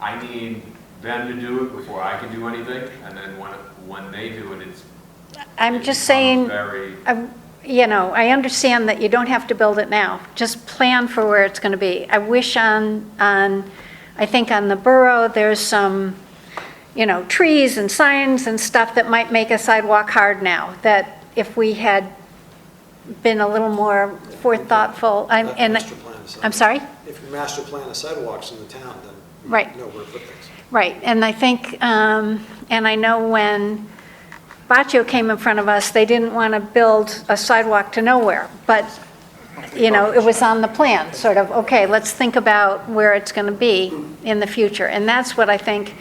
I need them to do it before I can do anything, and then when they do it, I'm just saying, very. I understand that you don't have to build it now. Just plan for where it's going to be. I wish I think on the borough, there's some, trees and signs and stuff that might make a sidewalk hard now, that if we had been a little more forethoughtful, Master plan a sidewalk. I'm sorry? If you master plan the sidewalks in the town, then Right. you know where to put things. Right, and I think, and I know when Baccio came in front of us, they didn't want to build a sidewalk to nowhere, but, it was on the plan, sort of, okay, let's think about where it's going to be in the future, and that's what I think.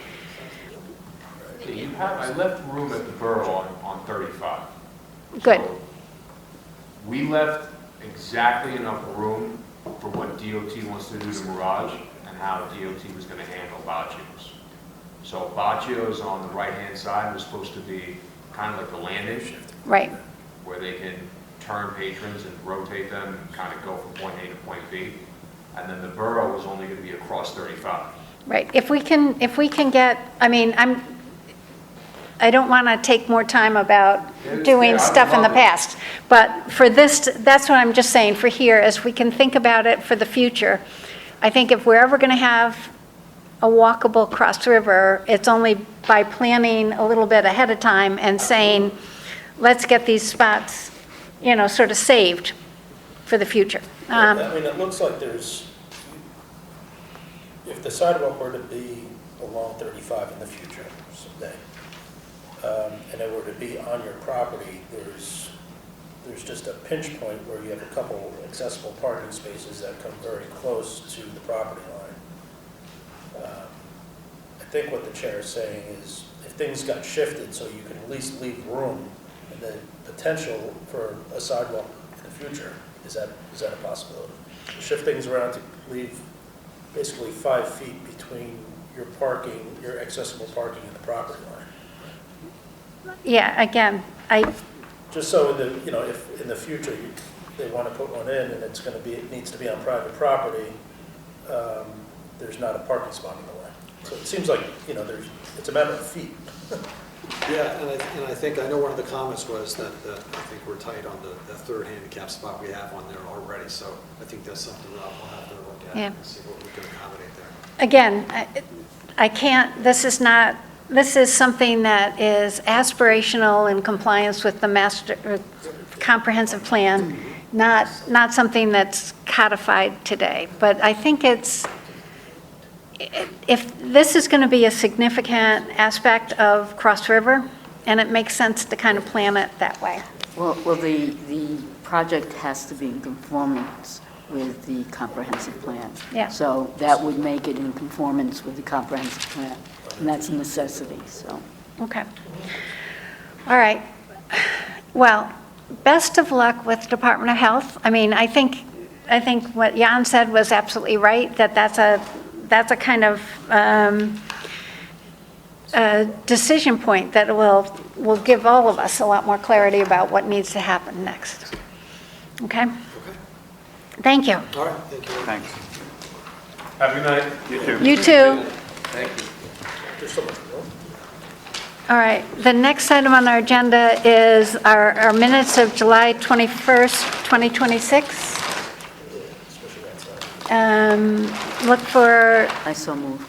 I left room at the borough on 35. Good. So we left exactly enough room for what DOT wants to do to Mirage and how DOT was going to handle Baccios. So Baccios on the right-hand side was supposed to be kind of like the landing. Right. Where they can turn patrons and rotate them and kind of go from point A to point B. And then the borough was only going to be across 35. Right, if we can get, I don't want to take more time about doing stuff in the past, but for this, that's what I'm just saying, for here, as we can think about it for the future, I think if we're ever going to have a walkable cross river, it's only by planning a little bit ahead of time and saying, let's get these spots, sort of saved for the future. It looks like there's, if the sidewalk were to be along 35 in the future someday, and it were to be on your property, there's just a pinch point where you have a couple accessible parking spaces that come very close to the property line. I think what the chair is saying is, if things got shifted so you can at least leave room, and the potential for a sidewalk in the future, is that a possibility? Shift things around to leave basically 5 feet between your parking, your accessible parking and the property line. Yeah, again, Just so in the, if in the future they want to put one in and it needs to be on private property, there's not a parking spot in the way. So it seems like, it's a matter of feet. Yeah, and I think, I know one of the comments was that I think we're tight on the third handicap spot we have on there already, so I think that's something that we'll have to look at Yeah. and see what we can accommodate there. again, I can't, this is something that is aspirational in compliance with the master, comprehensive plan, not something that's codified today. But I think if this is going to be a significant aspect of Cross River, and it makes sense to kind of plan it that way. Well, the project has to be in conformance with the comprehensive plan. Yeah. So that would make it in conformance with the comprehensive plan, and that's a necessity, so. Okay. All right. Well, best of luck with Department of Health. I mean, I think what Jan said was absolutely right, that's a kind of a decision point that will give all of us a lot more clarity about what needs to happen next. Okay? Thank you. All right, thank you. Thanks. Have a good night. You too. You too. Thank you. There's so much more. All right, the next item on our agenda is our minutes of July 21st, 2026. Look for, I so move.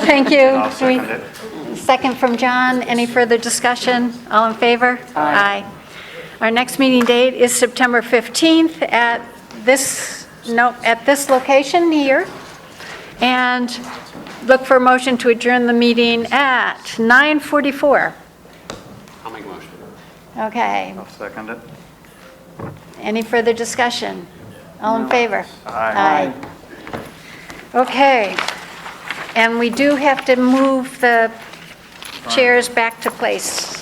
thank you. I'll second it. Second from John. Any further discussion? All in favor? Aye. Our next meeting date is September 15th at this location here. And look for a motion to adjourn the meeting at 9:44. I'll make a motion. Okay. I'll second it. Any further discussion? All in favor? Aye. Okay. And we do have to move the chairs back to place.